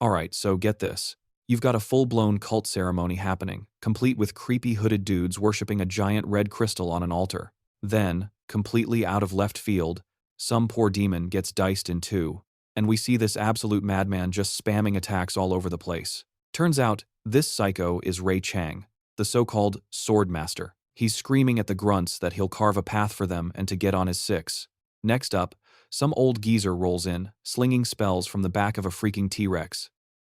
Alright, so get this. You've got a full-blown cult ceremony happening, complete with creepy hooded dudes worshipping a giant red crystal on an altar. Then, completely out of left field, some poor demon gets diced in two, and we see this absolute madman just spamming attacks all over the place. Turns out, this psycho is Ray Chang, the so-called sword master. He's screaming at the grunts that he'll carve a path for them and to get on his six. Next up, some old geezer rolls in, slinging spells from the back of a freaking T-Rex.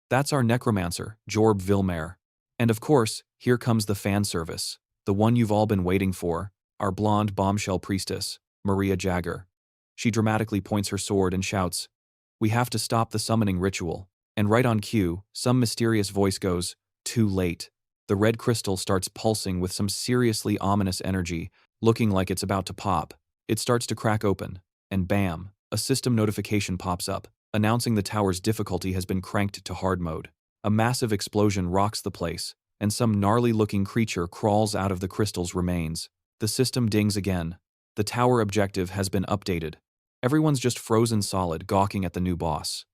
That's our necromancer, Jorb Vilmer. And of course, here comes the fan service, the one you've all been waiting for, our blonde bombshell priestess, Maria Jagger. She dramatically points her sword and shouts, "We have to stop the summoning ritual." And right on cue, some mysterious voice goes, "Too late." The red crystal starts pulsing with some seriously ominous energy, looking like it's about to pop. It starts to crack open, and bam, a system notification pops up, announcing the tower's difficulty has been cranked to hard mode. A massive explosion rocks the place, and some gnarly-looking creature crawls out of the crystal's remains. The system dings again. The tower objective has been updated. Everyone's just frozen solid, gawking at the new boss.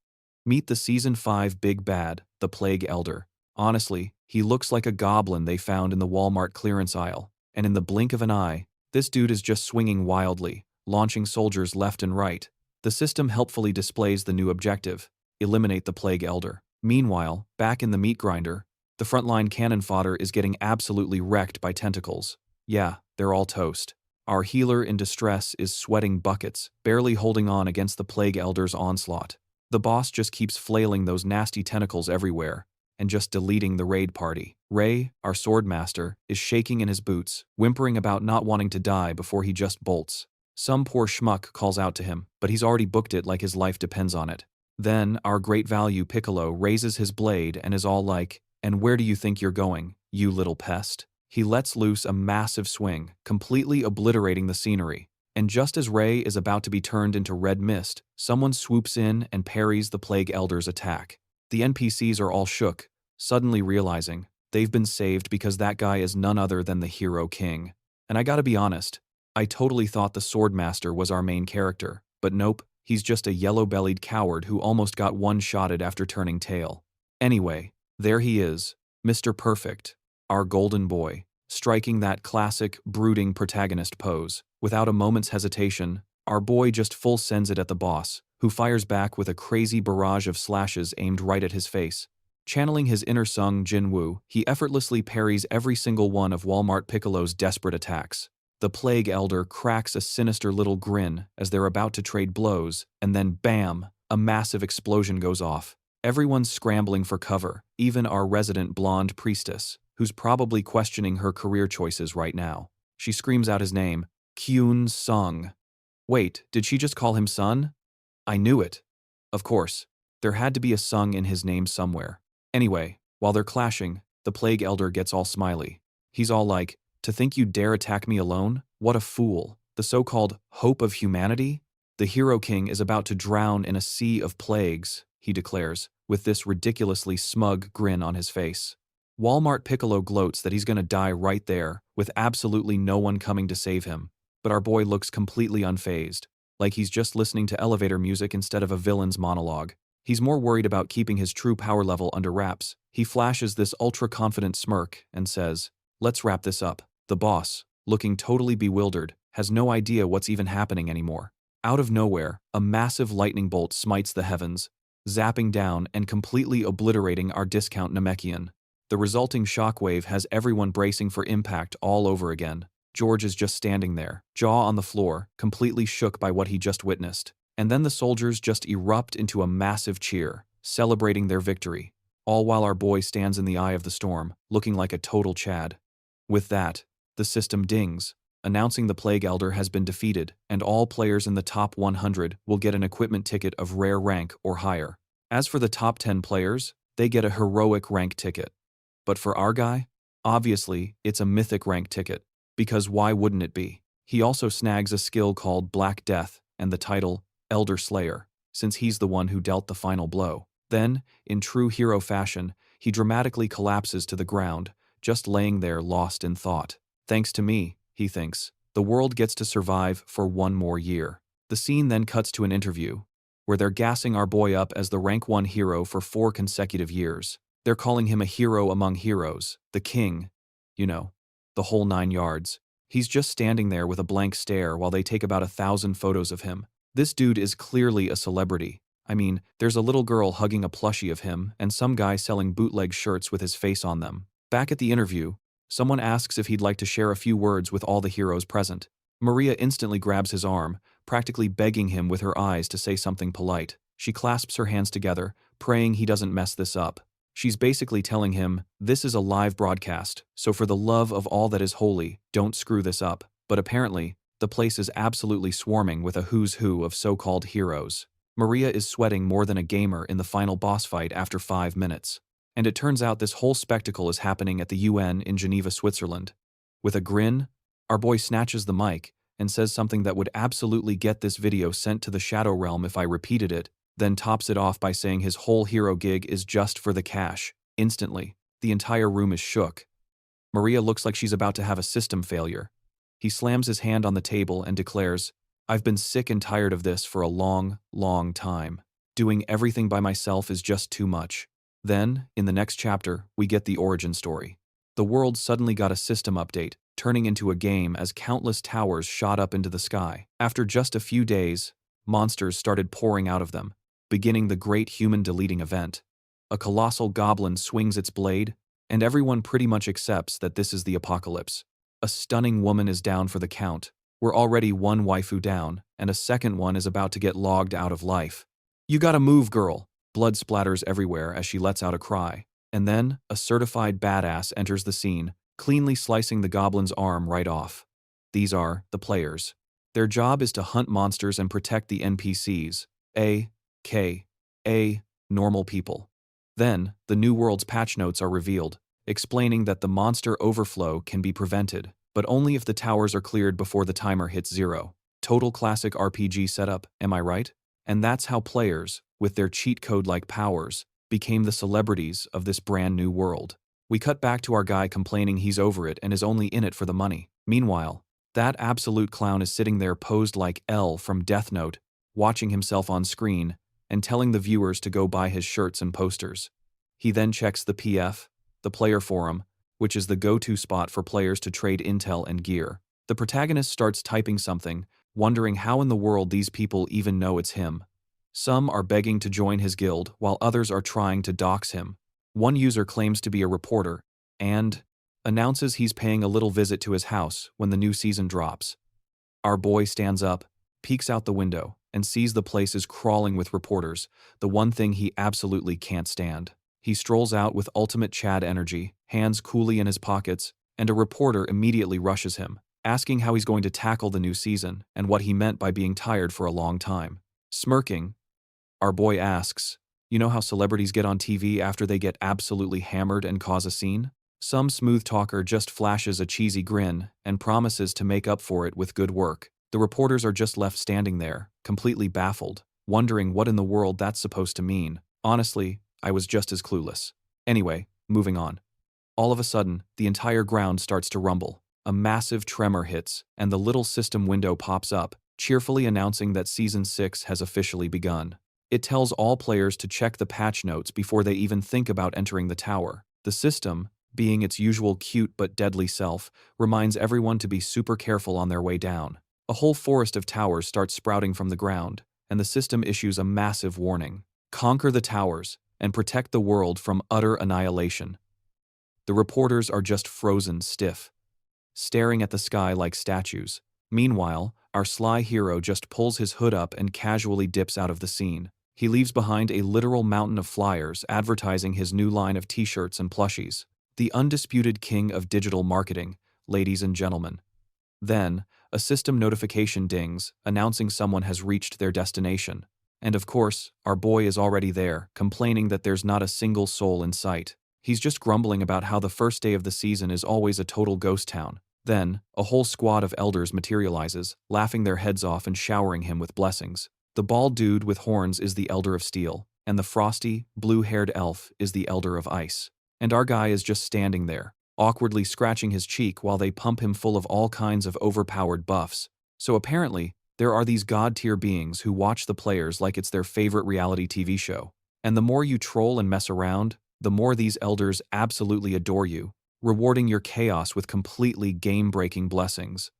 Meet the Season 5 big bad, the Plague Elder. Honestly, he looks like a goblin they found in the Walmart clearance aisle, and in the blink of an eye, this dude is just swinging wildly, launching soldiers left and right. The system helpfully displays the new objective: eliminate the Plague Elder. Meanwhile, back in the meat grinder, the frontline cannon fodder is getting absolutely wrecked by tentacles. Yeah, they're all toast. Our healer in distress is sweating buckets, barely holding on against the Plague Elder's onslaught. The boss just keeps flailing those nasty tentacles everywhere, and just deleting the raid party. Ray, our sword master, is shaking in his boots, whimpering about not wanting to die before he just bolts. Some poor schmuck calls out to him, but he's already booked it like his life depends on it. Then, our great value Piccolo raises his blade and is all like, "And where do you think you're going, you little pest?" He lets loose a massive swing, completely obliterating the scenery. And just as Ray is about to be turned into red mist, someone swoops in and parries the Plague Elder's attack. The NPCs are all shook, suddenly realizing they've been saved because that guy is none other than the Hero King. And I gotta be honest, I totally thought the Sword Master was our main character, but nope, he's just a yellow-bellied coward who almost got one-shotted after turning tail. Anyway, there he is, Mr. Perfect, our golden boy, striking that classic, brooding protagonist pose. Without a moment's hesitation, our boy just full sends it at the boss, who fires back with a crazy barrage of slashes aimed right at his face. Channeling his inner Sung Jin-woo, he effortlessly parries every single one of Walmart Piccolo's desperate attacks. The Plague Elder cracks a sinister little grin as they're about to trade blows, and then bam, a massive explosion goes off. Everyone's scrambling for cover, even our resident blonde priestess, who's probably questioning her career choices right now. She screams out his name, Kyun Sung. Wait, did she just call him son? I knew it. Of course, there had to be a Sung in his name somewhere. Anyway, while they're clashing, the Plague Elder gets all smiley. He's all like, "To think you dare attack me alone? What a fool. The so-called hope of humanity? The Hero King is about to drown in a sea of plagues," he declares, with this ridiculously smug grin on his face. Walmart Piccolo gloats that he's gonna die right there, with absolutely no one coming to save him. But our boy looks completely unfazed, like he's just listening to elevator music instead of a villain's monologue. He's more worried about keeping his true power level under wraps. He flashes this ultra-confident smirk and says, "Let's wrap this up." The boss, looking totally bewildered, has no idea what's even happening anymore. Out of nowhere, a massive lightning bolt smites the heavens, zapping down and completely obliterating our discount Namekian. The resulting shockwave has everyone bracing for impact all over again. George is just standing there, jaw on the floor, completely shook by what he just witnessed. And then the soldiers just erupt into a massive cheer, celebrating their victory, all while our boy stands in the eye of the storm, looking like a total Chad. With that, the system dings, announcing the Plague Elder has been defeated, and all players in the top 100 will get an equipment ticket of rare rank or higher. As for the top 10 players, they get a heroic rank ticket. But for our guy, obviously, it's a mythic rank ticket, because why wouldn't it be? He also snags a skill called Black Death and the title Elder Slayer, since he's the one who dealt the final blow. Then, in true hero fashion, he dramatically collapses to the ground, just laying there lost in thought. Thanks to me, he thinks, the world gets to survive for one more year. The scene then cuts to an interview. where they're gassing our boy up as the rank 1 hero for 4 consecutive years. They're calling him a hero among heroes, the king, you know, the whole 9 yards. He's just standing there with a blank stare while they take about 1,000 photos of him. This dude is clearly a celebrity. I mean, there's a little girl hugging a plushie of him and some guy selling bootleg shirts with his face on them. Back at the interview, someone asks if he'd like to share a few words with all the heroes present. Maria instantly grabs his arm, practically begging him with her eyes to say something polite. She clasps her hands together, praying he doesn't mess this up. She's basically telling him, this is a live broadcast, so for the love of all that is holy, don't screw this up. But apparently, the place is absolutely swarming with a who's who of so-called heroes. Maria is sweating more than a gamer in the final boss fight after 5 minutes. And it turns out this whole spectacle is happening at the UN in Geneva, Switzerland. With a grin, our boy snatches the mic and says something that would absolutely get this video sent to the Shadow Realm if I repeated it, then tops it off by saying his whole hero gig is just for the cash. Instantly, the entire room is shook. Maria looks like she's about to have a system failure. He slams his hand on the table and declares, I've been sick and tired of this for a long, long time. Doing everything by myself is just too much. Then, in the next chapter, we get the origin story. The world suddenly got a system update, turning into a game as countless towers shot up into the sky. After just a few days, monsters started pouring out of them, beginning the great human deleting event. A colossal goblin swings its blade, and everyone pretty much accepts that this is the apocalypse. A stunning woman is down for the count. We're already 1 waifu down, and a second one is about to get logged out of life. You gotta move, girl. Blood splatters everywhere as she lets out a cry. And then, a certified badass enters the scene, cleanly slicing the goblin's arm right off. These are the players. Their job is to hunt monsters and protect the NPCs, a.k.a. normal people. Then, the New World's patch notes are revealed, explaining that the monster overflow can be prevented, but only if the towers are cleared before the timer hits 0. Total classic RPG setup, am I right? And that's how players, with their cheat code-like powers, became the celebrities of this brand new world. We cut back to our guy complaining he's over it and is only in it for the money. Meanwhile, that absolute clown is sitting there posed like L from Death Note, watching himself on screen and telling the viewers to go buy his shirts and posters. He then checks the PF, the player forum, which is the go-to spot for players to trade intel and gear. The protagonist starts typing something, wondering how in the world these people even know it's him. Some are begging to join his guild, while others are trying to dox him. One user claims to be a reporter, and announces he's paying a little visit to his house when the new season drops. Our boy stands up, peeks out the window, and sees the place is crawling with reporters, the one thing he absolutely can't stand. He strolls out with ultimate Chad energy, hands coolly in his pockets, and a reporter immediately rushes him, asking how he's going to tackle the new season and what he meant by being tired for a long time. Smirking, our boy asks, you know how celebrities get on TV after they get absolutely hammered and cause a scene? Some smooth talker just flashes a cheesy grin and promises to make up for it with good work. The reporters are just left standing there, completely baffled, wondering what in the world that's supposed to mean. Honestly, I was just as clueless. Anyway, moving on. All of a sudden, the entire ground starts to rumble. A massive tremor hits, and the little system window pops up, cheerfully announcing that Season 6 has officially begun. It tells all players to check the patch notes before they even think about entering the tower. The system, being its usual cute but deadly self, reminds everyone to be super careful on their way down. A whole forest of towers starts sprouting from the ground, and the system issues a massive warning. Conquer the towers, and protect the world from utter annihilation. The reporters are just frozen stiff, staring at the sky like statues. Meanwhile, our sly hero just pulls his hood up and casually dips out of the scene. He leaves behind a literal mountain of flyers advertising his new line of t-shirts and plushies. The undisputed king of digital marketing, ladies and gentlemen. Then, a system notification dings, announcing someone has reached their destination. And of course, our boy is already there, complaining that there's not a single soul in sight. He's just grumbling about how the first day of the season is always a total ghost town. Then, a whole squad of elders materializes, laughing their heads off and showering him with blessings. The bald dude with horns is the Elder of Steel, and the frosty, blue-haired elf is the Elder of Ice. And our guy is just standing there, awkwardly scratching his cheek while they pump him full of all kinds of overpowered buffs. So apparently, There are these god-tier beings who watch the players like it's their favorite reality TV show. And the more you troll and mess around, the more these elders absolutely adore you, rewarding your chaos with completely game-breaking blessings.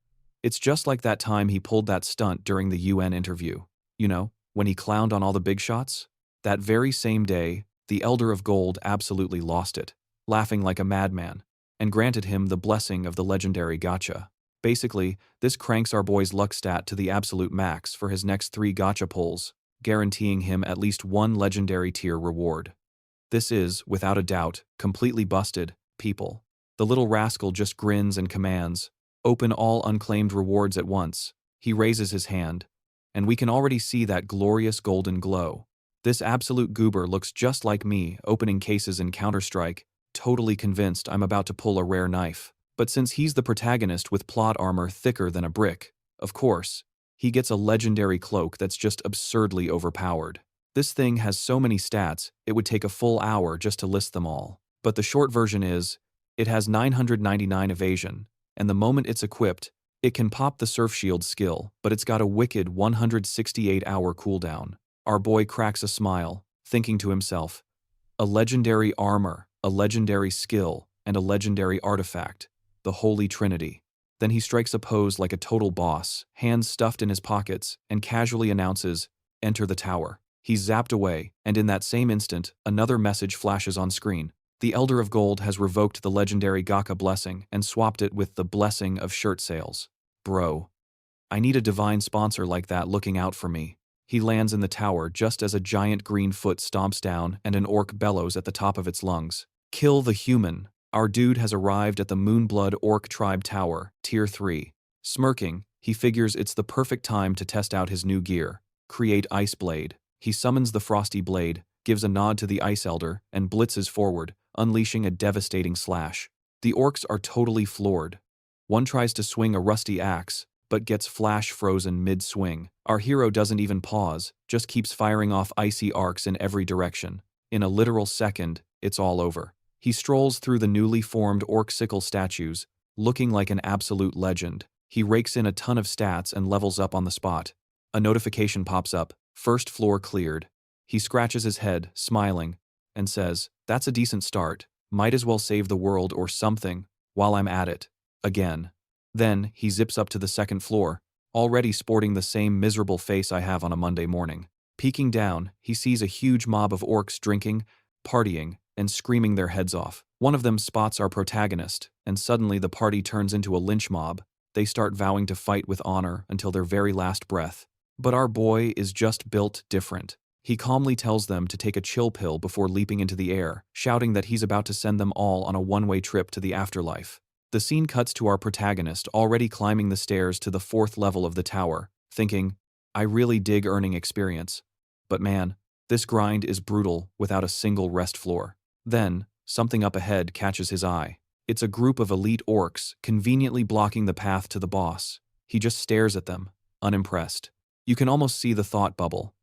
It's just like that time he pulled that stunt during the UN interview. You know, when he clowned on all the big shots? That very same day, the Elder of Gold absolutely lost it, laughing like a madman, and granted him the blessing of the legendary gacha. Basically, this cranks our boy's luck stat to the absolute max for his next 3 gacha pulls, guaranteeing him at least one legendary tier reward. This is, without a doubt, completely busted, people. The little rascal just grins and commands, "Open all unclaimed rewards at once." He raises his hand, and we can already see that glorious golden glow. This absolute goober looks just like me opening cases in Counter-Strike, totally convinced I'm about to pull a rare knife. But since he's the protagonist with plot armor thicker than a brick, of course, he gets a legendary cloak that's just absurdly overpowered. This thing has so many stats, it would take a full hour just to list them all. But the short version is, it has 999 evasion, and the moment it's equipped, it can pop the Surf Shield skill, but it's got a wicked 168-hour cooldown. Our boy cracks a smile, thinking to himself, a legendary armor, a legendary skill, and a legendary artifact. The Holy Trinity. Then he strikes a pose like a total boss, hands stuffed in his pockets, and casually announces, "Enter the tower." He's zapped away, and in that same instant, another message flashes on screen. The Elder of Gold has revoked the legendary Gacha blessing and swapped it with the blessing of shirt sales. Bro. I need a divine sponsor like that looking out for me. He lands in the tower just as a giant green foot stomps down and an orc bellows at the top of its lungs. Kill the human. Our dude has arrived at the Moonblood Orc Tribe Tower, Tier 3. Smirking, he figures it's the perfect time to test out his new gear. Create Ice Blade. He summons the Frosty Blade, gives a nod to the Ice Elder, and blitzes forward, unleashing a devastating slash. The orcs are totally floored. One tries to swing a rusty axe, but gets flash frozen mid-swing. Our hero doesn't even pause, just keeps firing off icy arcs in every direction. In a literal second, it's all over. He strolls through the newly formed orc sickle statues, looking like an absolute legend. He rakes in a ton of stats and levels up on the spot. A notification pops up, first floor cleared. He scratches his head, smiling, and says, "That's a decent start. Might as well save the world or something, while I'm at it." Again. Then, he zips up to the second floor, already sporting the same miserable face I have on a Monday morning. Peeking down, he sees a huge mob of orcs drinking, partying, and screaming their heads off. One of them spots our protagonist, and suddenly the party turns into a lynch mob. They start vowing to fight with honor until their very last breath. But our boy is just built different. He calmly tells them to take a chill pill before leaping into the air, shouting that he's about to send them all on a one-way trip to the afterlife. The scene cuts to our protagonist already climbing the stairs to the 4th level of the tower, thinking, I really dig earning experience. But man, this grind is brutal without a single rest floor. Then, something up ahead catches his eye. It's a group of elite orcs conveniently blocking the path to the boss. He just stares at them, unimpressed. You can almost see the thought bubble.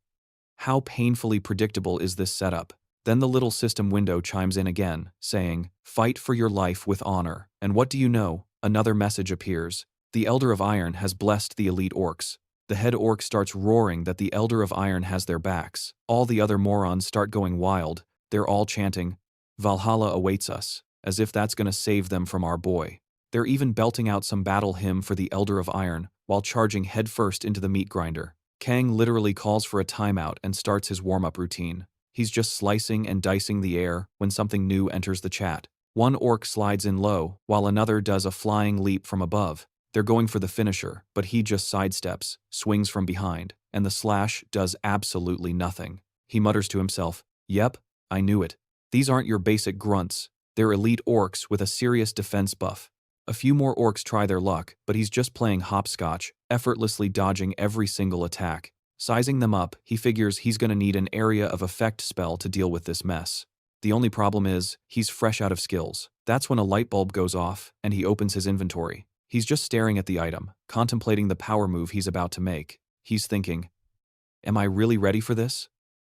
How painfully predictable is this setup? Then the little system window chimes in again, saying, "Fight for your life with honor." And what do you know? Another message appears. The Elder of Iron has blessed the elite orcs. The head orc starts roaring that the Elder of Iron has their backs. All the other morons start going wild. They're all chanting, "Valhalla awaits us," as if that's gonna save them from our boy. They're even belting out some battle hymn for the Elder of Iron while charging headfirst into the meat grinder. Kang literally calls for a timeout and starts his warm-up routine. He's just slicing and dicing the air when something new enters the chat. One orc slides in low, while another does a flying leap from above. They're going for the finisher, but he just sidesteps, swings from behind, and the slash does absolutely nothing. He mutters to himself, "Yep, I knew it. These aren't your basic grunts. They're elite orcs with a serious defense buff." A few more orcs try their luck, but he's just playing hopscotch, effortlessly dodging every single attack. Sizing them up, he figures he's gonna need an area of effect spell to deal with this mess. The only problem is, he's fresh out of skills. That's when a light bulb goes off, and he opens his inventory. He's just staring at the item, contemplating the power move he's about to make. He's thinking, am I really ready for this?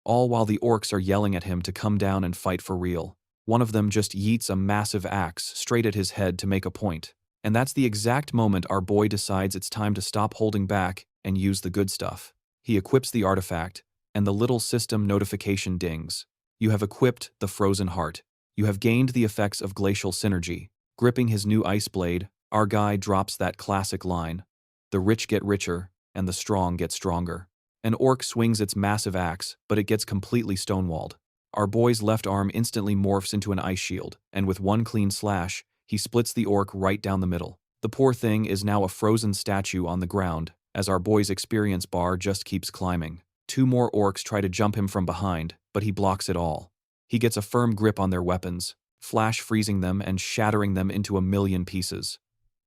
All while the orcs are yelling at him to come down and fight for real. One of them just yeets a massive axe straight at his head to make a point. And that's the exact moment our boy decides it's time to stop holding back and use the good stuff. He equips the artifact, and the little system notification dings. You have equipped the Frozen Heart. You have gained the effects of glacial synergy. Gripping his new ice blade, our guy drops that classic line. The rich get richer, and the strong get stronger. An orc swings its massive axe, but it gets completely stonewalled. Our boy's left arm instantly morphs into an ice shield, and with one clean slash, he splits the orc right down the middle. The poor thing is now a frozen statue on the ground, as our boy's experience bar just keeps climbing. Two more orcs try to jump him from behind, but he blocks it all. He gets a firm grip on their weapons, flash freezing them and shattering them into a million pieces.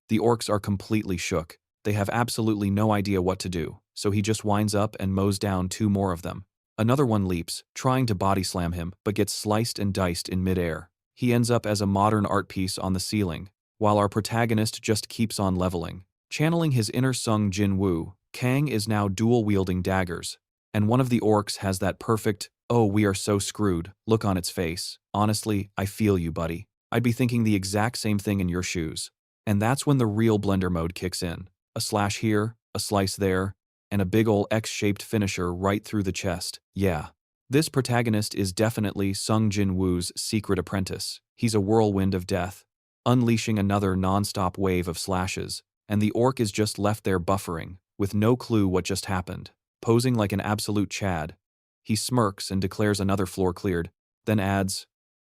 The orcs are completely shook. They have absolutely no idea what to do, so he just winds up and mows down two more of them. Another one leaps, trying to body slam him, but gets sliced and diced in midair. He ends up as a modern art piece on the ceiling, while our protagonist just keeps on leveling. Channeling his inner Sung Jin Woo, Kang is now dual-wielding daggers, and one of the orcs has that perfect, "oh, we are so screwed" look on its face. Honestly, I feel you, buddy. I'd be thinking the exact same thing in your shoes. And that's when the real blender mode kicks in. A slash here, a slice there, and a big ol' X-shaped finisher right through the chest. Yeah. This protagonist is definitely Sung Jin Woo's secret apprentice. He's a whirlwind of death, unleashing another non-stop wave of slashes, and the orc is just left there buffering, with no clue what just happened. Posing like an absolute Chad, he smirks and declares another floor cleared, then adds,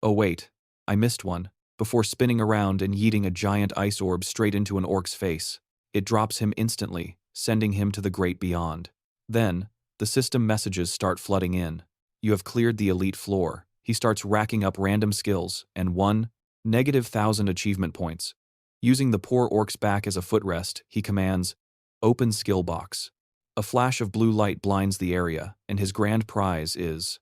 "Oh wait, I missed one," before spinning around and yeeting a giant ice orb straight into an orc's face. It drops him instantly, sending him to the great beyond. Then, the system messages start flooding in. You have cleared the elite floor. He starts racking up random skills, and -1,000 achievement points. Using the poor orc's back as a footrest, he commands, "Open skill box." A flash of blue light blinds the area, and his grand prize is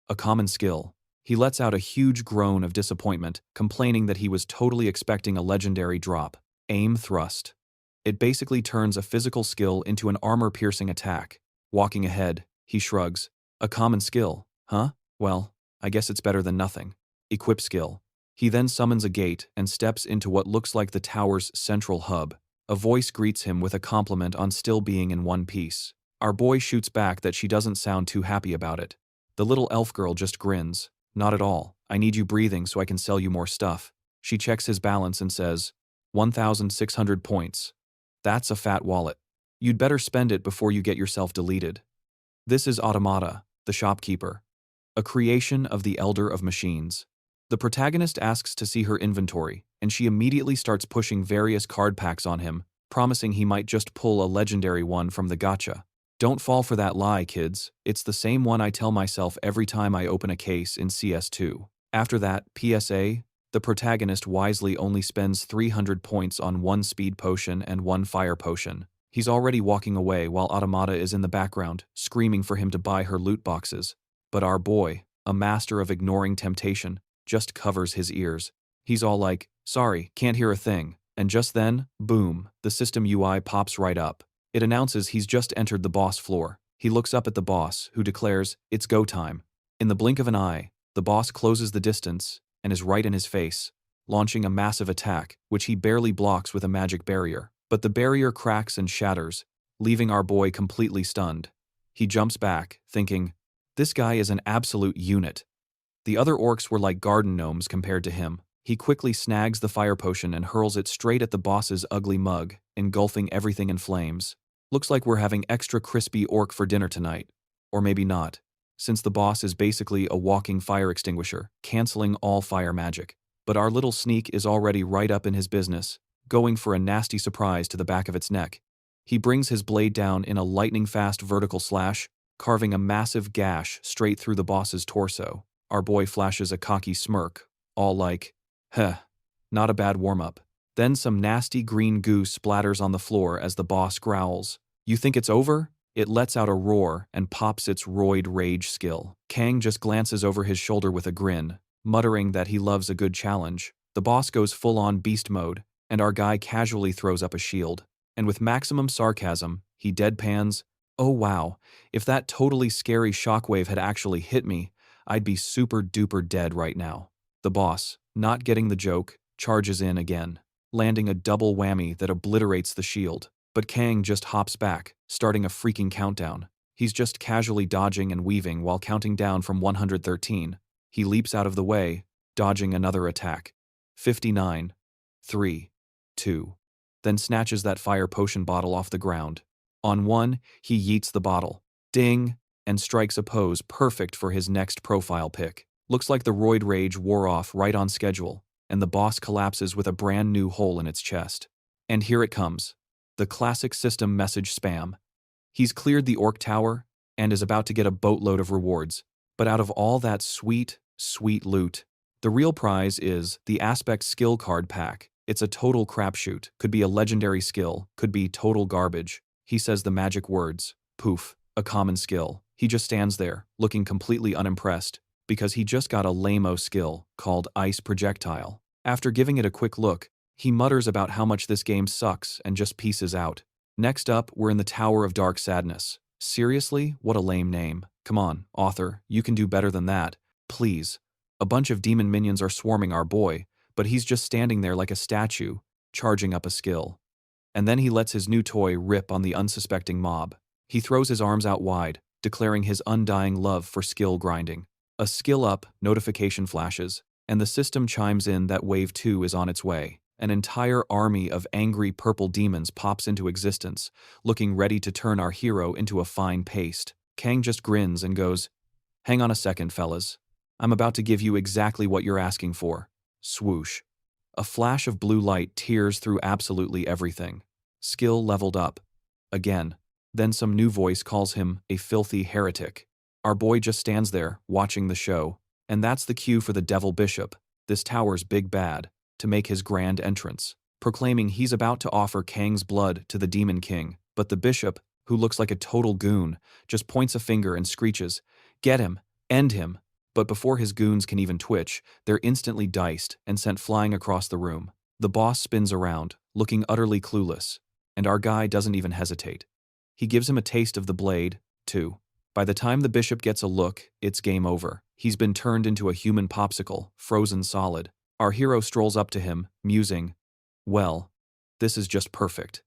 a common skill. He lets out a huge groan of disappointment, complaining that he was totally expecting a legendary drop. Aim thrust. It basically turns a physical skill into an armor-piercing attack. Walking ahead, he shrugs. A common skill, huh? Well, I guess it's better than nothing. Equip skill. He then summons a gate and steps into what looks like the tower's central hub. A voice greets him with a compliment on still being in one piece. Our boy shoots back that she doesn't sound too happy about it. The little elf girl just grins. "Not at all. I need you breathing so I can sell you more stuff." She checks his balance and says, 1,600 points. That's a fat wallet. You'd better spend it before you get yourself deleted. This is Automata, the shopkeeper, a creation of the Elder of Machines. The protagonist asks to see her inventory, and she immediately starts pushing various card packs on him, promising he might just pull a legendary one from the gacha. Don't fall for that lie, kids. It's the same one I tell myself every time I open a case in CS2. After that, PSA, the protagonist wisely only spends 300 points on one speed potion and one fire potion. He's already walking away while Automata is in the background, screaming for him to buy her loot boxes. But our boy, a master of ignoring temptation, just covers his ears. He's all like, "Sorry, can't hear a thing." And just then, boom, the system UI pops right up. It announces he's just entered the boss floor. He looks up at the boss, who declares, "It's go time." In the blink of an eye, the boss closes the distance and is right in his face, launching a massive attack, which he barely blocks with a magic barrier. But the barrier cracks and shatters, leaving our boy completely stunned. He jumps back, thinking, this guy is an absolute unit. The other orcs were like garden gnomes compared to him. He quickly snags the fire potion and hurls it straight at the boss's ugly mug, engulfing everything in flames. Looks like we're having extra crispy orc for dinner tonight. Or maybe not, since the boss is basically a walking fire extinguisher, canceling all fire magic. But our little sneak is already right up in his business, going for a nasty surprise to the back of its neck. He brings his blade down in a lightning-fast vertical slash, carving a massive gash straight through the boss's torso. Our boy flashes a cocky smirk, all like, "Heh, not a bad warm-up." Then some nasty green goo splatters on the floor as the boss growls. "You think it's over?" It lets out a roar and pops its roid rage skill. Kang just glances over his shoulder with a grin, muttering that he loves a good challenge. The boss goes full-on beast mode, and our guy casually throws up a shield. And with maximum sarcasm, he deadpans, "Oh wow, if that totally scary shockwave had actually hit me, I'd be super duper dead right now." The boss, not getting the joke, charges in again, landing a double whammy that obliterates the shield. But Kang just hops back, starting a freaking countdown. He's just casually dodging and weaving while counting down from 113. He leaps out of the way, dodging another attack. 59. 3. 2. Then snatches that fire potion bottle off the ground. On one, he yeets the bottle. Ding! And strikes a pose perfect for his next profile pic. Looks like the roid rage wore off right on schedule, and the boss collapses with a brand new hole in its chest. And here it comes. The classic system message spam. He's cleared the orc tower and is about to get a boatload of rewards. But out of all that sweet, sweet loot, the real prize is the Aspect skill card pack. It's a total crapshoot. Could be a legendary skill, could be total garbage. He says the magic words. Poof, a common skill. He just stands there, looking completely unimpressed, because he just got a lame-o skill called Ice Projectile. After giving it a quick look, he mutters about how much this game sucks and just pieces out. Next up, we're in the Tower of Dark Sadness. Seriously? What a lame name. Come on, author, you can do better than that. Please. A bunch of demon minions are swarming our boy, but he's just standing there like a statue, charging up a skill. And then he lets his new toy rip on the unsuspecting mob. He throws his arms out wide, declaring his undying love for skill grinding. A skill up notification flashes, and the system chimes in that Wave 2 is on its way. An entire army of angry purple demons pops into existence, looking ready to turn our hero into a fine paste. Kang just grins and goes, "Hang on a second, fellas. I'm about to give you exactly what you're asking for." Swoosh. A flash of blue light tears through absolutely everything. Skill leveled up. Again. Then some new voice calls him a filthy heretic. Our boy just stands there, watching the show. And that's the cue for the Devil Bishop, this tower's big bad, to make his grand entrance, proclaiming he's about to offer Kang's blood to the Demon King. But the bishop, who looks like a total goon, just points a finger and screeches, "Get him! End him!" But before his goons can even twitch, they're instantly diced and sent flying across the room. The boss spins around, looking utterly clueless, and our guy doesn't even hesitate. He gives him a taste of the blade, too. By the time the bishop gets a look, it's game over. He's been turned into a human popsicle, frozen solid. Our hero strolls up to him, musing, "Well, this is just perfect.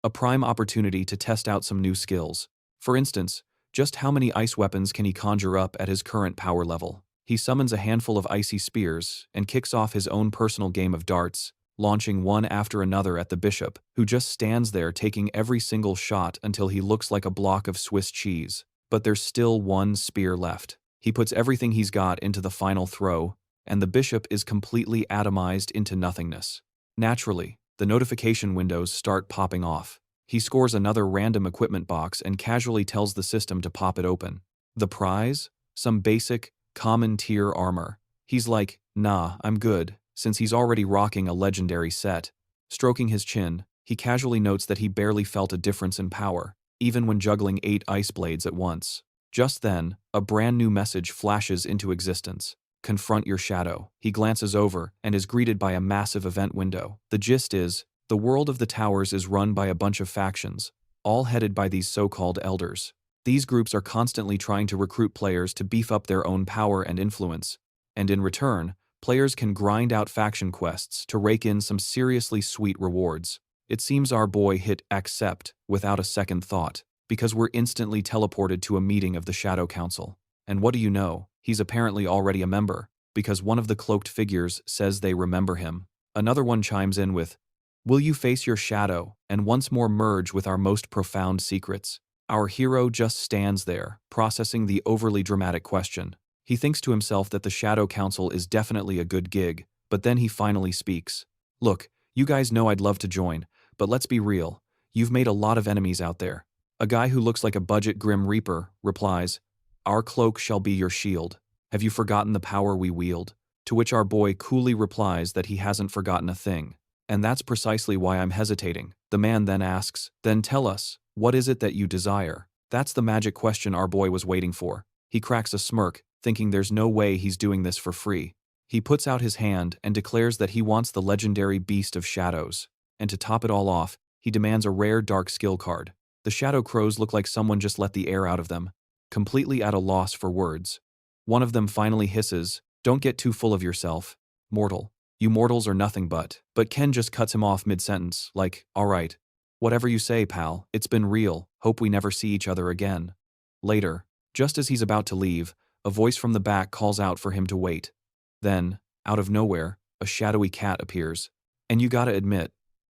A prime opportunity to test out some new skills. For instance, just how many ice weapons can he conjure up at his current power level?" He summons a handful of icy spears and kicks off his own personal game of darts, launching one after another at the bishop, who just stands there taking every single shot until he looks like a block of Swiss cheese. But there's still one spear left. He puts everything he's got into the final throw, and the bishop is completely atomized into nothingness. Naturally, the notification windows start popping off. He scores another random equipment box and casually tells the system to pop it open. The prize? Some basic, common tier armor. He's like, "Nah, I'm good," since he's already rocking a legendary set. Stroking his chin, he casually notes that he barely felt a difference in power, even when juggling 8 ice blades at once. Just then, a brand new message flashes into existence. "Confront your shadow." He glances over and is greeted by a massive event window. The gist is, the world of the towers is run by a bunch of factions, all headed by these so-called elders. These groups are constantly trying to recruit players to beef up their own power and influence, and in return, players can grind out faction quests to rake in some seriously sweet rewards. It seems our boy hit accept without a second thought, because we're instantly teleported to a meeting of the Shadow Council. And what do you know? He's apparently already a member, because one of the cloaked figures says they remember him. Another one chimes in with, "Will you face your shadow and once more merge with our most profound secrets?" Our hero just stands there, processing the overly dramatic question. He thinks to himself that the Shadow Council is definitely a good gig, but then he finally speaks. "Look, you guys know I'd love to join, but let's be real. You've made a lot of enemies out there." A guy who looks like a budget Grim Reaper replies, "Our cloak shall be your shield. Have you forgotten the power we wield?" To which our boy coolly replies that he hasn't forgotten a thing. "And that's precisely why I'm hesitating." The man then asks, "Then tell us, what is it that you desire?" That's the magic question our boy was waiting for. He cracks a smirk, thinking there's no way he's doing this for free. He puts out his hand and declares that he wants the legendary Beast of Shadows. And to top it all off, he demands a rare dark skill card. The Shadow Crows look like someone just let the air out of them, completely at a loss for words. One of them finally hisses, "Don't get too full of yourself, mortal. You mortals are nothing but." But Ken just cuts him off mid-sentence, like, "All right, Whatever you say, pal, it's been real, hope we never see each other again. Later, just as he's about to leave, a voice from the back calls out for him to wait. Then, out of nowhere, a shadowy cat appears. And you gotta admit,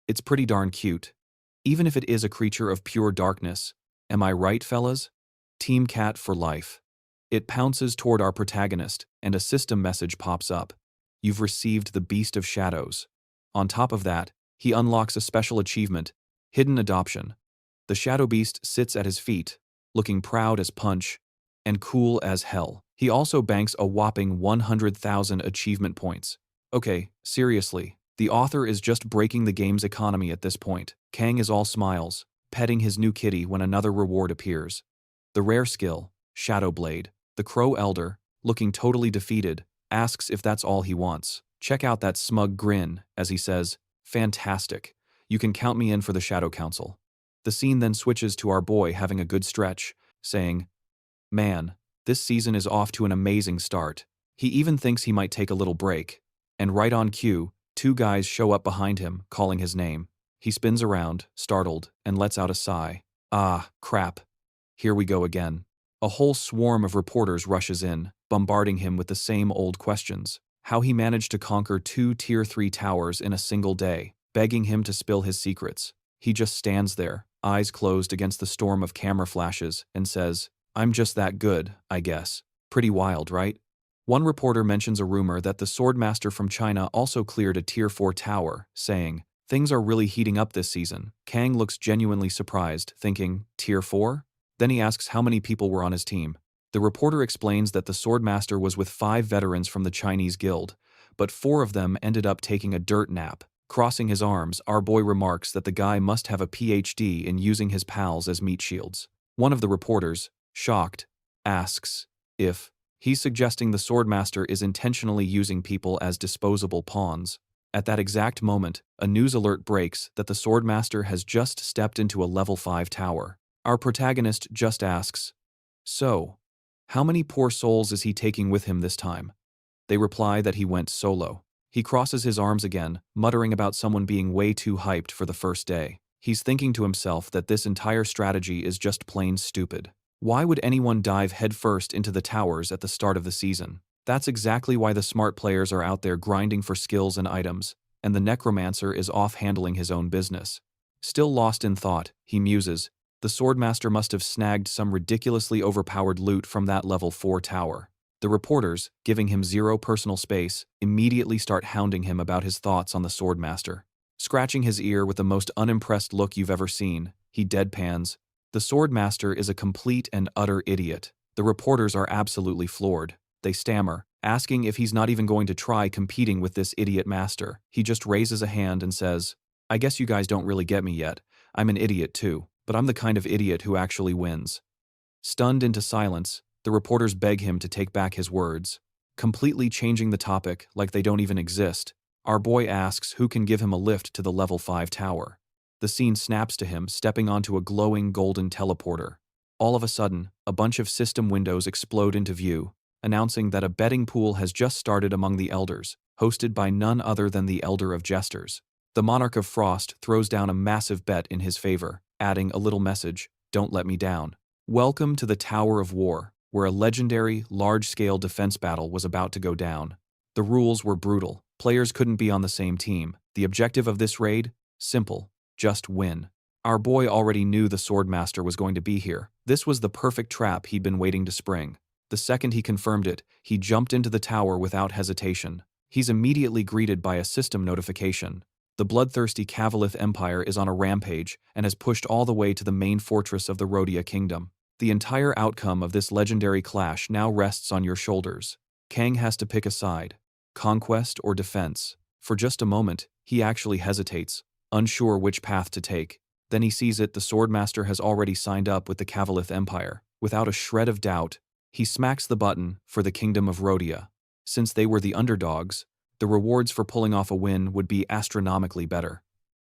it's pretty darn cute. Even if it is a creature of pure darkness. Am I right, fellas? Team Cat for life. It pounces toward our protagonist, and a system message pops up. You've received the Beast of Shadows. On top of that, he unlocks a special achievement, Hidden Adoption. The Shadow Beast sits at his feet, looking proud as punch, and cool as hell. He also banks a whopping 100,000 achievement points. Okay, seriously, the author is just breaking the game's economy at this point. Kang is all smiles, petting his new kitty when another reward appears. The rare skill, Shadow Blade. The Crow Elder, looking totally defeated, asks if that's all he wants. Check out that smug grin as he says, "Fantastic. You can count me in for the Shadow Council." The scene then switches to our boy having a good stretch, saying, "Man, this season is off to an amazing start." He even thinks he might take a little break. And right on cue, two guys show up behind him, calling his name. He spins around, startled, and lets out a sigh. Ah, crap. Here we go again. A whole swarm of reporters rushes in, bombarding him with the same old questions. How he managed to conquer 2 Tier 3 towers in a single day, begging him to spill his secrets. He just stands there, eyes closed against the storm of camera flashes, and says, "I'm just that good, I guess." Pretty wild, right? One reporter mentions a rumor that the Swordmaster from China also cleared a Tier 4 tower, saying, "Things are really heating up this season." Kang looks genuinely surprised, thinking, "Tier 4? Then he asks how many people were on his team. The reporter explains that the Swordmaster was with 5 veterans from the Chinese guild, but 4 of them ended up taking a dirt nap. Crossing his arms, our boy remarks that the guy must have a PhD in using his pals as meat shields. One of the reporters, shocked, asks if he's suggesting the Swordmaster is intentionally using people as disposable pawns. At that exact moment, a news alert breaks that the Swordmaster has just stepped into a level 5 tower. Our protagonist just asks, "So, how many poor souls is he taking with him this time?" They reply that he went solo. He crosses his arms again, muttering about someone being way too hyped for the first day. He's thinking to himself that this entire strategy is just plain stupid. Why would anyone dive headfirst into the towers at the start of the season? That's exactly why the smart players are out there grinding for skills and items, and the necromancer is off handling his own business. Still lost in thought, he muses, the Swordmaster must have snagged some ridiculously overpowered loot from that level 4 tower. The reporters, giving him 0 personal space, immediately start hounding him about his thoughts on the Swordmaster. Scratching his ear with the most unimpressed look you've ever seen, he deadpans, "The Swordmaster is a complete and utter idiot." The reporters are absolutely floored. They stammer, asking if he's not even going to try competing with this idiot master. He just raises a hand and says, "I guess you guys don't really get me yet. I'm an idiot too, but I'm the kind of idiot who actually wins." Stunned into silence, the reporters beg him to take back his words. Completely changing the topic like they don't even exist, our boy asks who can give him a lift to the level 5 tower. The scene snaps to him stepping onto a glowing golden teleporter. All of a sudden, a bunch of system windows explode into view, announcing that a betting pool has just started among the elders, hosted by none other than the Elder of Jesters. The Monarch of Frost throws down a massive bet in his favor, adding a little message, "Don't let me down." Welcome to the Tower of War, where a legendary, large-scale defense battle was about to go down. The rules were brutal. Players couldn't be on the same team. The objective of this raid? Simple. Just win. Our boy already knew the Swordmaster was going to be here. This was the perfect trap he'd been waiting to spring. The second he confirmed it, he jumped into the tower without hesitation. He's immediately greeted by a system notification. The bloodthirsty Cavalith Empire is on a rampage and has pushed all the way to the main fortress of the Rhodia Kingdom. The entire outcome of this legendary clash now rests on your shoulders. Kang has to pick a side, conquest or defense. For just a moment, he actually hesitates, unsure which path to take. Then he sees it, the Swordmaster has already signed up with the Cavalith Empire. Without a shred of doubt, he smacks the button for the Kingdom of Rhodia. Since they were the underdogs, the rewards for pulling off a win would be astronomically better.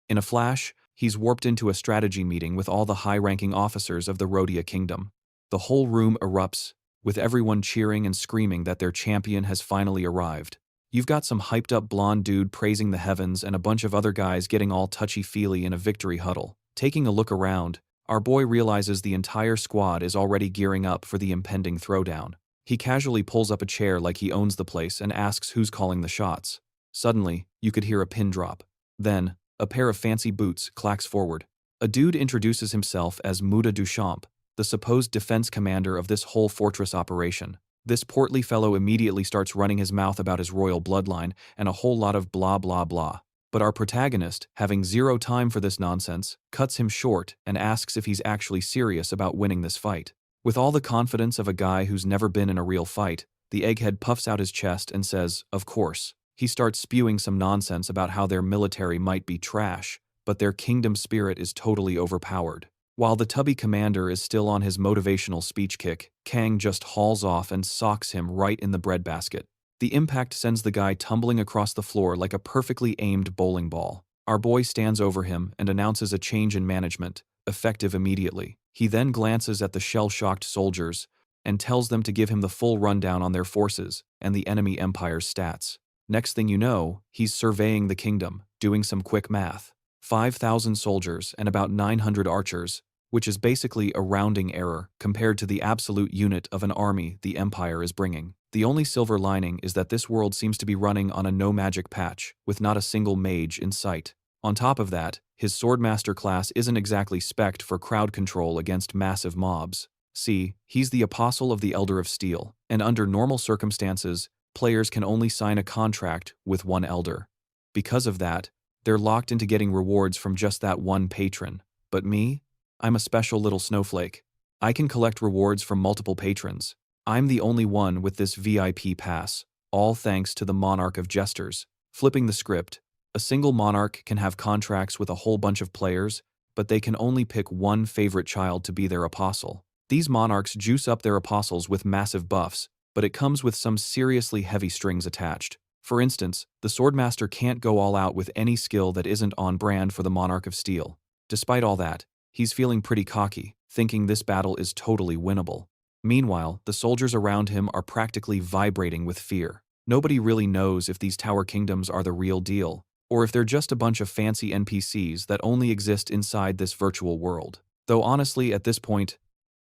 In a flash, he's warped into a strategy meeting with all the high-ranking officers of the Rhodia Kingdom. The whole room erupts, with everyone cheering and screaming that their champion has finally arrived. You've got some hyped-up blonde dude praising the heavens and a bunch of other guys getting all touchy-feely in a victory huddle. Taking a look around, our boy realizes the entire squad is already gearing up for the impending throwdown. He casually pulls up a chair like he owns the place and asks who's calling the shots. Suddenly, you could hear a pin drop. Then, a pair of fancy boots clacks forward. A dude introduces himself as Muda Duchamp, the supposed defense commander of this whole fortress operation. This portly fellow immediately starts running his mouth about his royal bloodline and a whole lot of blah blah blah. But our protagonist, having zero time for this nonsense, cuts him short and asks if he's actually serious about winning this fight. With all the confidence of a guy who's never been in a real fight, the egghead puffs out his chest and says, "Of course." He starts spewing some nonsense about how their military might be trash, but their kingdom spirit is totally overpowered. While the tubby commander is still on his motivational speech kick, Kang just hauls off and socks him right in the breadbasket. The impact sends the guy tumbling across the floor like a perfectly aimed bowling ball. Our boy stands over him and announces a change in management, effective immediately. He then glances at the shell-shocked soldiers and tells them to give him the full rundown on their forces and the enemy empire's stats. Next thing you know, he's surveying the kingdom, doing some quick math. 5,000 soldiers and about 900 archers, which is basically a rounding error compared to the absolute unit of an army the Empire is bringing. The only silver lining is that this world seems to be running on a no-magic patch, with not a single mage in sight. On top of that, his Swordmaster class isn't exactly spec'd for crowd control against massive mobs. See, he's the Apostle of the Elder of Steel, and under normal circumstances, players can only sign a contract with one Elder. Because of that, they're locked into getting rewards from just that one patron. But me? I'm a special little snowflake. I can collect rewards from multiple patrons. I'm the only one with this VIP pass, all thanks to the Monarch of Jesters. Flipping the script, a single Monarch can have contracts with a whole bunch of players, but they can only pick one favorite child to be their apostle. These Monarchs juice up their apostles with massive buffs, but it comes with some seriously heavy strings attached. For instance, the Swordmaster can't go all out with any skill that isn't on brand for the Monarch of Steel. Despite all that, he's feeling pretty cocky, thinking this battle is totally winnable. Meanwhile, the soldiers around him are practically vibrating with fear. Nobody really knows if these tower kingdoms are the real deal, or if they're just a bunch of fancy NPCs that only exist inside this virtual world. Though honestly, at this point,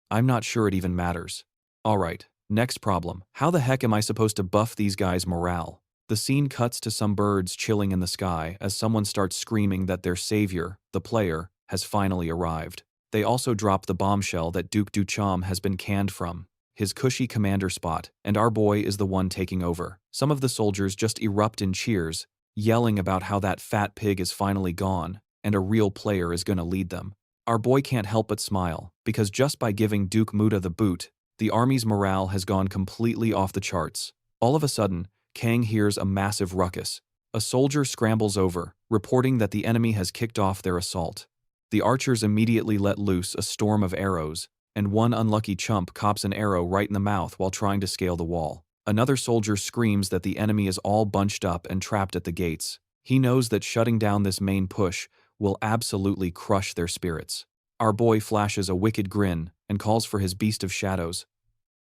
I'm not sure it even matters. Alright, next problem. How the heck am I supposed to buff these guys' morale? The scene cuts to some birds chilling in the sky as someone starts screaming that their savior, the player, has finally arrived. They also drop the bombshell that Duke Duchamp has been canned from his cushy commander spot, and our boy is the one taking over. Some of the soldiers just erupt in cheers, yelling about how that fat pig is finally gone, and a real player is gonna lead them. Our boy can't help but smile, because just by giving Duke Muda the boot, the army's morale has gone completely off the charts. All of a sudden, Kang hears a massive ruckus. A soldier scrambles over, reporting that the enemy has kicked off their assault. The archers immediately let loose a storm of arrows, and one unlucky chump cops an arrow right in the mouth while trying to scale the wall. Another soldier screams that the enemy is all bunched up and trapped at the gates. He knows that shutting down this main push will absolutely crush their spirits. Our boy flashes a wicked grin and calls for his beast of shadows.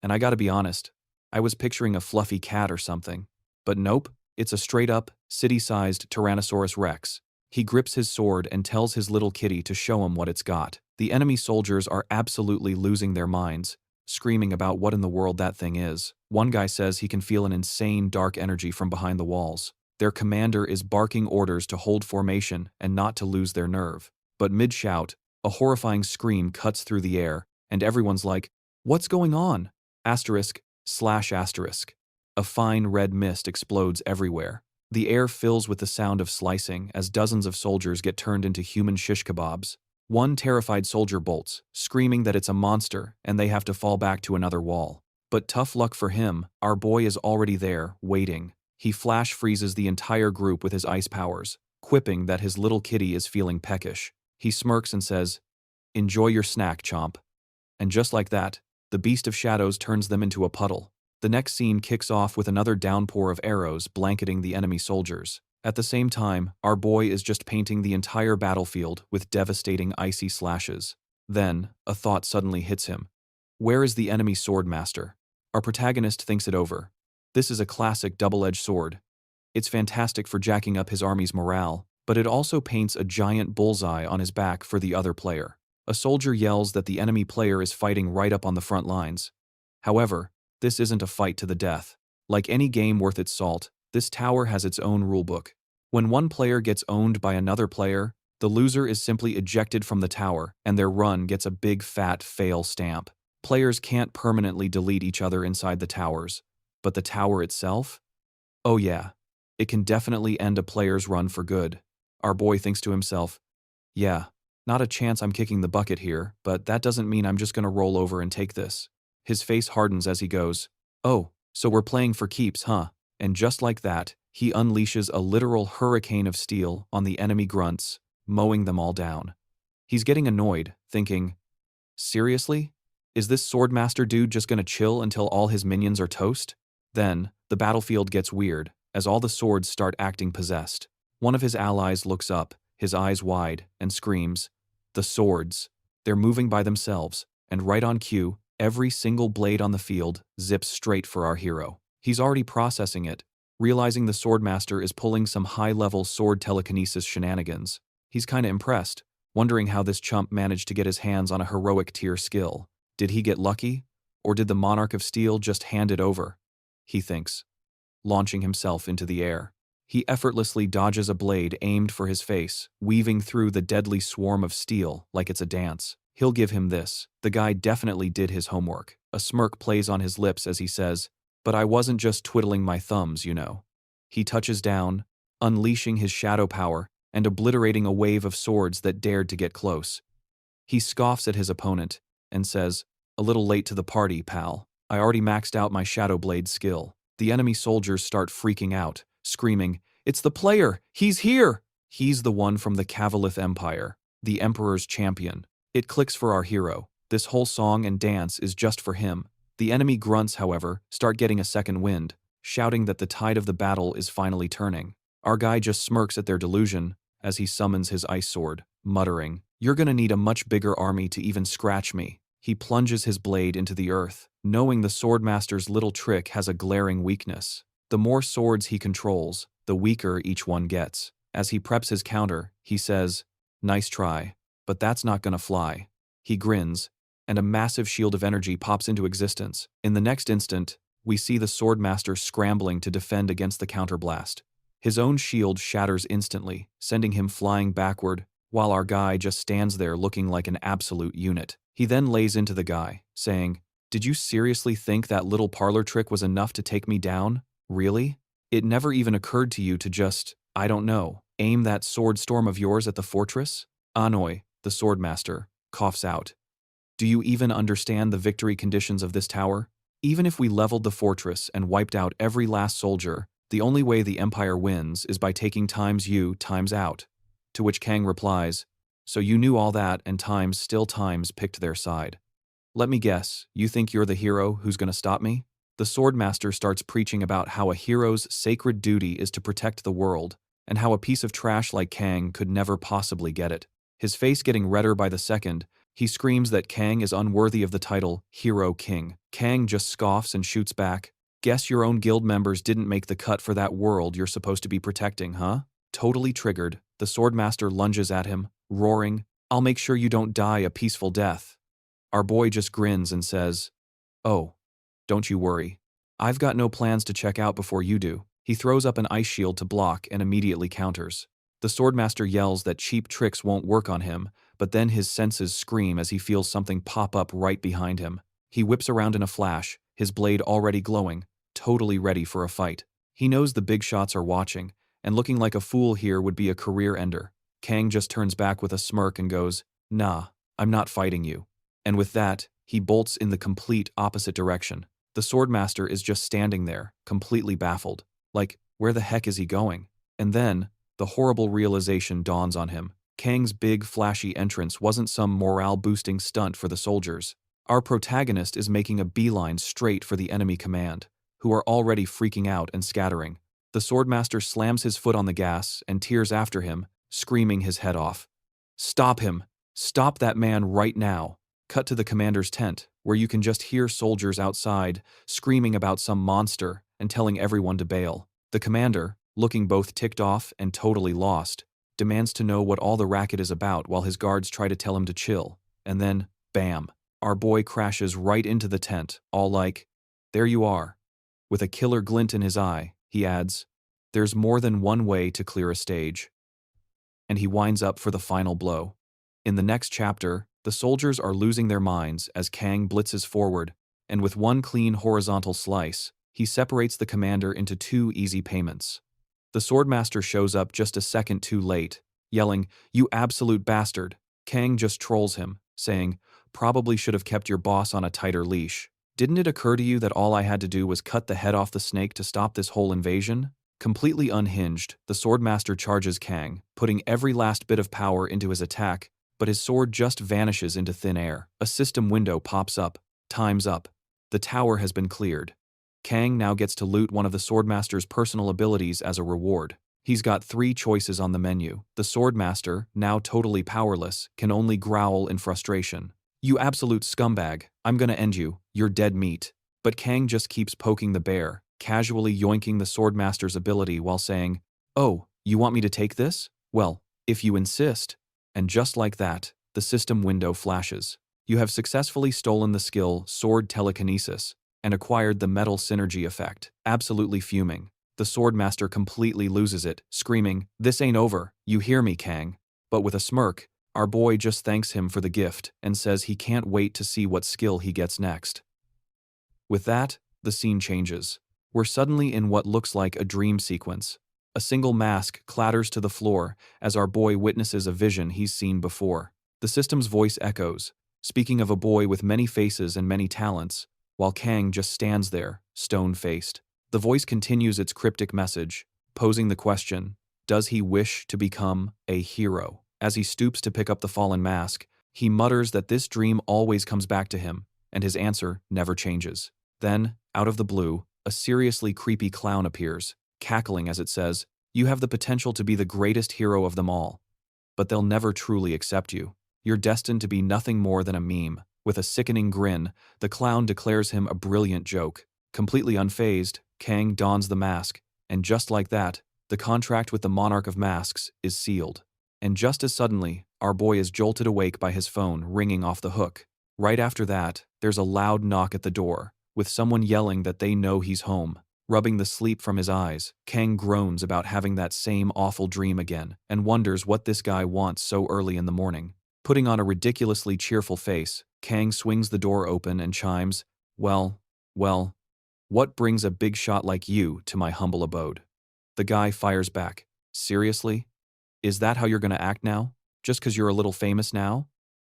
And I gotta be honest, I was picturing a fluffy cat or something. But nope, it's a straight-up, city-sized Tyrannosaurus Rex. He grips his sword and tells his little kitty to show him what it's got. The enemy soldiers are absolutely losing their minds, screaming about what in the world that thing is. One guy says he can feel an insane dark energy from behind the walls. Their commander is barking orders to hold formation and not to lose their nerve. But mid-shout, a horrifying scream cuts through the air, and everyone's like, "What's going on?" Asterisk, slash asterisk. A fine red mist explodes everywhere. The air fills with the sound of slicing as dozens of soldiers get turned into human shish kebabs. One terrified soldier bolts, screaming that it's a monster and they have to fall back to another wall. But tough luck for him, our boy is already there, waiting. He flash freezes the entire group with his ice powers, quipping that his little kitty is feeling peckish. He smirks and says, "Enjoy your snack, chomp." And just like that, the Beast of Shadows turns them into a puddle. The next scene kicks off with another downpour of arrows blanketing the enemy soldiers. At the same time, our boy is just painting the entire battlefield with devastating icy slashes. Then, a thought suddenly hits him. Where is the enemy swordmaster? Our protagonist thinks it over. This is a classic double-edged sword. It's fantastic for jacking up his army's morale, but it also paints a giant bullseye on his back for the other player. A soldier yells that the enemy player is fighting right up on the front lines. However, this isn't a fight to the death. Like any game worth its salt, this tower has its own rulebook. When one player gets owned by another player, the loser is simply ejected from the tower and their run gets a big fat fail stamp. Players can't permanently delete each other inside the towers, but the tower itself? Oh yeah, it can definitely end a player's run for good. Our boy thinks to himself, yeah, not a chance I'm kicking the bucket here, but that doesn't mean I'm just gonna roll over and take this. His face hardens as he goes, oh, so we're playing for keeps, huh? And just like that, he unleashes a literal hurricane of steel on the enemy grunts, mowing them all down. He's getting annoyed, thinking, seriously? Is this Swordmaster dude just gonna chill until all his minions are toast? Then, the battlefield gets weird, as all the swords start acting possessed. One of his allies looks up, his eyes wide, and screams, the swords. They're moving by themselves, and right on cue, every single blade on the field zips straight for our hero. He's already processing it, realizing the Swordmaster is pulling some high-level sword telekinesis shenanigans. He's kinda impressed, wondering how this chump managed to get his hands on a heroic tier skill. Did he get lucky? Or did the Monarch of Steel just hand it over? He thinks, launching himself into the air. He effortlessly dodges a blade aimed for his face, weaving through the deadly swarm of steel like it's a dance. He'll give him this. The guy definitely did his homework. A smirk plays on his lips as he says, but I wasn't just twiddling my thumbs, you know. He touches down, unleashing his shadow power and obliterating a wave of swords that dared to get close. He scoffs at his opponent and says, a little late to the party, pal. I already maxed out my Shadow Blade skill. The enemy soldiers start freaking out, screaming, it's the player! He's here! He's the one from the Cavalith Empire, the Emperor's champion. It clicks for our hero. This whole song and dance is just for him. The enemy grunts, however, start getting a second wind, shouting that the tide of the battle is finally turning. Our guy just smirks at their delusion as he summons his ice sword, muttering, you're gonna need a much bigger army to even scratch me. He plunges his blade into the earth, knowing the Swordmaster's little trick has a glaring weakness. The more swords he controls, the weaker each one gets. As he preps his counter, he says, nice try, but that's not gonna fly. He grins, and a massive shield of energy pops into existence. In the next instant, we see the Swordmaster scrambling to defend against the counterblast. His own shield shatters instantly, sending him flying backward, while our guy just stands there looking like an absolute unit. He then lays into the guy, saying, did you seriously think that little parlor trick was enough to take me down? Really? It never even occurred to you to just, I don't know, aim that sword storm of yours at the fortress? Anoi, the Swordmaster, coughs out. Do you even understand the victory conditions of this tower? Even if we leveled the fortress and wiped out every last soldier, the only way the Empire wins is by taking times you times out. To which Kang replies, so you knew all that and times still times picked their side. Let me guess, you think you're the hero who's gonna stop me? The Swordmaster starts preaching about how a hero's sacred duty is to protect the world, and how a piece of trash like Kang could never possibly get it. His face getting redder by the second, he screams that Kang is unworthy of the title Hero King. Kang just scoffs and shoots back, guess your own guild members didn't make the cut for that world you're supposed to be protecting, huh? Totally triggered, the Swordmaster lunges at him, roaring, I'll make sure you don't die a peaceful death. Our boy just grins and says, oh, don't you worry. I've got no plans to check out before you do. He throws up an ice shield to block and immediately counters. The Swordmaster yells that cheap tricks won't work on him, but then his senses scream as he feels something pop up right behind him. He whips around in a flash, his blade already glowing, totally ready for a fight. He knows the big shots are watching, and looking like a fool here would be a career ender. Kang just turns back with a smirk and goes, nah, I'm not fighting you. And with that, he bolts in the complete opposite direction. The Swordmaster is just standing there, completely baffled. Like, where the heck is he going? And then, the horrible realization dawns on him. Kang's big, flashy entrance wasn't some morale-boosting stunt for the soldiers. Our protagonist is making a beeline straight for the enemy command, who are already freaking out and scattering. The Swordmaster slams his foot on the gas and tears after him, screaming his head off. Stop him! Stop that man right now! Cut to the commander's tent, where you can just hear soldiers outside screaming about some monster and telling everyone to bail. The commander, looking both ticked off and totally lost, demands to know what all the racket is about while his guards try to tell him to chill. And then, bam, our boy crashes right into the tent, all like, "There you are." With a killer glint in his eye, he adds, "There's more than one way to clear a stage." And he winds up for the final blow. In the next chapter, the soldiers are losing their minds as Kang blitzes forward, and with one clean horizontal slice, he separates the commander into two easy payments. The swordmaster shows up just a second too late, yelling, "You absolute bastard." Kang just trolls him, saying, "Probably should have kept your boss on a tighter leash. Didn't it occur to you that all I had to do was cut the head off the snake to stop this whole invasion?" Completely unhinged, the swordmaster charges Kang, putting every last bit of power into his attack, but his sword just vanishes into thin air. A system window pops up. Time's up. The tower has been cleared. Kang now gets to loot one of the swordmaster's personal abilities as a reward. He's got 3 choices on the menu. The swordmaster, now totally powerless, can only growl in frustration. "You absolute scumbag, I'm gonna end you, you're dead meat." But Kang just keeps poking the bear, casually yoinking the swordmaster's ability while saying, "Oh, you want me to take this? Well, if you insist." And just like that, the system window flashes. You have successfully stolen the skill Sword Telekinesis and acquired the metal synergy effect. Absolutely fuming, the swordmaster completely loses it, screaming, "This ain't over, you hear me, Kang?" But with a smirk, our boy just thanks him for the gift and says he can't wait to see what skill he gets next. With that, the scene changes. We're suddenly in what looks like a dream sequence. A single mask clatters to the floor as our boy witnesses a vision he's seen before. The system's voice echoes, speaking of a boy with many faces and many talents, while Kang just stands there, stone-faced. The voice continues its cryptic message, posing the question, does he wish to become a hero? As he stoops to pick up the fallen mask, he mutters that this dream always comes back to him, and his answer never changes. Then, out of the blue, a seriously creepy clown appears, cackling as it says, "You have the potential to be the greatest hero of them all, but they'll never truly accept you. You're destined to be nothing more than a meme." With a sickening grin, the clown declares him a brilliant joke. Completely unfazed, Kang dons the mask, and just like that, the contract with the Monarch of Masks is sealed. And just as suddenly, our boy is jolted awake by his phone ringing off the hook. Right after that, there's a loud knock at the door, with someone yelling that they know he's home. Rubbing the sleep from his eyes, Kang groans about having that same awful dream again, and wonders what this guy wants so early in the morning. Putting on a ridiculously cheerful face, Kang swings the door open and chimes, well, what brings a big shot like you to my humble abode?" The guy fires back, "Seriously? Is that how you're gonna act now? Just 'cause you're a little famous now?"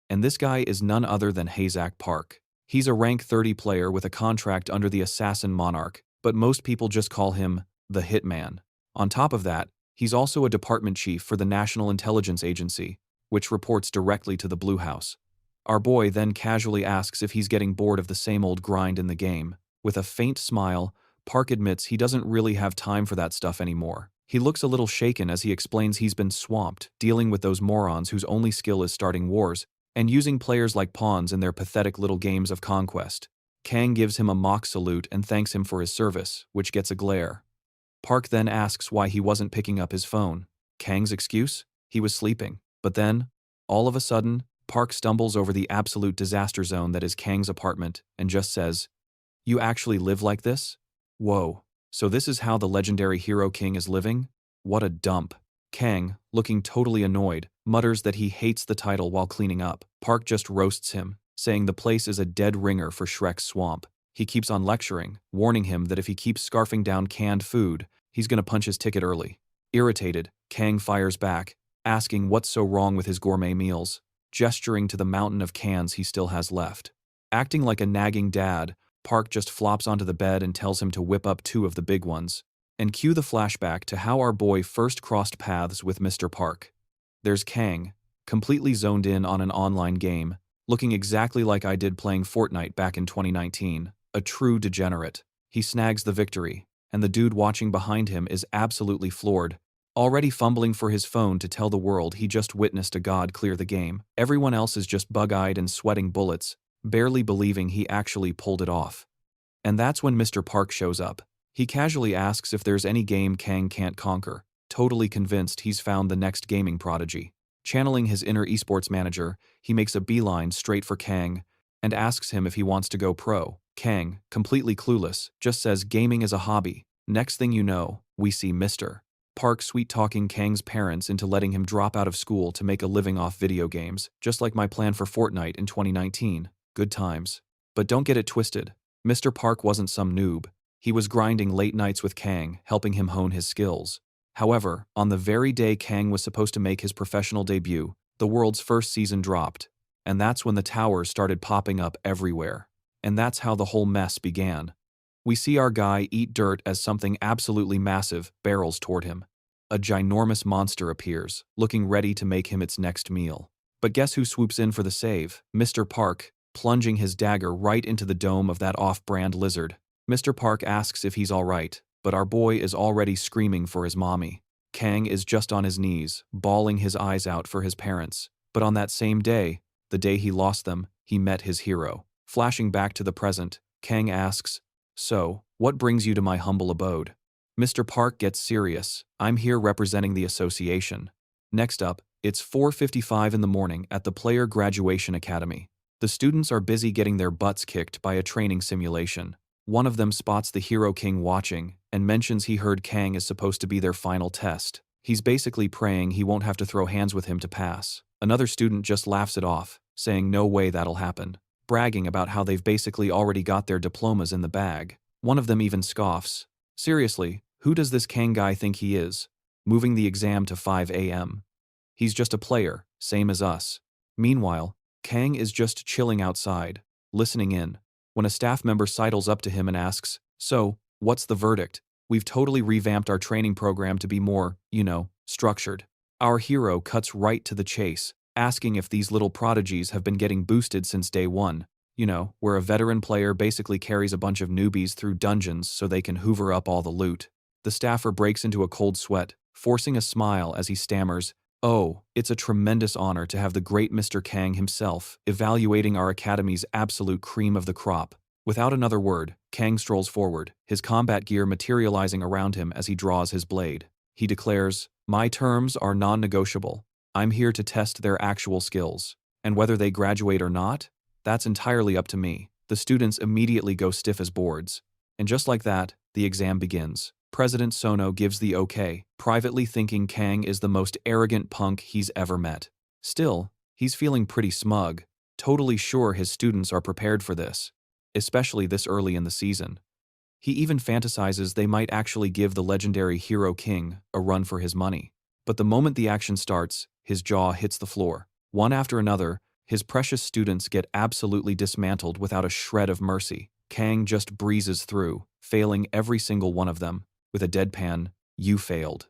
And this guy is none other than Hazak Park. He's a rank 30 player with a contract under the Assassin Monarch, but most people just call him the Hitman. On top of that, he's also a department chief for the National Intelligence Agency, which reports directly to the Blue House. Our boy then casually asks if he's getting bored of the same old grind in the game. With a faint smile, Park admits he doesn't really have time for that stuff anymore. He looks a little shaken as he explains he's been swamped, dealing with those morons whose only skill is starting wars, and using players like pawns in their pathetic little games of conquest. Kang gives him a mock salute and thanks him for his service, which gets a glare. Park then asks why he wasn't picking up his phone. Kang's excuse? He was sleeping. But then, all of a sudden, Park stumbles over the absolute disaster zone that is Kang's apartment and just says, "You actually live like this? Whoa, so this is how the legendary Hero King is living? What a dump." Kang, looking totally annoyed, mutters that he hates the title while cleaning up. Park just roasts him, saying the place is a dead ringer for Shrek's swamp. He keeps on lecturing, warning him that if he keeps scarfing down canned food, he's gonna punch his ticket early. Irritated, Kang fires back, asking what's so wrong with his gourmet meals, gesturing to the mountain of cans he still has left. Acting like a nagging dad, Park just flops onto the bed and tells him to whip up 2 of the big ones. And cue the flashback to how our boy first crossed paths with Mr. Park. There's Kang, completely zoned in on an online game, looking exactly like I did playing Fortnite back in 2019, a true degenerate. He snags the victory, and the dude watching behind him is absolutely floored, already fumbling for his phone to tell the world he just witnessed a god clear the game. Everyone else is just bug-eyed and sweating bullets, barely believing he actually pulled it off. And that's when Mr. Park shows up. He casually asks if there's any game Kang can't conquer, totally convinced he's found the next gaming prodigy. Channeling his inner esports manager, he makes a beeline straight for Kang and asks him if he wants to go pro. Kang, completely clueless, just says gaming is a hobby. Next thing you know, we see Mr. Park sweet-talking Kang's parents into letting him drop out of school to make a living off video games, just like my plan for Fortnite in 2019. Good times. But don't get it twisted. Mr. Park wasn't some noob. He was grinding late nights with Kang, helping him hone his skills. However, on the very day Kang was supposed to make his professional debut, the world's first season dropped. And that's when the towers started popping up everywhere. And that's how the whole mess began. We see our guy eat dirt as something absolutely massive barrels toward him. A ginormous monster appears, looking ready to make him its next meal. But guess who swoops in for the save? Mr. Park, plunging his dagger right into the dome of that off-brand lizard. Mr. Park asks if he's alright, but our boy is already screaming for his mommy. Kang is just on his knees, bawling his eyes out for his parents. But on that same day, the day he lost them, he met his hero. Flashing back to the present, Kang asks, "So, what brings you to my humble abode?" Mr. Park gets serious. "I'm here representing the association." Next up, it's 4:55 in the morning at the Player Graduation Academy. The students are busy getting their butts kicked by a training simulation. One of them spots the Hero King watching and mentions he heard Kang is supposed to be their final test. He's basically praying he won't have to throw hands with him to pass. Another student just laughs it off, saying no way that'll happen, bragging about how they've basically already got their diplomas in the bag. One of them even scoffs. Seriously, who does this Kang guy think he is? Moving the exam to 5 a.m. He's just a player, same as us. Meanwhile, Kang is just chilling outside, listening in, when a staff member sidles up to him and asks, "So, what's the verdict? We've totally revamped our training program to be more, structured." Our hero cuts right to the chase, asking if these little prodigies have been getting boosted since day one, where a veteran player basically carries a bunch of newbies through dungeons so they can hoover up all the loot. The staffer breaks into a cold sweat, forcing a smile as he stammers, "Oh, it's a tremendous honor to have the great Mr. Kang himself evaluating our academy's absolute cream of the crop." Without another word, Kang strolls forward, his combat gear materializing around him as he draws his blade. He declares, "My terms are non-negotiable. I'm here to test their actual skills. And whether they graduate or not, that's entirely up to me." The students immediately go stiff as boards. And just like that, the exam begins. President Sono gives the okay, privately thinking Kang is the most arrogant punk he's ever met. Still, he's feeling pretty smug, totally sure his students are prepared for this, especially this early in the season. He even fantasizes they might actually give the legendary Hero King a run for his money. But the moment the action starts, his jaw hits the floor. One after another, his precious students get absolutely dismantled without a shred of mercy. Kang just breezes through, failing every single one of them, with a deadpan, "You failed."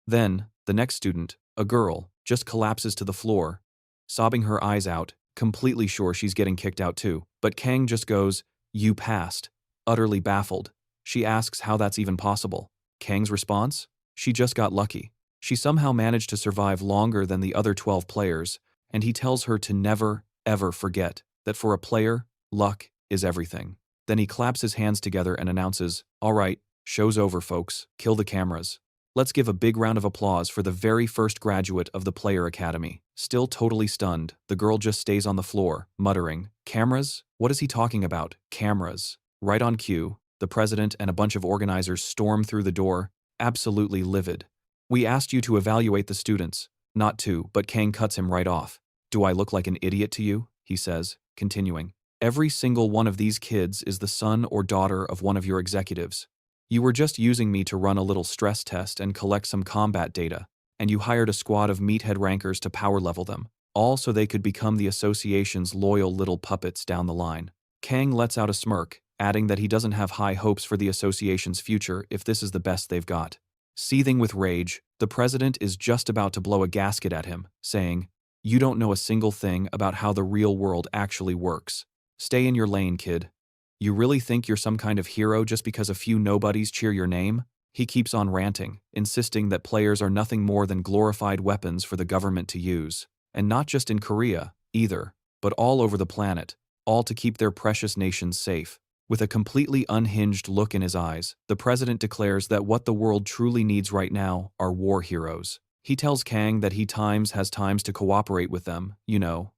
Then, the next student, a girl, just collapses to the floor, sobbing her eyes out, completely sure she's getting kicked out too. But Kang just goes, "You passed," utterly baffled. She asks how that's even possible. Kang's response? She just got lucky. She somehow managed to survive longer than the other 12 players, and he tells her to never, ever forget that for a player, luck is everything. Then he claps his hands together and announces, "All right, show's over, folks. Kill the cameras." Let's give a big round of applause for the very first graduate of the Player Academy. Still totally stunned, the girl just stays on the floor, muttering, "Cameras? What is he talking about? Cameras?" Right on cue, the president and a bunch of organizers storm through the door, absolutely livid. "We asked you to evaluate the students, not to," but Kang cuts him right off. "Do I look like an idiot to you?" he says, continuing. "Every single one of these kids is the son or daughter of one of your executives. You were just using me to run a little stress test and collect some combat data, and you hired a squad of meathead rankers to power level them, all so they could become the association's loyal little puppets down the line." Kang lets out a smirk, adding that he doesn't have high hopes for the association's future if this is the best they've got. Seething with rage, the president is just about to blow a gasket at him, saying, "You don't know a single thing about how the real world actually works. Stay in your lane, kid. You really think you're some kind of hero just because a few nobodies cheer your name?" He keeps on ranting, insisting that players are nothing more than glorified weapons for the government to use. And not just in Korea, either, but all over the planet, all to keep their precious nations safe. With a completely unhinged look in his eyes, the president declares that what the world truly needs right now are war heroes. He tells Kang that he has times to cooperate with them,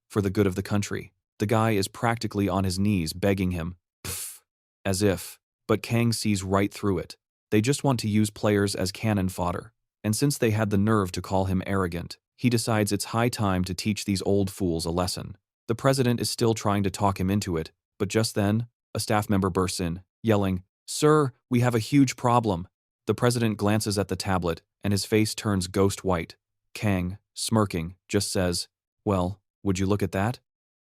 for the good of the country. The guy is practically on his knees begging him, pfft, as if. But Kang sees right through it. They just want to use players as cannon fodder. And since they had the nerve to call him arrogant, he decides it's high time to teach these old fools a lesson. The president is still trying to talk him into it, but just then, a staff member bursts in, yelling, "Sir, we have a huge problem." The president glances at the tablet, and his face turns ghost white. Kang, smirking, just says, "Well, would you look at that?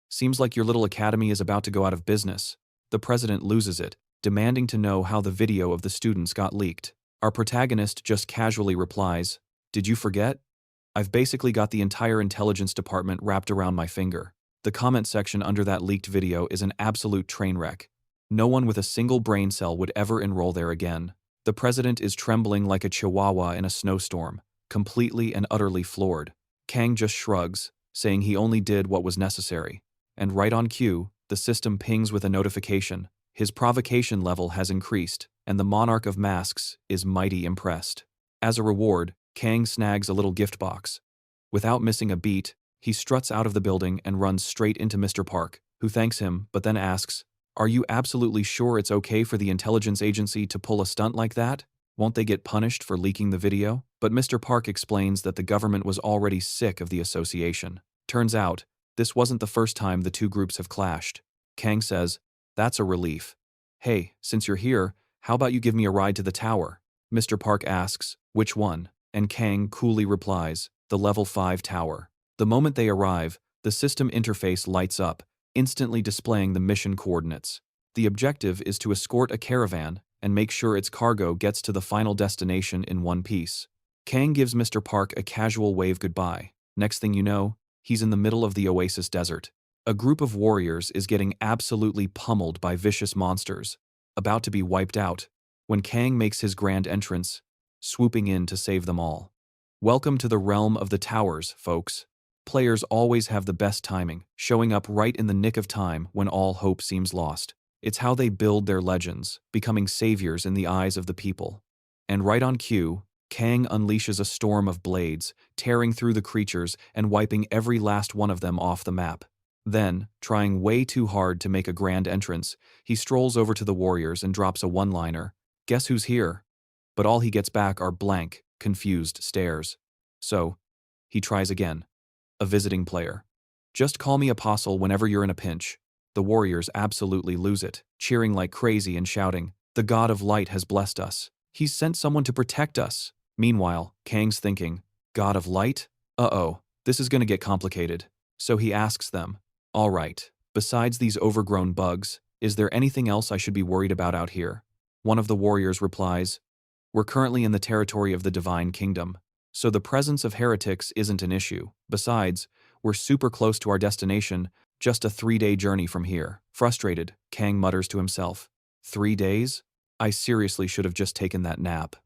Seems like your little academy is about to go out of business." The president loses it, demanding to know how the video of the students got leaked. Our protagonist just casually replies, "Did you forget? I've basically got the entire intelligence department wrapped around my finger." The comment section under that leaked video is an absolute train wreck. No one with a single brain cell would ever enroll there again. The president is trembling like a chihuahua in a snowstorm, completely and utterly floored. Kang just shrugs, saying he only did what was necessary. And right on cue, the system pings with a notification. His provocation level has increased, and the Monarch of Masks is mighty impressed. As a reward, Kang snags a little gift box. Without missing a beat, he struts out of the building and runs straight into Mr. Park, who thanks him but then asks, "Are you absolutely sure it's okay for the intelligence agency to pull a stunt like that? Won't they get punished for leaking the video?" But Mr. Park explains that the government was already sick of the association. Turns out, this wasn't the first time the two groups have clashed. Kang says, "That's a relief. Hey, since you're here, how about you give me a ride to the tower?" Mr. Park asks, "Which one?" And Kang coolly replies, "The level 5 tower." The moment they arrive, the system interface lights up, instantly displaying the mission coordinates. The objective is to escort a caravan and make sure its cargo gets to the final destination in one piece. Kang gives Mr. Park a casual wave goodbye. Next thing you know, he's in the middle of the Oasis Desert. A group of warriors is getting absolutely pummeled by vicious monsters, about to be wiped out, when Kang makes his grand entrance, swooping in to save them all. Welcome to the realm of the towers, folks. Players always have the best timing, showing up right in the nick of time when all hope seems lost. It's how they build their legends, becoming saviors in the eyes of the people. And right on cue, Kang unleashes a storm of blades, tearing through the creatures and wiping every last one of them off the map. Then, trying way too hard to make a grand entrance, he strolls over to the warriors and drops a one-liner, "Guess who's here?" But all he gets back are blank, confused stares. So, he tries again. "A visiting player. Just call me Apostle whenever you're in a pinch." The warriors absolutely lose it, cheering like crazy and shouting, "The God of Light has blessed us. He's sent someone to protect us." Meanwhile, Kang's thinking, "God of Light? Uh-oh, this is gonna get complicated." So he asks them, "All right, besides these overgrown bugs, is there anything else I should be worried about out here?" One of the warriors replies, "We're currently in the territory of the Divine Kingdom, so the presence of heretics isn't an issue. Besides, we're super close to our destination, just a 3-day journey from here." Frustrated, Kang mutters to himself, 3 days? I seriously should have just taken that nap."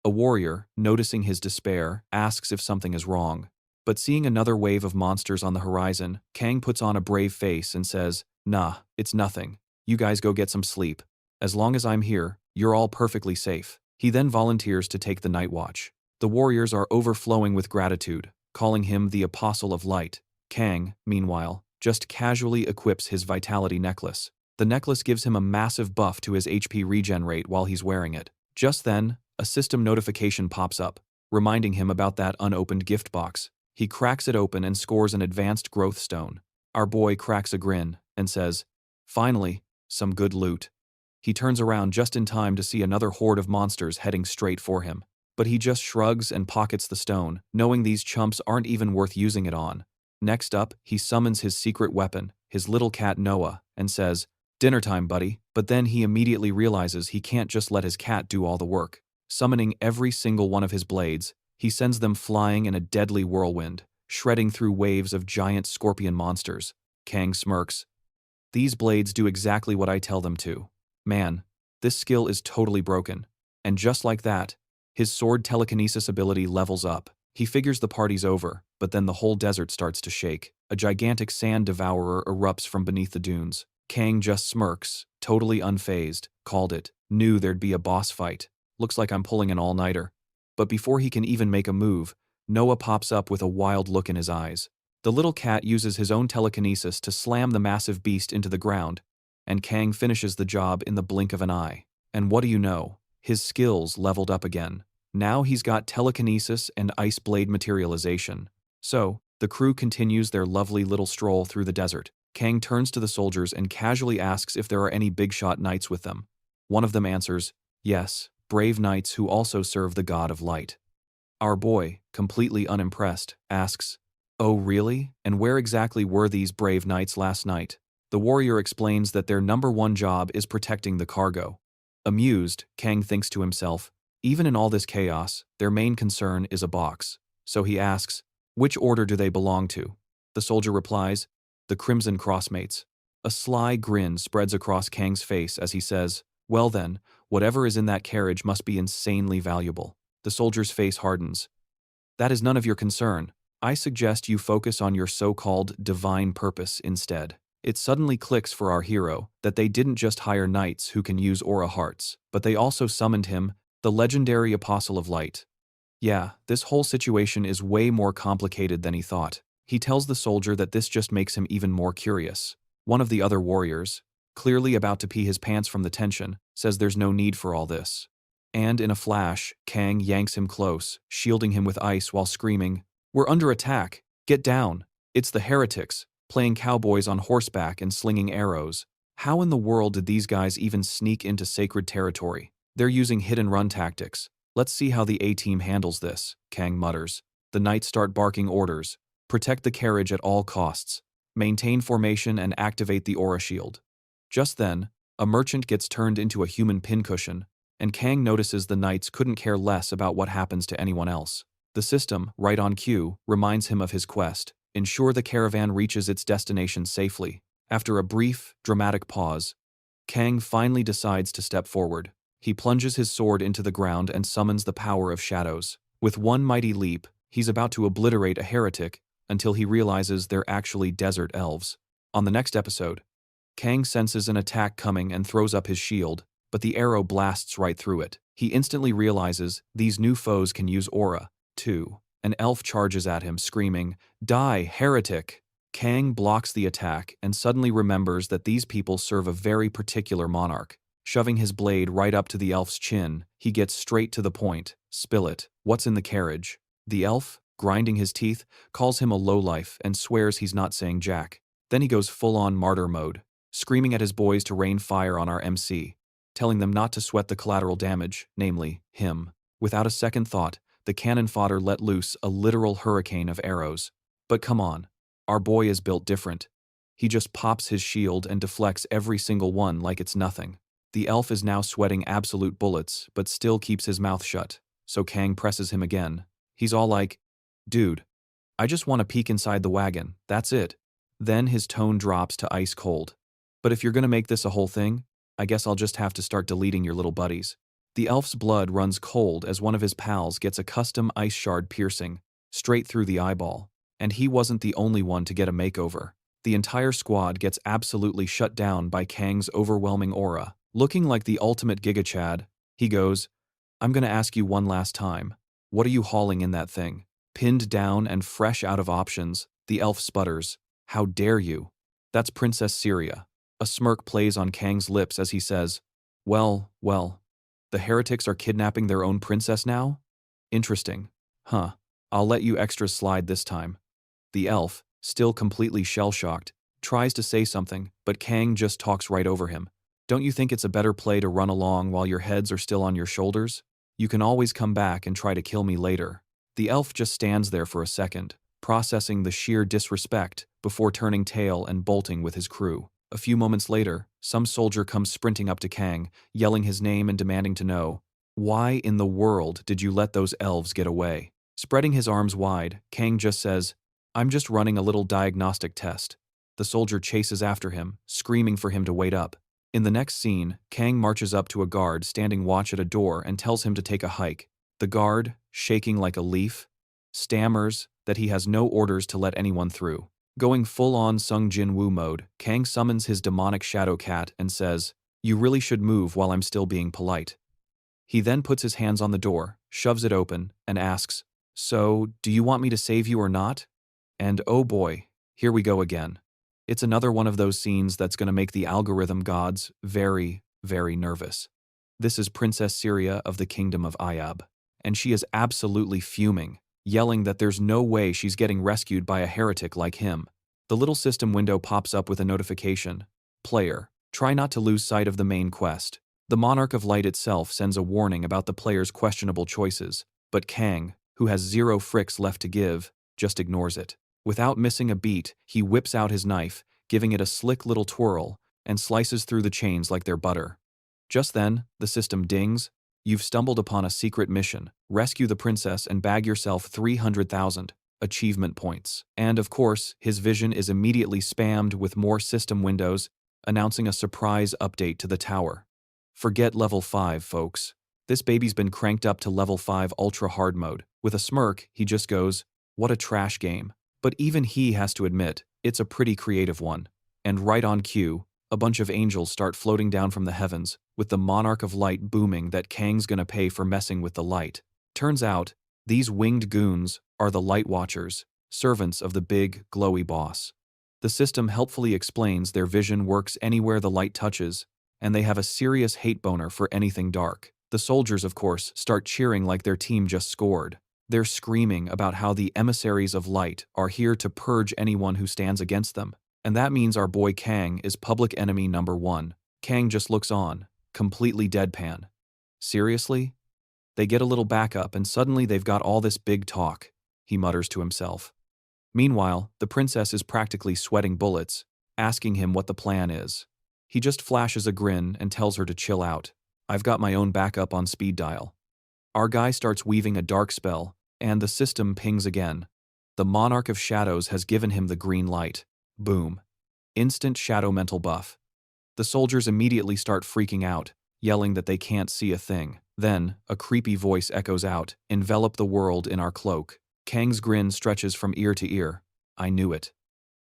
A warrior, noticing his despair, asks if something is wrong. But seeing another wave of monsters on the horizon, Kang puts on a brave face and says, "Nah, it's nothing. You guys go get some sleep. As long as I'm here, you're all perfectly safe." He then volunteers to take the night watch. The warriors are overflowing with gratitude, calling him the Apostle of Light. Kang, meanwhile, just casually equips his vitality necklace. The necklace gives him a massive buff to his HP regen rate while he's wearing it. Just then, a system notification pops up, reminding him about that unopened gift box. He cracks it open and scores an advanced growth stone. Our boy cracks a grin and says, "Finally, some good loot." He turns around just in time to see another horde of monsters heading straight for him. But he just shrugs and pockets the stone, knowing these chumps aren't even worth using it on. Next up, he summons his secret weapon, his little cat Noah, and says, "Dinner time, buddy." But then he immediately realizes he can't just let his cat do all the work. Summoning every single one of his blades, he sends them flying in a deadly whirlwind, shredding through waves of giant scorpion monsters. Kang smirks. "These blades do exactly what I tell them to. Man, this skill is totally broken." And just like that, his sword telekinesis ability levels up. He figures the party's over, but then the whole desert starts to shake. A gigantic sand devourer erupts from beneath the dunes. Kang just smirks, totally unfazed. Called it. Knew there'd be a boss fight. Looks like I'm pulling an all-nighter. But before he can even make a move, Noah pops up with a wild look in his eyes. The little cat uses his own telekinesis to slam the massive beast into the ground, and Kang finishes the job in the blink of an eye. And what do you know? His skills leveled up again. Now he's got telekinesis and ice blade materialization. So, the crew continues their lovely little stroll through the desert. Kang turns to the soldiers and casually asks if there are any big-shot knights with them. One of them answers, yes, brave knights who also serve the god of light. Our boy, completely unimpressed, asks, oh really? And where exactly were these brave knights last night? The warrior explains that their number one job is protecting the cargo. Amused, Kang thinks to himself, even in all this chaos, their main concern is a box. So he asks, which order do they belong to? The soldier replies, the Crimson Crossmates. A sly grin spreads across Kang's face as he says, well then, whatever is in that carriage must be insanely valuable. The soldier's face hardens. That is none of your concern. I suggest you focus on your so-called divine purpose instead. It suddenly clicks for our hero that they didn't just hire knights who can use aura hearts, but they also summoned him, the legendary Apostle of Light. Yeah, this whole situation is way more complicated than he thought. He tells the soldier that this just makes him even more curious. One of the other warriors, clearly about to pee his pants from the tension, says there's no need for all this. And in a flash, Kang yanks him close, shielding him with ice while screaming, we're under attack! Get down! It's the heretics, playing cowboys on horseback and slinging arrows. How in the world did these guys even sneak into sacred territory? They're using hit-and-run tactics. Let's see how the A-team handles this, Kang mutters. The knights start barking orders. Protect the carriage at all costs. Maintain formation and activate the aura shield. Just then, a merchant gets turned into a human pincushion, and Kang notices the knights couldn't care less about what happens to anyone else. The system, right on cue, reminds him of his quest. Ensure the caravan reaches its destination safely. After a brief, dramatic pause, Kang finally decides to step forward. He plunges his sword into the ground and summons the power of shadows. With one mighty leap, he's about to obliterate a heretic until he realizes they're actually desert elves. On the next episode, Kang senses an attack coming and throws up his shield, but the arrow blasts right through it. He instantly realizes these new foes can use aura, too. An elf charges at him, screaming, die, heretic! Kang blocks the attack and suddenly remembers that these people serve a very particular monarch. Shoving his blade right up to the elf's chin, he gets straight to the point. Spill it. What's in the carriage? The elf, grinding his teeth, calls him a lowlife and swears he's not saying jack. Then he goes full-on martyr mode, screaming at his boys to rain fire on our MC, telling them not to sweat the collateral damage, namely, him. Without a second thought, the cannon fodder let loose a literal hurricane of arrows. But come on, our boy is built different. He just pops his shield and deflects every single one like it's nothing. The elf is now sweating absolute bullets, but still keeps his mouth shut, so Kang presses him again. He's all like, dude, I just want to peek inside the wagon, that's it. Then his tone drops to ice cold. But if you're gonna make this a whole thing, I guess I'll just have to start deleting your little buddies. The elf's blood runs cold as one of his pals gets a custom ice shard piercing, straight through the eyeball. And he wasn't the only one to get a makeover. The entire squad gets absolutely shut down by Kang's overwhelming aura. Looking like the ultimate Giga Chad, he goes, I'm gonna ask you one last time. What are you hauling in that thing? Pinned down and fresh out of options, the elf sputters. How dare you? That's Princess Syria. A smirk plays on Kang's lips as he says, well, the heretics are kidnapping their own princess now? Interesting. Huh. I'll let you extras slide this time. The elf, still completely shell-shocked, tries to say something, but Kang just talks right over him. Don't you think it's a better play to run along while your heads are still on your shoulders? You can always come back and try to kill me later. The elf just stands there for a second, processing the sheer disrespect before turning tail and bolting with his crew. A few moments later, some soldier comes sprinting up to Kang, yelling his name and demanding to know, why in the world did you let those elves get away? Spreading his arms wide, Kang just says, I'm just running a little diagnostic test. The soldier chases after him, screaming for him to wait up. In the next scene, Kang marches up to a guard standing watch at a door and tells him to take a hike. The guard, shaking like a leaf, stammers that he has no orders to let anyone through. Going full-on Sung Jin Woo mode, Kang summons his demonic shadow cat and says, "You really should move while I'm still being polite." He then puts his hands on the door, shoves it open, and asks, "So, do you want me to save you or not?" And oh boy, here we go again. It's another one of those scenes that's gonna make the algorithm gods very, very nervous. This is Princess Syria of the Kingdom of Ayab, and she is absolutely fuming, yelling that there's no way she's getting rescued by a heretic like him. The little system window pops up with a notification. Player, try not to lose sight of the main quest. The Monarch of Light itself sends a warning about the player's questionable choices, but Kang, who has zero fricks left to give, just ignores it. Without missing a beat, he whips out his knife, giving it a slick little twirl, and slices through the chains like they're butter. Just then, the system dings. You've stumbled upon a secret mission. Rescue the princess and bag yourself 300,000 achievement points. And of course, his vision is immediately spammed with more system windows, announcing a surprise update to the tower. Forget level 5, folks. This baby's been cranked up to level 5 ultra hard mode. With a smirk, he just goes, "What a trash game." But even he has to admit, it's a pretty creative one. And right on cue, a bunch of angels start floating down from the heavens, with the Monarch of Light booming that Kang's gonna pay for messing with the light. Turns out, these winged goons are the Light Watchers, servants of the big, glowy boss. The system helpfully explains their vision works anywhere the light touches, and they have a serious hate boner for anything dark. The soldiers, of course, start cheering like their team just scored. They're screaming about how the emissaries of light are here to purge anyone who stands against them. And that means our boy Kang is public enemy number 1. Kang just looks on, completely deadpan. Seriously? They get a little backup and suddenly they've got all this big talk, he mutters to himself. Meanwhile, the princess is practically sweating bullets, asking him what the plan is. He just flashes a grin and tells her to chill out. "I've got my own backup on speed dial." Our guy starts weaving a dark spell, and the system pings again. The Monarch of Shadows has given him the green light. Boom. Instant shadow mental buff. The soldiers immediately start freaking out, yelling that they can't see a thing. Then, a creepy voice echoes out, "Envelop the world in our cloak." Kang's grin stretches from ear to ear. I knew it.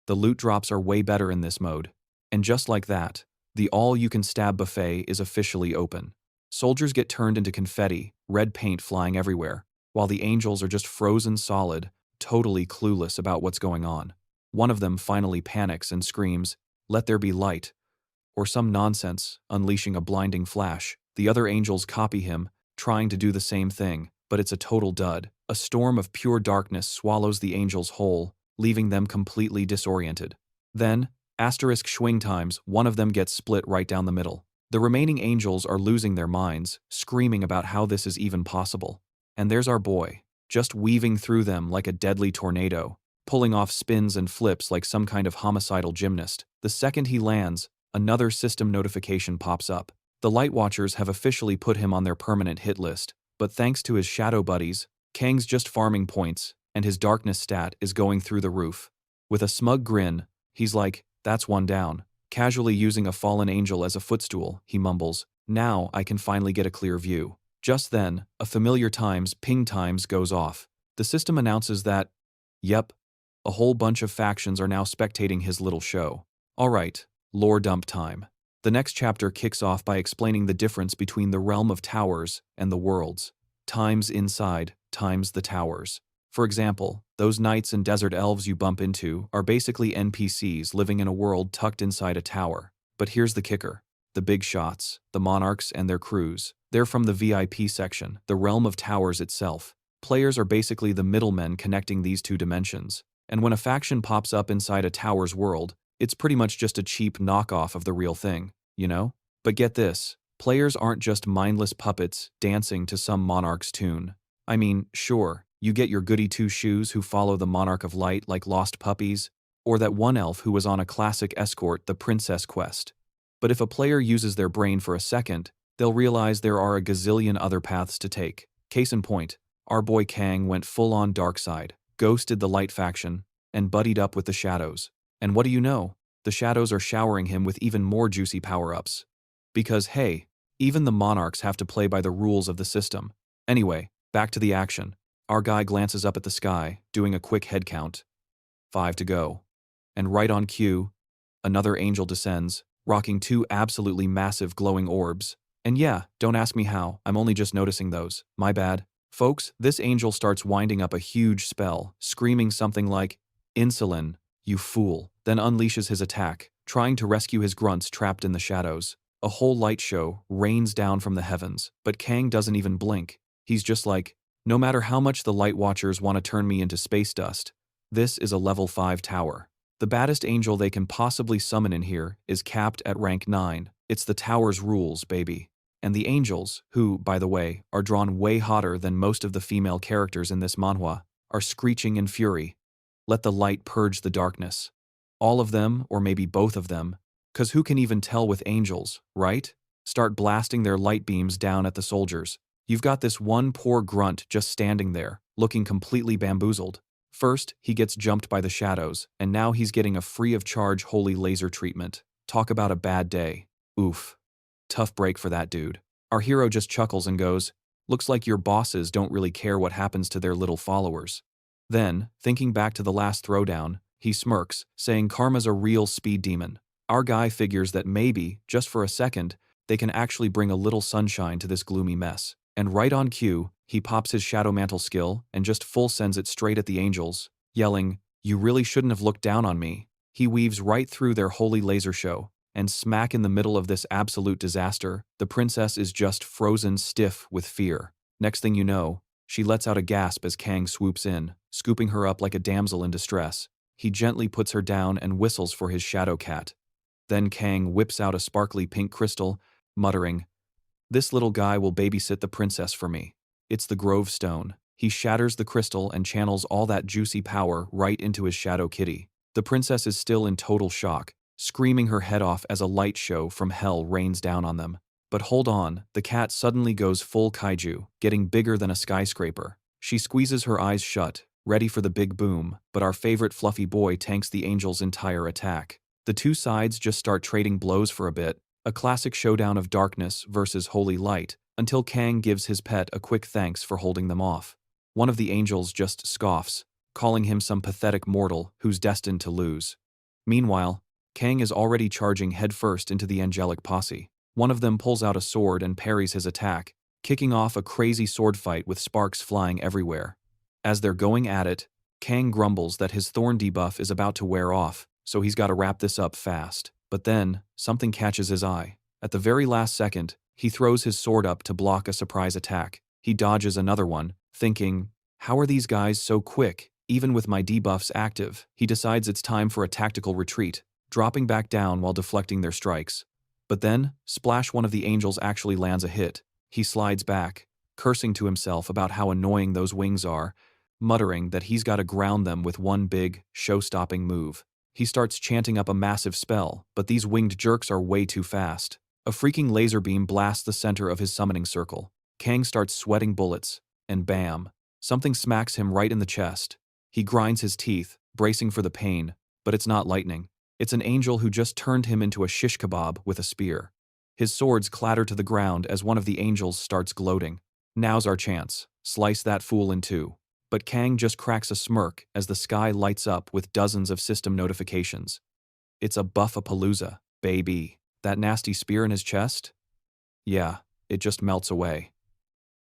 The loot drops are way better in this mode. And just like that, the all-you-can-stab buffet is officially open. Soldiers get turned into confetti, red paint flying everywhere, while the angels are just frozen solid, totally clueless about what's going on. One of them finally panics and screams, "Let there be light," or some nonsense, unleashing a blinding flash. The other angels copy him, trying to do the same thing, but it's a total dud. A storm of pure darkness swallows the angels whole, leaving them completely disoriented. Then, asterisk swing times, one of them gets split right down the middle. The remaining angels are losing their minds, screaming about how this is even possible. And there's our boy, just weaving through them like a deadly tornado, pulling off spins and flips like some kind of homicidal gymnast. The second he lands, another system notification pops up. The Light Watchers have officially put him on their permanent hit list, but thanks to his shadow buddies, Kang's just farming points, and his darkness stat is going through the roof. With a smug grin, he's like, "That's one down." Casually using a fallen angel as a footstool, he mumbles, "Now I can finally get a clear view." Just then, a familiar ping times goes off. The system announces that, yep, a whole bunch of factions are now spectating his little show. Alright, lore dump time. The next chapter kicks off by explaining the difference between the realm of towers and the worlds. Times inside, times the towers. For example, those knights and desert elves you bump into are basically NPCs living in a world tucked inside a tower. But here's the kicker. The big shots, the monarchs and their crews, they're from the VIP section, the realm of towers itself. Players are basically the middlemen connecting these two dimensions. And when a faction pops up inside a tower's world, it's pretty much just a cheap knockoff of the real thing, you know? But get this, players aren't just mindless puppets dancing to some monarch's tune. I mean, sure, you get your goody two-shoes who follow the Monarch of Light like lost puppies, or that one elf who was on a classic escort the princess quest. But if a player uses their brain for a second, they'll realize there are a gazillion other paths to take. Case in point, our boy Kang went full-on dark side, ghosted the Light faction, and buddied up with the Shadows. And what do you know? The Shadows are showering him with even more juicy power-ups. Because, hey, even the monarchs have to play by the rules of the system. Anyway, back to the action. Our guy glances up at the sky, doing a quick head count. 5 to go. And right on cue, another angel descends, rocking two absolutely massive glowing orbs. And yeah, don't ask me how, I'm only just noticing those. My bad. Folks, this angel starts winding up a huge spell, screaming something like, "Insulin, you fool," then unleashes his attack, trying to rescue his grunts trapped in the shadows. A whole light show rains down from the heavens, but Kang doesn't even blink. He's just like, no matter how much the Light Watchers want to turn me into space dust, this is a level 5 tower. The baddest angel they can possibly summon in here is capped at rank 9. It's the tower's rules, baby. And the angels, who, by the way, are drawn way hotter than most of the female characters in this manhwa, are screeching in fury. Let the light purge the darkness. All of them, or maybe both of them, 'cause who can even tell with angels, right? Start blasting their light beams down at the soldiers. You've got this one poor grunt just standing there, looking completely bamboozled. First, he gets jumped by the shadows, and now he's getting a free-of-charge holy laser treatment. Talk about a bad day. Oof. Tough break for that dude. Our hero just chuckles and goes, "Looks like your bosses don't really care what happens to their little followers." Then, thinking back to the last throwdown, he smirks, saying karma's a real speed demon. Our guy figures that maybe, just for a second, they can actually bring a little sunshine to this gloomy mess. And right on cue, he pops his Shadow Mantle skill and just full sends it straight at the angels, yelling, "You really shouldn't have looked down on me." He weaves right through their holy laser show, and smack in the middle of this absolute disaster, the princess is just frozen stiff with fear. Next thing you know, she lets out a gasp as Kang swoops in, scooping her up like a damsel in distress. He gently puts her down and whistles for his shadow cat. Then Kang whips out a sparkly pink crystal, muttering, "This little guy will babysit the princess for me." It's the Grove Stone. He shatters the crystal and channels all that juicy power right into his shadow kitty. The princess is still in total shock, screaming her head off as a light show from hell rains down on them. But hold on, the cat suddenly goes full kaiju, getting bigger than a skyscraper. She squeezes her eyes shut, ready for the big boom, but our favorite fluffy boy tanks the angel's entire attack. The two sides just start trading blows for a bit, a classic showdown of darkness versus holy light, until Kang gives his pet a quick thanks for holding them off. One of the angels just scoffs, calling him some pathetic mortal who's destined to lose. Meanwhile, Kang is already charging headfirst into the angelic posse. One of them pulls out a sword and parries his attack, kicking off a crazy sword fight with sparks flying everywhere. As they're going at it, Kang grumbles that his thorn debuff is about to wear off, so he's got to wrap this up fast. But then, something catches his eye. At the very last second, he throws his sword up to block a surprise attack. He dodges another one, thinking, how are these guys so quick? Even with my debuffs active, he decides it's time for a tactical retreat, dropping back down while deflecting their strikes. But then, splash, one of the angels actually lands a hit. He slides back, cursing to himself about how annoying those wings are, muttering that he's got to ground them with one big, show-stopping move. He starts chanting up a massive spell, but these winged jerks are way too fast. A freaking laser beam blasts the center of his summoning circle. Kang starts sweating bullets, and bam, something smacks him right in the chest. He grinds his teeth, bracing for the pain, but it's not lightning. It's an angel who just turned him into a shish kebab with a spear. His swords clatter to the ground as one of the angels starts gloating. Now's our chance. Slice that fool in two. But Kang just cracks a smirk as the sky lights up with dozens of system notifications. It's a buff-a-palooza, baby. That nasty spear in his chest? Yeah, it just melts away.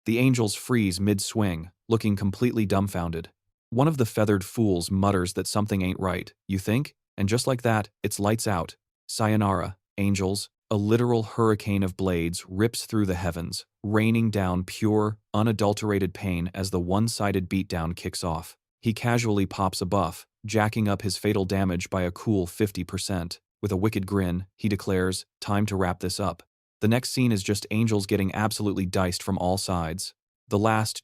The angels freeze mid-swing, looking completely dumbfounded. One of the feathered fools mutters that something ain't right, you think? And just like that, it's lights out. Sayonara, angels. A literal hurricane of blades rips through the heavens, raining down pure, unadulterated pain as the one-sided beatdown kicks off. He casually pops a buff, jacking up his fatal damage by a cool 50%. With a wicked grin, he declares, time to wrap this up. The next scene is just angels getting absolutely diced from all sides. The last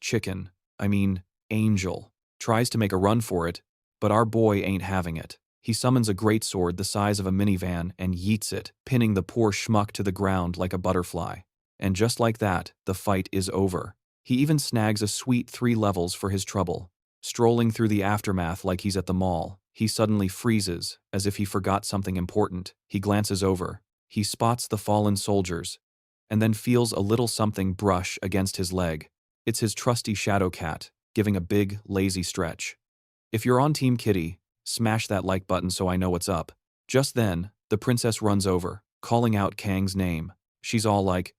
angel, tries to make a run for it, but our boy ain't having it. He summons a greatsword the size of a minivan and yeets it, pinning the poor schmuck to the ground like a butterfly. And just like that, the fight is over. He even snags a sweet 3 levels for his trouble. Strolling through the aftermath like he's at the mall, he suddenly freezes, as if he forgot something important. He glances over. He spots the fallen soldiers, and then feels a little something brush against his leg. It's his trusty shadow cat, giving a big, lazy stretch. If you're on Team Kitty, smash that like button so I know what's up. Just then, the princess runs over, calling out Kang's name. She's all like,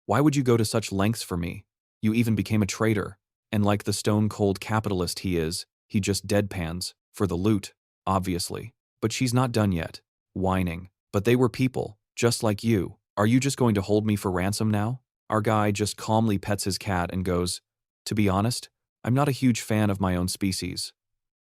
"Why would you go to such lengths for me? You even became a traitor." And like the stone-cold capitalist he is, he just deadpans, for the loot, obviously. But she's not done yet, whining. "But they were people, just like you. Are you just going to hold me for ransom now?" Our guy just calmly pets his cat and goes, "To be honest, I'm not a huge fan of my own species."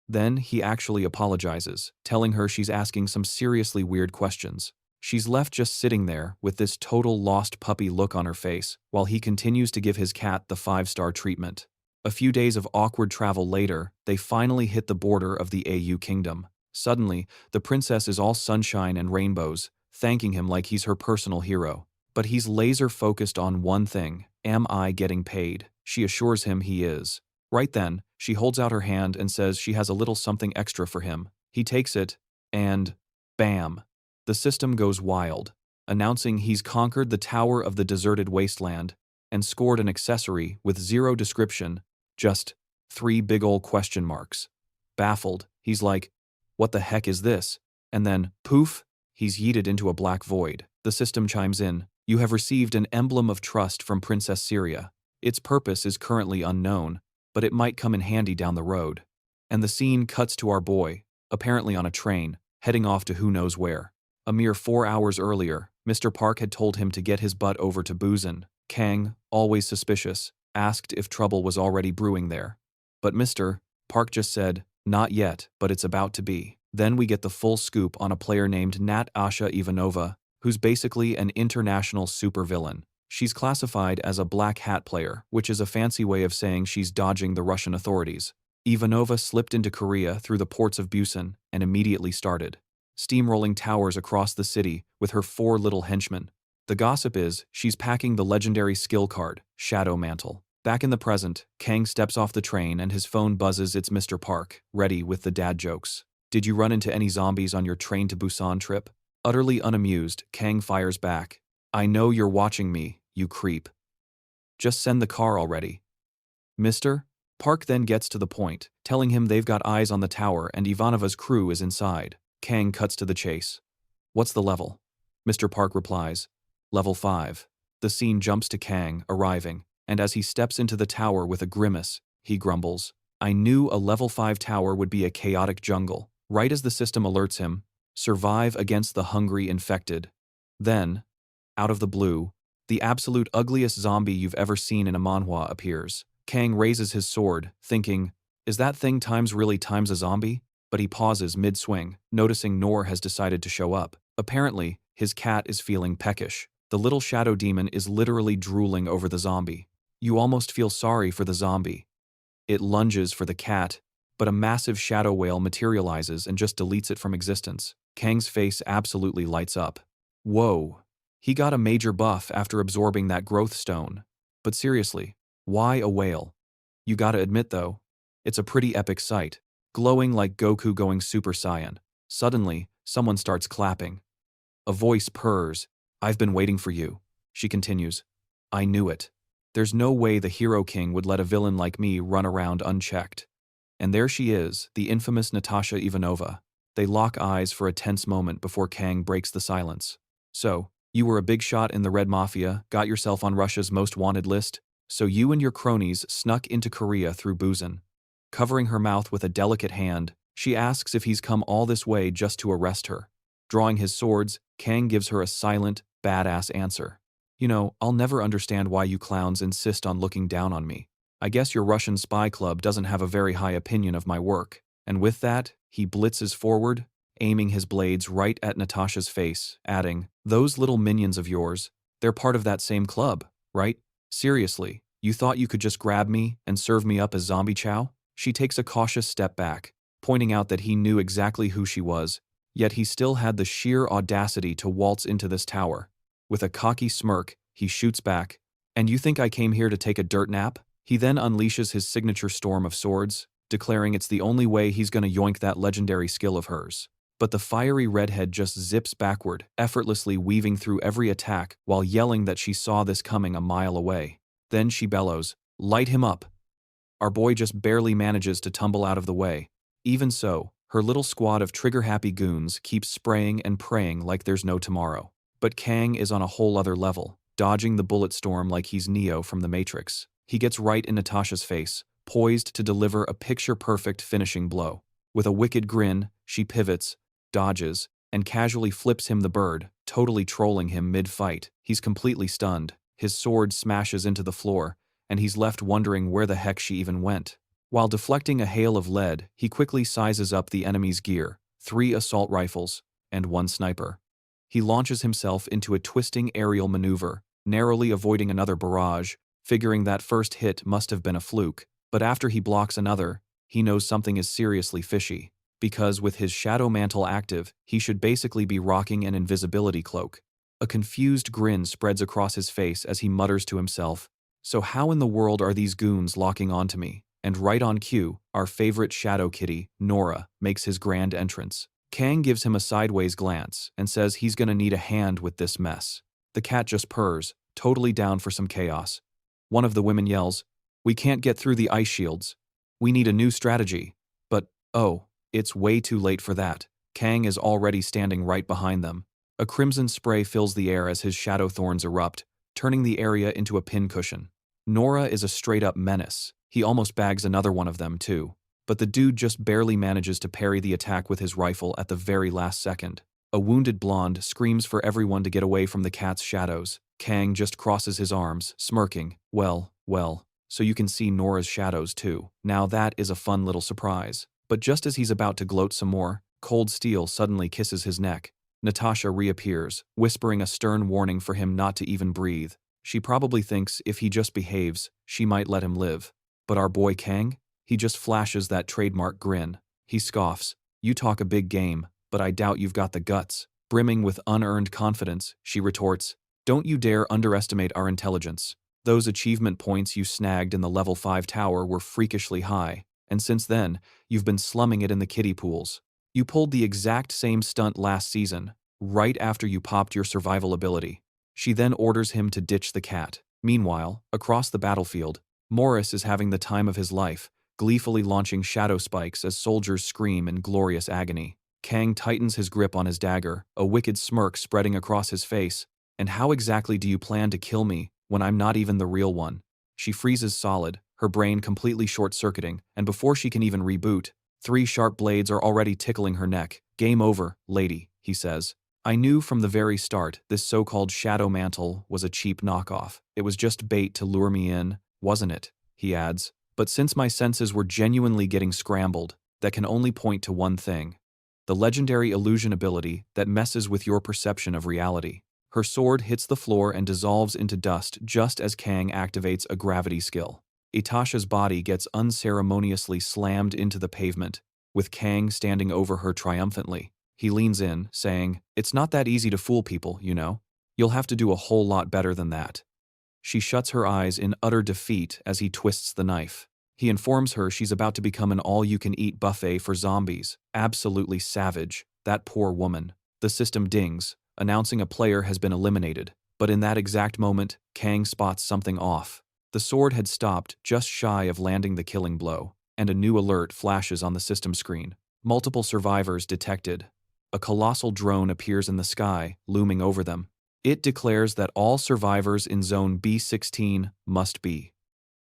Then he actually apologizes, telling her she's asking some seriously weird questions. She's left just sitting there with this total lost puppy look on her face, while he continues to give his cat the 5-star treatment. A few days of awkward travel later, they finally hit the border of the AU kingdom. Suddenly, the princess is all sunshine and rainbows, thanking him like he's her personal hero. But he's laser-focused on one thing: am I getting paid? She assures him he is. Right then, she holds out her hand and says she has a little something extra for him. He takes it, and bam! The system goes wild, announcing he's conquered the Tower of the Deserted Wasteland and scored an accessory with zero description, just 3 big ol' question marks. Baffled, he's like, "What the heck is this?" And then, poof, he's yeeted into a black void. The system chimes in, "You have received an emblem of trust from Princess Syria. Its purpose is currently unknown, but it might come in handy down the road." And the scene cuts to our boy, apparently on a train, heading off to who knows where. A mere 4 hours earlier, Mr. Park had told him to get his butt over to Busan. Kang, always suspicious, asked if trouble was already brewing there. But Mr. Park just said, "Not yet, but it's about to be." Then we get the full scoop on a player named Nat Asha Ivanova, who's basically an international supervillain. She's classified as a black hat player, which is a fancy way of saying she's dodging the Russian authorities. Ivanova slipped into Korea through the ports of Busan and immediately started steamrolling towers across the city with her 4 little henchmen. The gossip is she's packing the legendary skill card, Shadow Mantle. Back in the present, Kang steps off the train and his phone buzzes. It's Mr. Park, ready with the dad jokes. "Did you run into any zombies on your train to Busan trip?" Utterly unamused, Kang fires back, "I know you're watching me, you creep. Just send the car already." Mr. Park then gets to the point, telling him they've got eyes on the tower and Ivanova's crew is inside. Kang cuts to the chase. "What's the level?" Mr. Park replies, "Level 5. The scene jumps to Kang arriving, and as he steps into the tower with a grimace, he grumbles, "I knew a level 5 tower would be a chaotic jungle." Right as the system alerts him, "Survive against the hungry infected." Then, out of the blue, the absolute ugliest zombie you've ever seen in a manhwa appears. Kang raises his sword, thinking, is that thing times really times a zombie? But he pauses mid-swing, noticing Nor has decided to show up. Apparently, his cat is feeling peckish. The little shadow demon is literally drooling over the zombie. You almost feel sorry for the zombie. It lunges for the cat, but a massive shadow whale materializes and just deletes it from existence. Kang's face absolutely lights up. Whoa. He got a major buff after absorbing that growth stone. But seriously, why a whale? You gotta admit though, it's a pretty epic sight. Glowing like Goku going Super Saiyan. Suddenly, someone starts clapping. A voice purrs, "I've been waiting for you." She continues, "I knew it. There's no way the Hero King would let a villain like me run around unchecked." And there she is, the infamous Natasha Ivanova. They lock eyes for a tense moment before Kang breaks the silence. "So, you were a big shot in the Red Mafia, got yourself on Russia's most wanted list, so you and your cronies snuck into Korea through Busan." Covering her mouth with a delicate hand, she asks if he's come all this way just to arrest her. Drawing his swords, Kang gives her a silent, badass answer. "You know, I'll never understand why you clowns insist on looking down on me. I guess your Russian spy club doesn't have a very high opinion of my work." And with that, he blitzes forward, aiming his blades right at Natasha's face, adding, "Those little minions of yours, they're part of that same club, right? Seriously, you thought you could just grab me and serve me up as zombie chow?" She takes a cautious step back, pointing out that he knew exactly who she was, yet he still had the sheer audacity to waltz into this tower. With a cocky smirk, he shoots back, "And you think I came here to take a dirt nap?" He then unleashes his signature storm of swords, declaring it's the only way he's gonna yoink that legendary skill of hers. But the fiery redhead just zips backward, effortlessly weaving through every attack while yelling that she saw this coming a mile away. Then she bellows, "Light him up!" Our boy just barely manages to tumble out of the way. Even so, Her little squad of trigger-happy goons keeps spraying and praying like there's no tomorrow. But Kang is on a whole other level, dodging the bullet storm like he's Neo from the Matrix. He gets right in Natasha's face, poised to deliver a picture-perfect finishing blow. With a wicked grin, she pivots, dodges, and casually flips him the bird, totally trolling him mid-fight. He's completely stunned. His sword smashes into the floor, and he's left wondering where the heck she even went. While deflecting a hail of lead, he quickly sizes up the enemy's gear, 3 assault rifles, and 1 sniper. He launches himself into a twisting aerial maneuver, narrowly avoiding another barrage, figuring that first hit must have been a fluke. But after he blocks another, he knows something is seriously fishy, because with his shadow mantle active, he should basically be rocking an invisibility cloak. A confused grin spreads across his face as he mutters to himself, "So how in the world are these goons locking onto me?" And right on cue, our favorite shadow kitty, Nora, makes his grand entrance. Kang gives him a sideways glance and says he's gonna need a hand with this mess. The cat just purrs, totally down for some chaos. One of the women yells, "We can't get through the ice shields. We need a new strategy." But, oh, it's way too late for that. Kang is already standing right behind them. A crimson spray fills the air as his shadow thorns erupt, turning the area into a pincushion. Nora is a straight-up menace. He almost bags another one of them, too. But the dude just barely manages to parry the attack with his rifle at the very last second. A wounded blonde screams for everyone to get away from the cat's shadows. Kang just crosses his arms, smirking. Well, so you can see Nora's shadows too. Now that is a fun little surprise. But just as he's about to gloat some more, cold steel suddenly kisses his neck. Natasha reappears, whispering a stern warning for him not to even breathe. She probably thinks if he just behaves, she might let him live. But our boy Kang? He just flashes that trademark grin. He scoffs. "You talk a big game, but I doubt you've got the guts." Brimming with unearned confidence, she retorts, "Don't you dare underestimate our intelligence. Those achievement points you snagged in the level 5 tower were freakishly high, and since then, you've been slumming it in the kiddie pools. You pulled the exact same stunt last season, right after you popped your survival ability." She then orders him to ditch the cat. Meanwhile, across the battlefield, Morris is having the time of his life, gleefully launching shadow spikes as soldiers scream in glorious agony. Kang tightens his grip on his dagger, a wicked smirk spreading across his face. "And how exactly do you plan to kill me when I'm not even the real one?" She freezes solid, her brain completely short-circuiting, and before she can even reboot, 3 sharp blades are already tickling her neck. "Game over, lady," he says. "I knew from the very start this so-called shadow mantle was a cheap knockoff. It was just bait to lure me in, wasn't it?" he adds. "But since my senses were genuinely getting scrambled, that can only point to one thing. The legendary illusion ability that messes with your perception of reality." Her sword hits the floor and dissolves into dust just as Kang activates a gravity skill. Itasha's body gets unceremoniously slammed into the pavement, with Kang standing over her triumphantly. He leans in, saying, "It's not that easy to fool people, you know. You'll have to do a whole lot better than that." She shuts her eyes in utter defeat as he twists the knife. He informs her she's about to become an all-you-can-eat buffet for zombies. Absolutely savage. That poor woman. The system dings, announcing a player has been eliminated. But in that exact moment, Kang spots something off. The sword had stopped just shy of landing the killing blow, and a new alert flashes on the system screen. Multiple survivors detected. A colossal drone appears in the sky, looming over them. It declares that all survivors in Zone B16 must be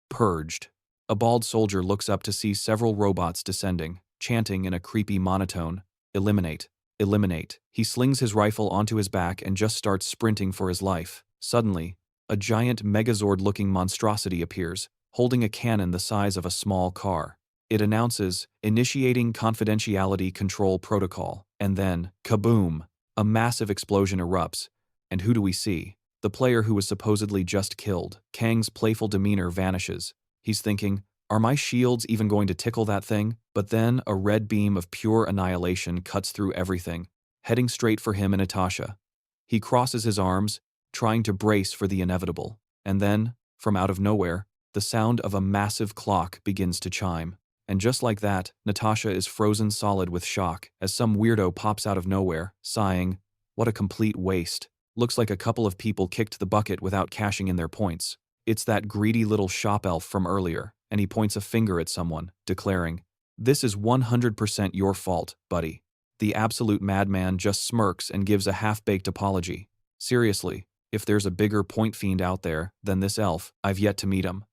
purged. A bald soldier looks up to see several robots descending, chanting in a creepy monotone, "Eliminate, eliminate." He slings his rifle onto his back and just starts sprinting for his life. Suddenly, a giant Megazord-looking monstrosity appears, holding a cannon the size of a small car. It announces, "Initiating confidentiality control protocol," and then, kaboom! A massive explosion erupts. And who do we see? The player who was supposedly just killed. Kang's playful demeanor vanishes. He's thinking, are my shields even going to tickle that thing? But then a red beam of pure annihilation cuts through everything, heading straight for him and Natasha. He crosses his arms, trying to brace for the inevitable. And then, from out of nowhere, the sound of a massive clock begins to chime. And just like that, Natasha is frozen solid with shock as some weirdo pops out of nowhere, sighing, "What a complete waste. Looks like a couple of people kicked the bucket without cashing in their points." It's that greedy little shop elf from earlier, and he points a finger at someone, declaring, This is 100% your fault, buddy. The absolute madman just smirks and gives a half-baked apology. Seriously, if there's a bigger point fiend out there than this elf, I've yet to meet him.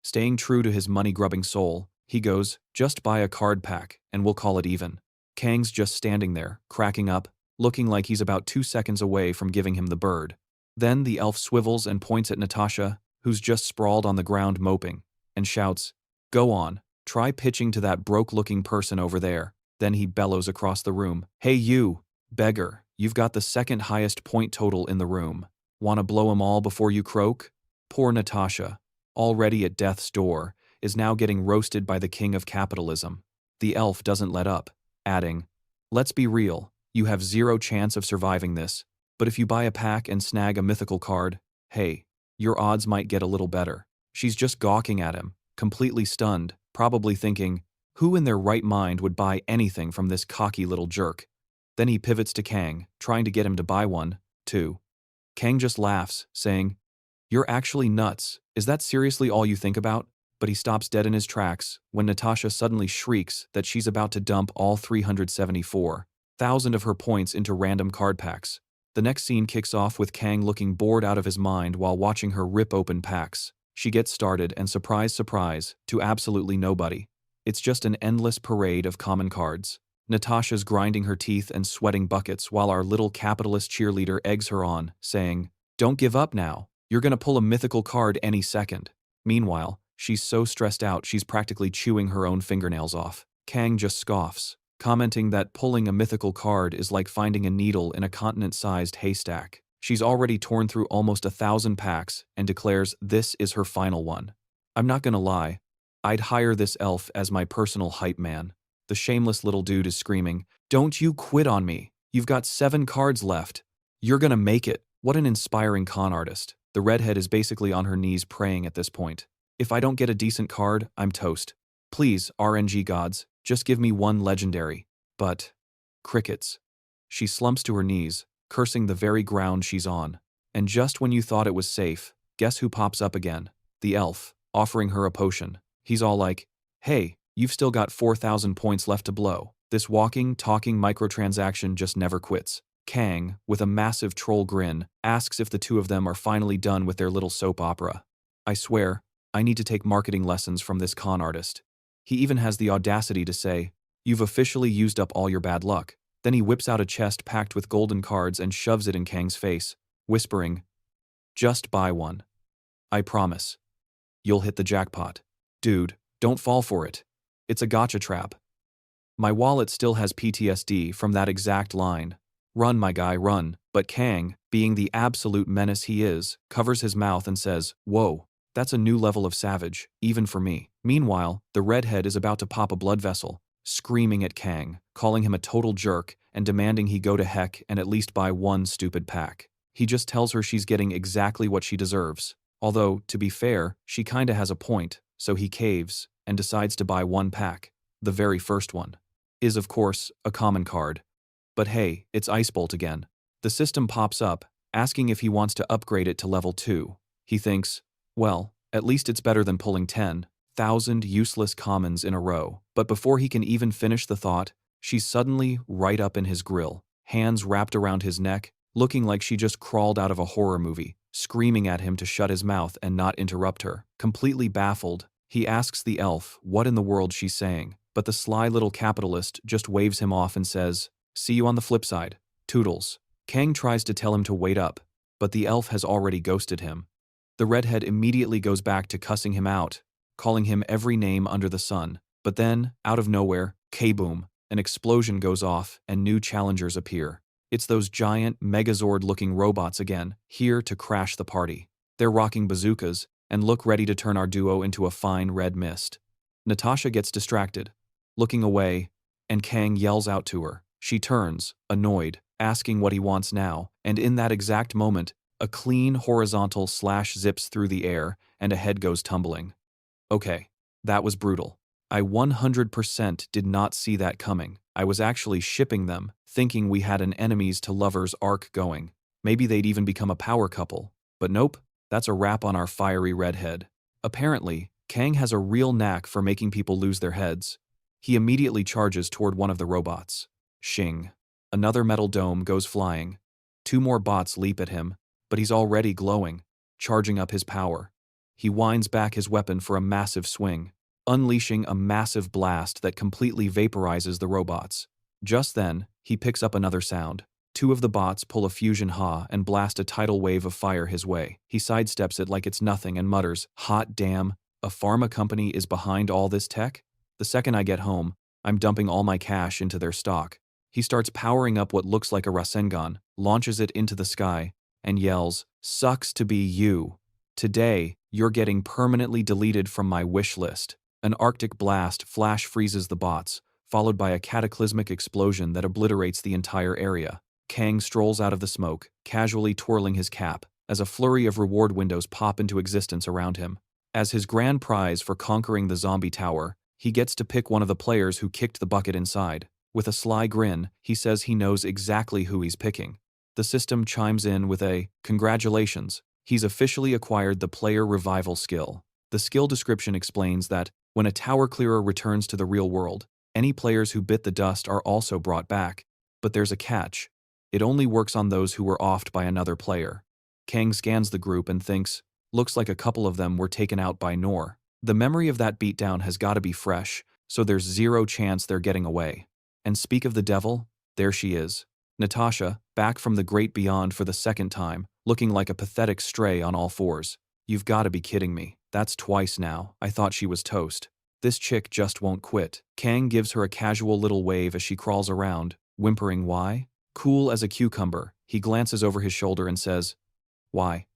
Staying true to his money-grubbing soul, he goes, just buy a card pack, and we'll call it even. Kang's just standing there, cracking up, looking like he's about 2 seconds away from giving him the bird. Then the elf swivels and points at Natasha, who's just sprawled on the ground moping, and shouts, "Go on, try pitching to that broke-looking person over there." Then he bellows across the room, "Hey you, beggar, you've got the second highest point total in the room. Wanna blow 'em all before you croak?" Poor Natasha, already at death's door, is now getting roasted by the king of capitalism. The elf doesn't let up, adding, "Let's be real, you have zero chance of surviving this, but if you buy a pack and snag a mythical card, hey, your odds might get a little better." She's just gawking at him, completely stunned, probably thinking, who in their right mind would buy anything from this cocky little jerk? Then he pivots to Kang, trying to get him to buy one, too. Kang just laughs, saying, "You're actually nuts. Is that seriously all you think about?" But he stops dead in his tracks when Natasha suddenly shrieks that she's about to dump all 374,000 of her points into random card packs. The next scene kicks off with Kang looking bored out of his mind while watching her rip open packs. She gets started and surprise, surprise, to absolutely nobody. It's just an endless parade of common cards. Natasha's grinding her teeth and sweating buckets while our little capitalist cheerleader eggs her on, saying, "Don't give up now. You're gonna pull a mythical card any second." Meanwhile, she's so stressed out she's practically chewing her own fingernails off. Kang just scoffs, commenting that pulling a mythical card is like finding a needle in a continent-sized haystack. She's already torn through almost 1,000 packs and declares this is her final one. I'm not gonna lie, I'd hire this elf as my personal hype man. The shameless little dude is screaming, "Don't you quit on me. You've got 7 cards left. You're gonna make it." What an inspiring con artist. The redhead is basically on her knees praying at this point. "If I don't get a decent card, I'm toast. Please, RNG gods, just give me one legendary." But crickets. She slumps to her knees, cursing the very ground she's on. And just when you thought it was safe, guess who pops up again? The elf, offering her a potion. He's all like, "Hey, you've still got 4,000 points left to blow." This walking, talking microtransaction just never quits. Kang, with a massive troll grin, asks if the two of them are finally done with their little soap opera. I swear, I need to take marketing lessons from this con artist. He even has the audacity to say, "You've officially used up all your bad luck." Then he whips out a chest packed with golden cards and shoves it in Kang's face, whispering, "Just buy one. I promise. You'll hit the jackpot." Dude, don't fall for it. It's a gotcha trap. My wallet still has PTSD from that exact line. Run, my guy, run. But Kang, being the absolute menace he is, covers his mouth and says, "Whoa, that's a new level of savage, even for me." Meanwhile, the redhead is about to pop a blood vessel, screaming at Kang, calling him a total jerk, and demanding he go to heck and at least buy one stupid pack. He just tells her she's getting exactly what she deserves. Although, to be fair, she kinda has a point, so he caves and decides to buy one pack. The very first one is, of course, a common card. But hey, it's Icebolt again. The system pops up, asking if he wants to upgrade it to level 2. He thinks, well, at least it's better than pulling 10,000 useless commons in a row. But before he can even finish the thought, she's suddenly right up in his grill, hands wrapped around his neck, looking like she just crawled out of a horror movie, screaming at him to shut his mouth and not interrupt her. Completely baffled, he asks the elf what in the world she's saying, but the sly little capitalist just waves him off and says, "See you on the flip side. Toodles." Kang tries to tell him to wait up, but the elf has already ghosted him. The redhead immediately goes back to cussing him out, calling him every name under the sun. But then, out of nowhere, K-boom, an explosion goes off and new challengers appear. It's those giant, Megazord-looking robots again, here to crash the party. They're rocking bazookas and look ready to turn our duo into a fine red mist. Natasha gets distracted, looking away, and Kang yells out to her. She turns, annoyed, asking what he wants now, and in that exact moment, a clean horizontal slash zips through the air and a head goes tumbling. Okay, that was brutal. I 100% did not see that coming. I was actually shipping them, thinking we had an enemies to lovers arc going. Maybe they'd even become a power couple. But nope, that's a wrap on our fiery redhead. Apparently, Kang has a real knack for making people lose their heads. He immediately charges toward one of the robots. Shing. Another metal dome goes flying. Two more bots leap at him, but he's already glowing, charging up his power. He winds back his weapon for a massive swing, unleashing a massive blast that completely vaporizes the robots. Just then, he picks up another sound. Two of the bots pull a fusion ha and blast a tidal wave of fire his way. He sidesteps it like it's nothing and mutters, "Hot damn, a pharma company is behind all this tech? The second I get home, I'm dumping all my cash into their stock." He starts powering up what looks like a Rasengan, launches it into the sky, and yells, "Sucks to be you. Today, you're getting permanently deleted from my wish list." An Arctic blast flash freezes the bots, followed by a cataclysmic explosion that obliterates the entire area. Kang strolls out of the smoke, casually twirling his cap, as a flurry of reward windows pop into existence around him. As his grand prize for conquering the zombie tower, he gets to pick one of the players who kicked the bucket inside. With a sly grin, he says he knows exactly who he's picking. The system chimes in with a, "Congratulations, he's officially acquired the player revival skill." The skill description explains that, when a tower clearer returns to the real world, any players who bit the dust are also brought back. But there's a catch. It only works on those who were offed by another player. Kang scans the group and thinks, looks like a couple of them were taken out by Nor. The memory of that beatdown has got to be fresh, so there's zero chance they're getting away. And speak of the devil, there she is. Natasha, back from the great beyond for the second time, looking like a pathetic stray on all fours. You've got to be kidding me. That's twice now. I thought she was toast. This chick just won't quit. Kang gives her a casual little wave as she crawls around, whimpering why? Cool as a cucumber, he glances over his shoulder and says, "Why?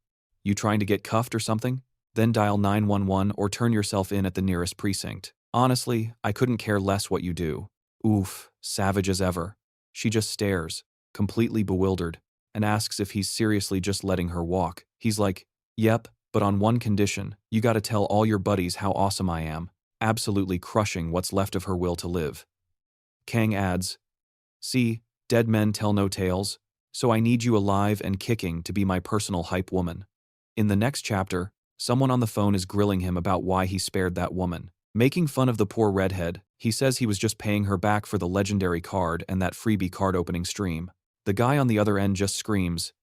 You trying to get cuffed or something? Then dial 911 or turn yourself in at the nearest precinct. Honestly, I couldn't care less what you do." Oof, savage as ever. She just stares, completely bewildered, and asks if he's seriously just letting her walk. He's like, "Yep, but on one condition, you gotta tell all your buddies how awesome I am," absolutely crushing what's left of her will to live. Kang adds, "See, dead men tell no tales, so I need you alive and kicking to be my personal hype woman." In the next chapter, someone on the phone is grilling him about why he spared that woman. Making fun of the poor redhead, he says he was just paying her back for the legendary card and that freebie card opening stream. The guy on the other end just screams,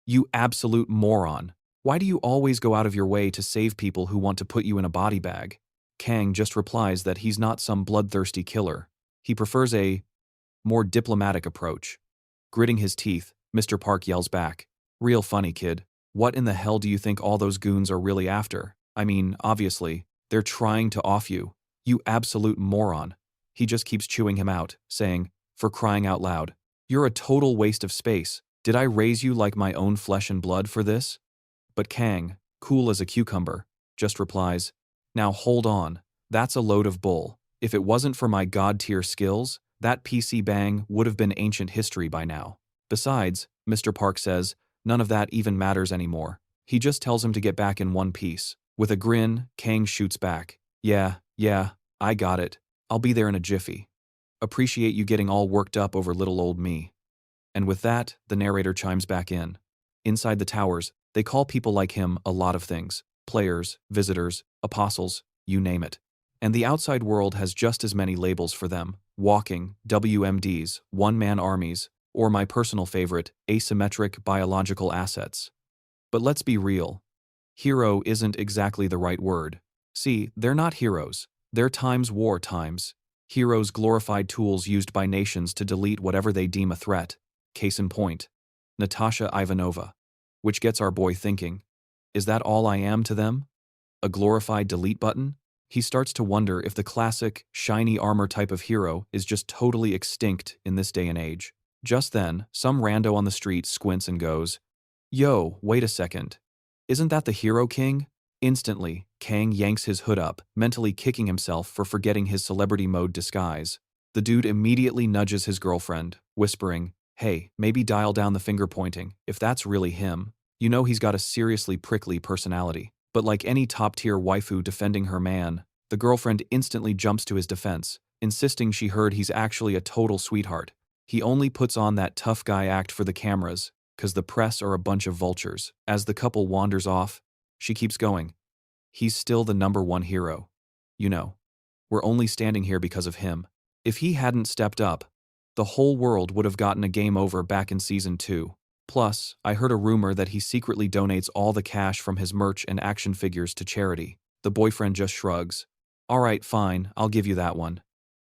"You absolute moron. Why do you always go out of your way to save people who want to put you in a body bag?" Kang just replies that he's not some bloodthirsty killer. He prefers a more diplomatic approach. Gritting his teeth, Mr. Park yells back, "Real funny, kid. What in the hell do you think all those goons are really after? I mean, obviously, they're trying to off you. You absolute moron." He just keeps chewing him out, saying, "For crying out loud, you're a total waste of space. Did I raise you like my own flesh and blood for this?" But Kang, cool as a cucumber, just replies, "Now hold on, that's a load of bull. If it wasn't for my god-tier skills, that PC bang would have been ancient history by now. Besides," Mr. Park says, "none of that even matters anymore." He just tells him to get back in one piece. With a grin, Kang shoots back, Yeah, I got it. I'll be there in a jiffy. Appreciate you getting all worked up over little old me." And with that, the narrator chimes back in. Inside the towers, they call people like him a lot of things. Players, visitors, apostles, you name it. And the outside world has just as many labels for them. Walking, WMDs, one-man armies, or my personal favorite, asymmetric biological assets. But let's be real. Hero isn't exactly the right word. See, they're not heroes. They're times war times. Heroes glorified tools used by nations to delete whatever they deem a threat. Case in point, Natasha Ivanova. Which gets our boy thinking, is that all I am to them? A glorified delete button? He starts to wonder if the classic, shiny armor type of hero is just totally extinct in this day and age. Just then, some rando on the street squints and goes, "Yo, wait a second. Isn't that the Hero King?" Instantly, Kang yanks his hood up, mentally kicking himself for forgetting his celebrity mode disguise. The dude immediately nudges his girlfriend, whispering, "Hey, maybe dial down the finger pointing, if that's really him. You know he's got a seriously prickly personality." But like any top-tier waifu defending her man, the girlfriend instantly jumps to his defense, insisting she heard he's actually a total sweetheart. He only puts on that tough guy act for the cameras, 'cause the press are a bunch of vultures. As the couple wanders off, she keeps going. "He's still the #1 hero. You know, we're only standing here because of him." If he hadn't stepped up, the whole world would have gotten a game over back in Season 2. Plus, I heard a rumor that he secretly donates all the cash from his merch and action figures to charity. The boyfriend just shrugs. Alright, fine, I'll give you that one.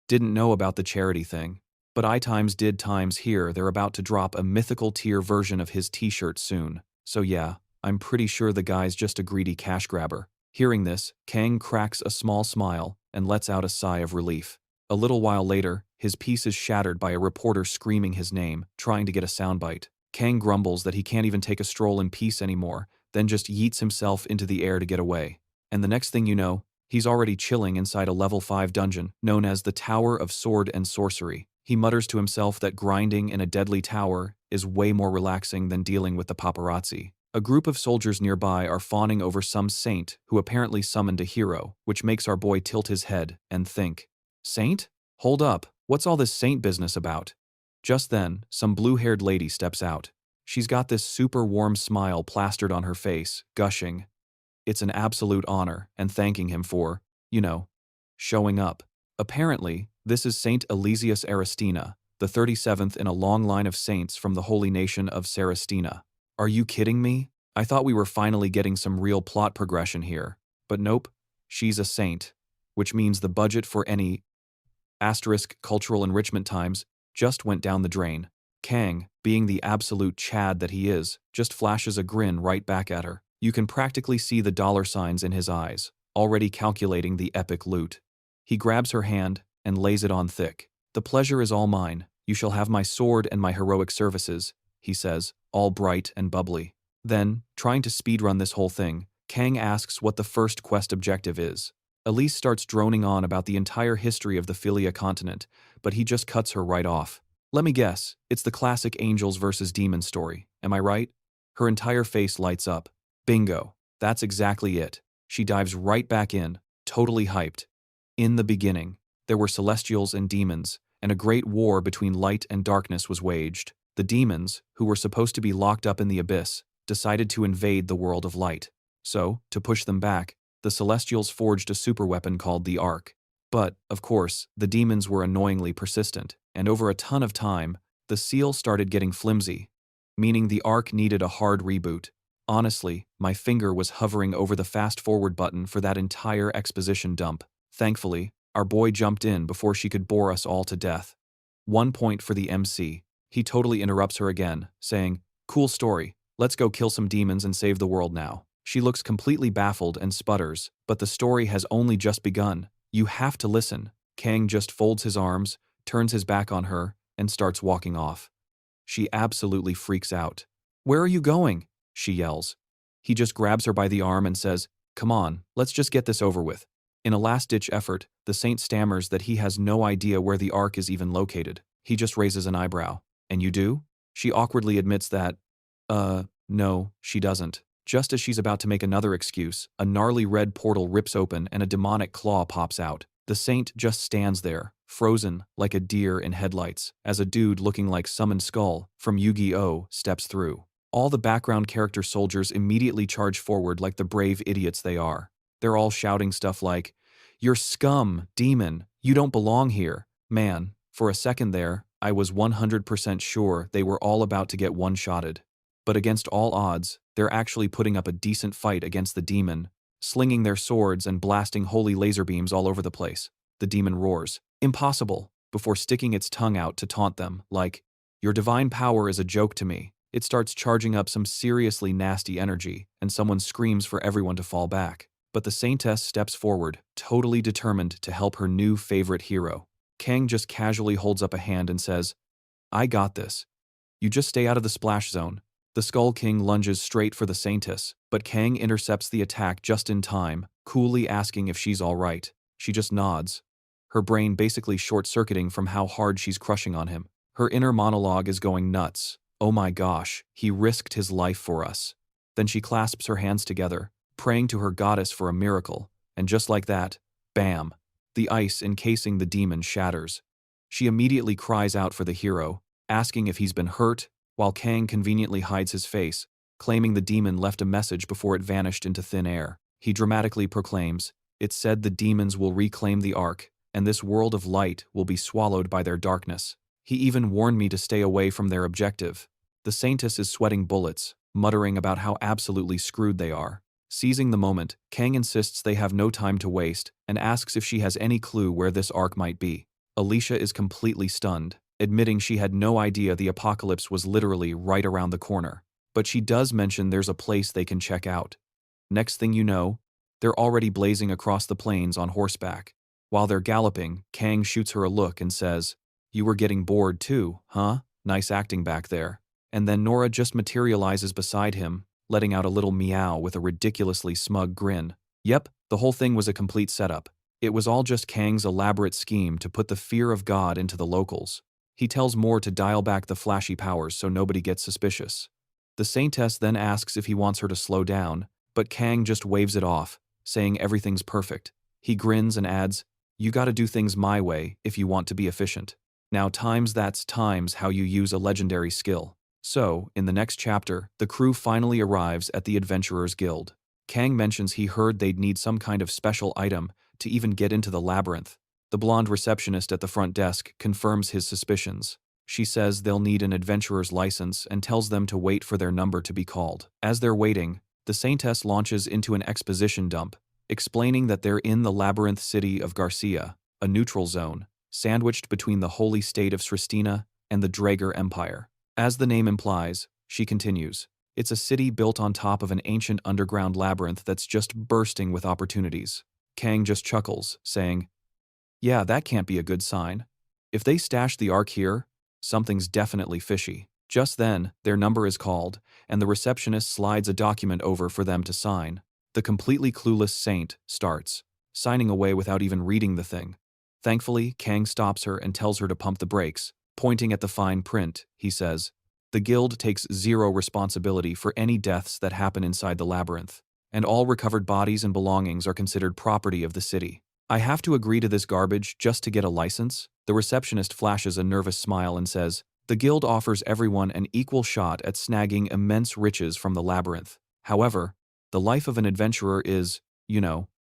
Didn't know about the charity thing. But I times did times here they're about to drop a mythical tier version of his t-shirt soon. So yeah, I'm pretty sure the guy's just a greedy cash grabber. Hearing this, Kang cracks a small smile and lets out a sigh of relief. A little while later, his peace is shattered by a reporter screaming his name, trying to get a soundbite. Kang grumbles that he can't even take a stroll in peace anymore, then just yeets himself into the air to get away. And the next thing you know, he's already chilling inside a level 5 dungeon known as the Tower of Sword and Sorcery. He mutters to himself that grinding in a deadly tower is way more relaxing than dealing with the paparazzi. A group of soldiers nearby are fawning over some saint who apparently summoned a hero, which makes our boy tilt his head and think, "Saint? Hold up, what's all this saint business about?" Just then, some blue-haired lady steps out. She's got this super warm smile plastered on her face, gushing. It's an absolute honor, and thanking him for, showing up. Apparently, this is Saint Elysius Aristina, the 37th in a long line of saints from the holy nation of Saristina. Are you kidding me? I thought we were finally getting some real plot progression here. But nope, she's a saint. Which means the budget for any cultural enrichment times just went down the drain. Kang, being the absolute Chad that he is, just flashes a grin right back at her. You can practically see the dollar signs in his eyes, already calculating the epic loot. He grabs her hand and lays it on thick. "The pleasure is all mine. You shall have my sword and my heroic services," he says, all bright and bubbly. Then, trying to speedrun this whole thing, Kang asks what the first quest objective is. Elise starts droning on about the entire history of the Philia continent, but he just cuts her right off. "Let me guess, it's the classic angels versus demons story, am I right?" Her entire face lights up. Bingo, that's exactly it. She dives right back in, totally hyped. In the beginning, there were celestials and demons, and a great war between light and darkness was waged. The demons, who were supposed to be locked up in the abyss, decided to invade the world of light. So, to push them back, the celestials forged a superweapon called the Ark. But, of course, the demons were annoyingly persistent, and over a ton of time, the seal started getting flimsy, meaning the Ark needed a hard reboot. Honestly, my finger was hovering over the fast-forward button for that entire exposition dump. Thankfully, our boy jumped in before she could bore us all to death. 1 point for the MC. He totally interrupts her again, saying, "Cool story, let's go kill some demons and save the world now." She looks completely baffled and sputters, but the story has only just begun. "You have to listen." Kang just folds his arms, turns his back on her, and starts walking off. She absolutely freaks out. "Where are you going?" she yells. He just grabs her by the arm and says, "Come on, let's just get this over with." In a last-ditch effort, the saint stammers that he has no idea where the Ark is even located. He just raises an eyebrow. "And you do?" She awkwardly admits that, no, she doesn't. Just as she's about to make another excuse, a gnarly red portal rips open and a demonic claw pops out. The saint just stands there, frozen like a deer in headlights, as a dude looking like Summoned Skull from Yu-Gi-Oh! Steps through. All the background character soldiers immediately charge forward like the brave idiots they are. They're all shouting stuff like, "You're scum, demon, you don't belong here." Man, for a second there, I was 100% sure they were all about to get one-shotted. But against all odds, they're actually putting up a decent fight against the demon, slinging their swords and blasting holy laser beams all over the place. The demon roars, "Impossible," before sticking its tongue out to taunt them, like, "Your divine power is a joke to me." It starts charging up some seriously nasty energy, and someone screams for everyone to fall back. But the saintess steps forward, totally determined to help her new favorite hero. Kang just casually holds up a hand and says, "I got this. You just stay out of the splash zone." The Skull King lunges straight for the saintess, but Kang intercepts the attack just in time, coolly asking if she's all right. She just nods, her brain basically short-circuiting from how hard she's crushing on him. Her inner monologue is going nuts. Oh my gosh, he risked his life for us. Then she clasps her hands together, praying to her goddess for a miracle, and just like that, bam, the ice encasing the demon shatters. She immediately cries out for the hero, asking if he's been hurt, while Kang conveniently hides his face, claiming the demon left a message before it vanished into thin air. He dramatically proclaims, "It said the demons will reclaim the Ark, and this world of light will be swallowed by their darkness. He even warned me to stay away from their objective. The Saintess is sweating bullets, muttering about how absolutely screwed they are. Seizing the moment, Kang insists they have no time to waste and asks if she has any clue where this ark might be. Alicia is completely stunned, admitting she had no idea the apocalypse was literally right around the corner. But she does mention there's a place they can check out. Next thing you know, they're already blazing across the plains on horseback. While they're galloping, Kang shoots her a look and says, "You were getting bored too, huh? Nice acting back there." And then Nora just materializes beside him, letting out a little meow with a ridiculously smug grin. Yep, the whole thing was a complete setup. It was all just Kang's elaborate scheme to put the fear of God into the locals. He tells Moore to dial back the flashy powers so nobody gets suspicious. The Saintess then asks if he wants her to slow down, but Kang just waves it off, saying everything's perfect. He grins and adds, "You gotta do things my way if you want to be efficient." Now that's times how you use a legendary skill. So, in the next chapter, the crew finally arrives at the Adventurers Guild. Kang mentions he heard they'd need some kind of special item to even get into the labyrinth. The blonde receptionist at the front desk confirms his suspicions. She says they'll need an adventurer's license and tells them to wait for their number to be called. As they're waiting, the Saintess launches into an exposition dump, explaining that they're in the labyrinth city of Garcia, a neutral zone, sandwiched between the holy state of Sristina and the Draeger Empire. As the name implies, she continues, it's a city built on top of an ancient underground labyrinth that's just bursting with opportunities. Kang just chuckles, saying, "Yeah, that can't be a good sign. If they stashed the Ark here, something's definitely fishy." Just then, their number is called, and the receptionist slides a document over for them to sign. The completely clueless Saint starts, signing away without even reading the thing. Thankfully, Kang stops her and tells her to pump the brakes. Pointing at the fine print, he says, "The guild takes zero responsibility for any deaths that happen inside the labyrinth, and all recovered bodies and belongings are considered property of the city. I have to agree to this garbage just to get a license?" The receptionist flashes a nervous smile and says, "The guild offers everyone an equal shot at snagging immense riches from the labyrinth. However, the life of an adventurer is,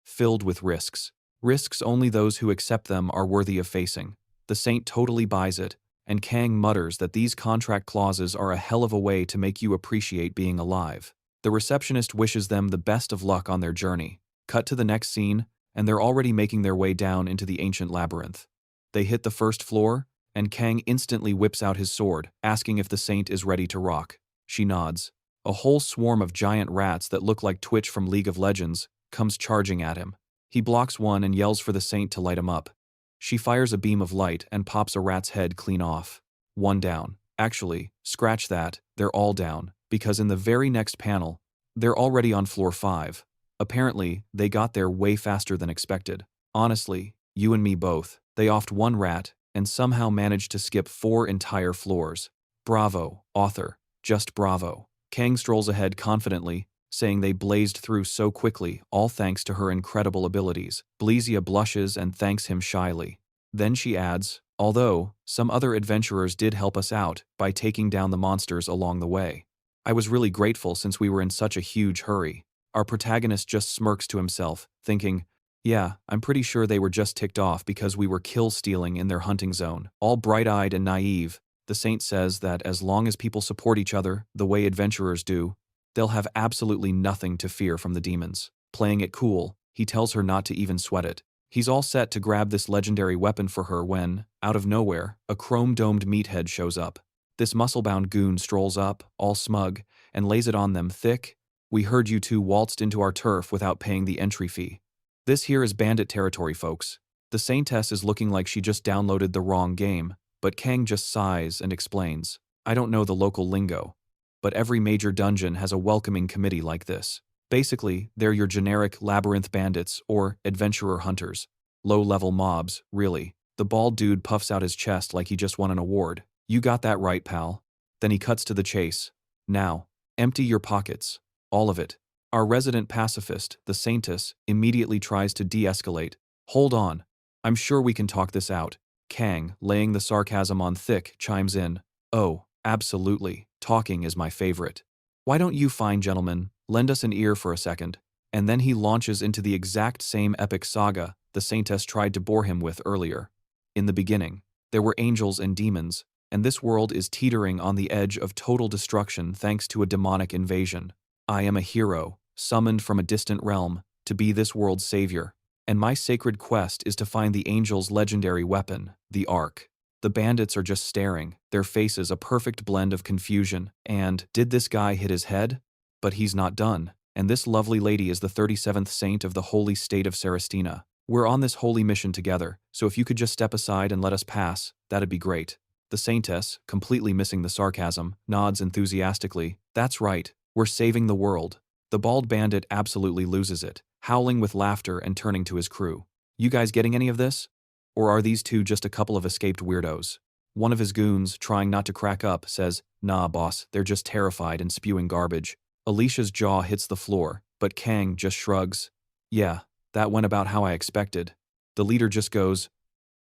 filled with risks. Risks only those who accept them are worthy of facing." The Saint totally buys it, and Kang mutters that these contract clauses are a hell of a way to make you appreciate being alive. The receptionist wishes them the best of luck on their journey. Cut to the next scene, and they're already making their way down into the ancient labyrinth. They hit the first floor, and Kang instantly whips out his sword, asking if the Saint is ready to rock. She nods. A whole swarm of giant rats that look like Twitch from League of Legends comes charging at him. He blocks one and yells for the Saint to light him up. She fires a beam of light and pops a rat's head clean off. One down. Actually, scratch that, they're all down, because in the very next panel, they're already on floor 5. Apparently, they got there way faster than expected. Honestly, you and me both. They offed one rat and somehow managed to skip 4 entire floors. Bravo, author. Just bravo. Kang strolls ahead confidently, saying they blazed through so quickly, all thanks to her incredible abilities. Blizia blushes and thanks him shyly. Then she adds, "Although, some other adventurers did help us out by taking down the monsters along the way. I was really grateful since we were in such a huge hurry." Our protagonist just smirks to himself, thinking, "Yeah, I'm pretty sure they were just ticked off because we were kill-stealing in their hunting zone." All bright-eyed and naive, the Saint says that as long as people support each other the way adventurers do, they'll have absolutely nothing to fear from the demons. Playing it cool, he tells her not to even sweat it. He's all set to grab this legendary weapon for her when, out of nowhere, a chrome-domed meathead shows up. This muscle-bound goon strolls up, all smug, and lays it on them thick. "We heard you two waltzed into our turf without paying the entry fee. This here is bandit territory, folks." The Saintess is looking like she just downloaded the wrong game, but Kang just sighs and explains, "I don't know the local lingo, but every major dungeon has a welcoming committee like this. Basically, they're your generic labyrinth bandits or adventurer hunters. Low-level mobs, really." The bald dude puffs out his chest like he just won an award. "You got that right, pal." Then he cuts to the chase. "Now, empty your pockets. All of it." Our resident pacifist, the Saintess, immediately tries to de-escalate. "Hold on. I'm sure we can talk this out." Kang, laying the sarcasm on thick, chimes in, "Oh, absolutely. Talking is my favorite. Why don't you fine gentlemen lend us an ear for a second?" And then he launches into the exact same epic saga the saintess tried to bore him with earlier. In the beginning, there were angels and demons, and this world is teetering on the edge of total destruction thanks to a demonic invasion. I am a hero, summoned from a distant realm, to be this world's savior, and my sacred quest is to find the angel's legendary weapon, the Ark. The bandits are just staring, their faces a perfect blend of confusion and, did this guy hit his head? But he's not done, and this lovely lady is the 37th saint of the holy state of Sarastina. We're on this holy mission together, so if you could just step aside and let us pass, that'd be great. The saintess, completely missing the sarcasm, nods enthusiastically. That's right, we're saving the world. The bald bandit absolutely loses it, howling with laughter and turning to his crew. You guys getting any of this? Or are these two just a couple of escaped weirdos? One of his goons, trying not to crack up, says, "Nah, boss, they're just terrified and spewing garbage." Alicia's jaw hits the floor, but Kang just shrugs. Yeah, that went about how I expected. The leader just goes,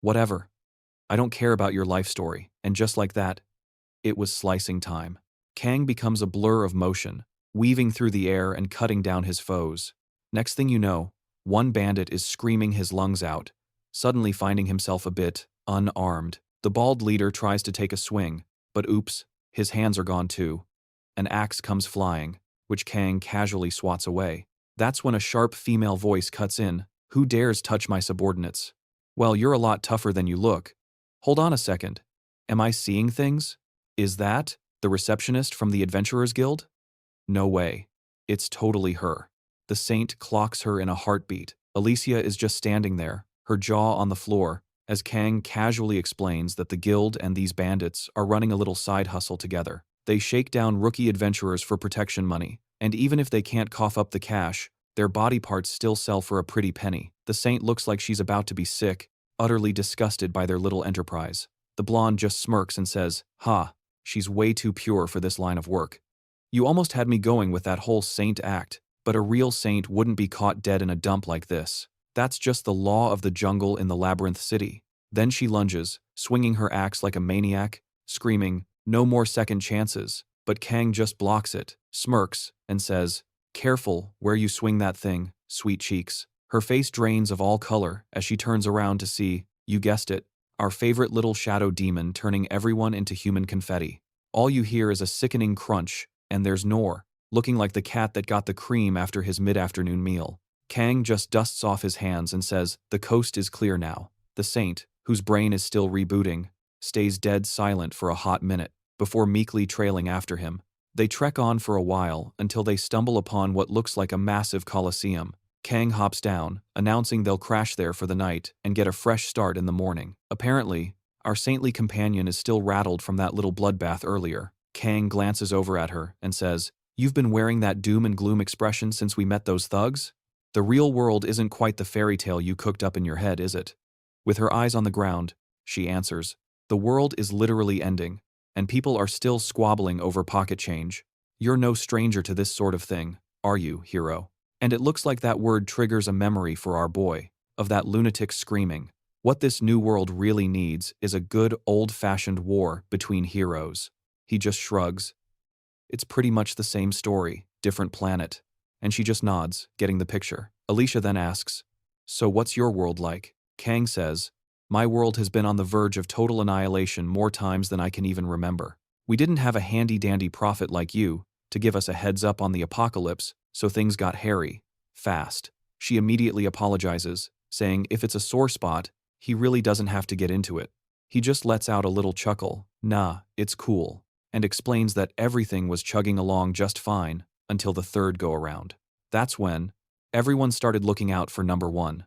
"Whatever. I don't care about your life story," and just like that, it was slicing time. Kang becomes a blur of motion, weaving through the air and cutting down his foes. Next thing you know, one bandit is screaming his lungs out, suddenly finding himself a bit unarmed. The bald leader tries to take a swing, but oops, his hands are gone too. An axe comes flying, which Kang casually swats away. That's when a sharp female voice cuts in. "Who dares touch my subordinates?" "Well, you're a lot tougher than you look." "Hold on a second. Am I seeing things? Is that the receptionist from the Adventurers Guild?" No way. It's totally her. The saint clocks her in a heartbeat. Alicia is just standing there, her jaw on the floor, as Kang casually explains that the guild and these bandits are running a little side hustle together. They shake down rookie adventurers for protection money, and even if they can't cough up the cash, their body parts still sell for a pretty penny. The saint looks like she's about to be sick, utterly disgusted by their little enterprise. The blonde just smirks and says, "Ha, she's way too pure for this line of work." You almost had me going with that whole saint act, but a real saint wouldn't be caught dead in a dump like this. That's just the law of the jungle in the Labyrinth City. Then she lunges, swinging her axe like a maniac, screaming, "No more second chances," but Kang just blocks it, smirks, and says, "Careful where you swing that thing, sweet cheeks." Her face drains of all color as she turns around to see, you guessed it, our favorite little shadow demon turning everyone into human confetti. All you hear is a sickening crunch, and there's Nor, looking like the cat that got the cream after his mid-afternoon meal. Kang just dusts off his hands and says, "The coast is clear now." The saint, whose brain is still rebooting, stays dead silent for a hot minute, before meekly trailing after him. They trek on for a while until they stumble upon what looks like a massive coliseum. Kang hops down, announcing they'll crash there for the night and get a fresh start in the morning. Apparently, our saintly companion is still rattled from that little bloodbath earlier. Kang glances over at her and says, "You've been wearing that doom and gloom expression since we met those thugs? The real world isn't quite the fairy tale you cooked up in your head, is it?" With her eyes on the ground, she answers, "The world is literally ending, and people are still squabbling over pocket change. You're no stranger to this sort of thing, are you, hero?" And it looks like that word triggers a memory for our boy, of that lunatic screaming. What this new world really needs is a good old-fashioned war between heroes. He just shrugs. It's pretty much the same story, different planet. And she just nods, getting the picture. Alicia then asks, "So what's your world like?" Kang says, "My world has been on the verge of total annihilation more times than I can even remember. We didn't have a handy-dandy prophet like you to give us a heads up on the apocalypse, so things got hairy, fast." She immediately apologizes, saying if it's a sore spot, he really doesn't have to get into it. He just lets out a little chuckle, "Nah, it's cool," and explains that everything was chugging along just fine until the third go-around. That's when everyone started looking out for number one.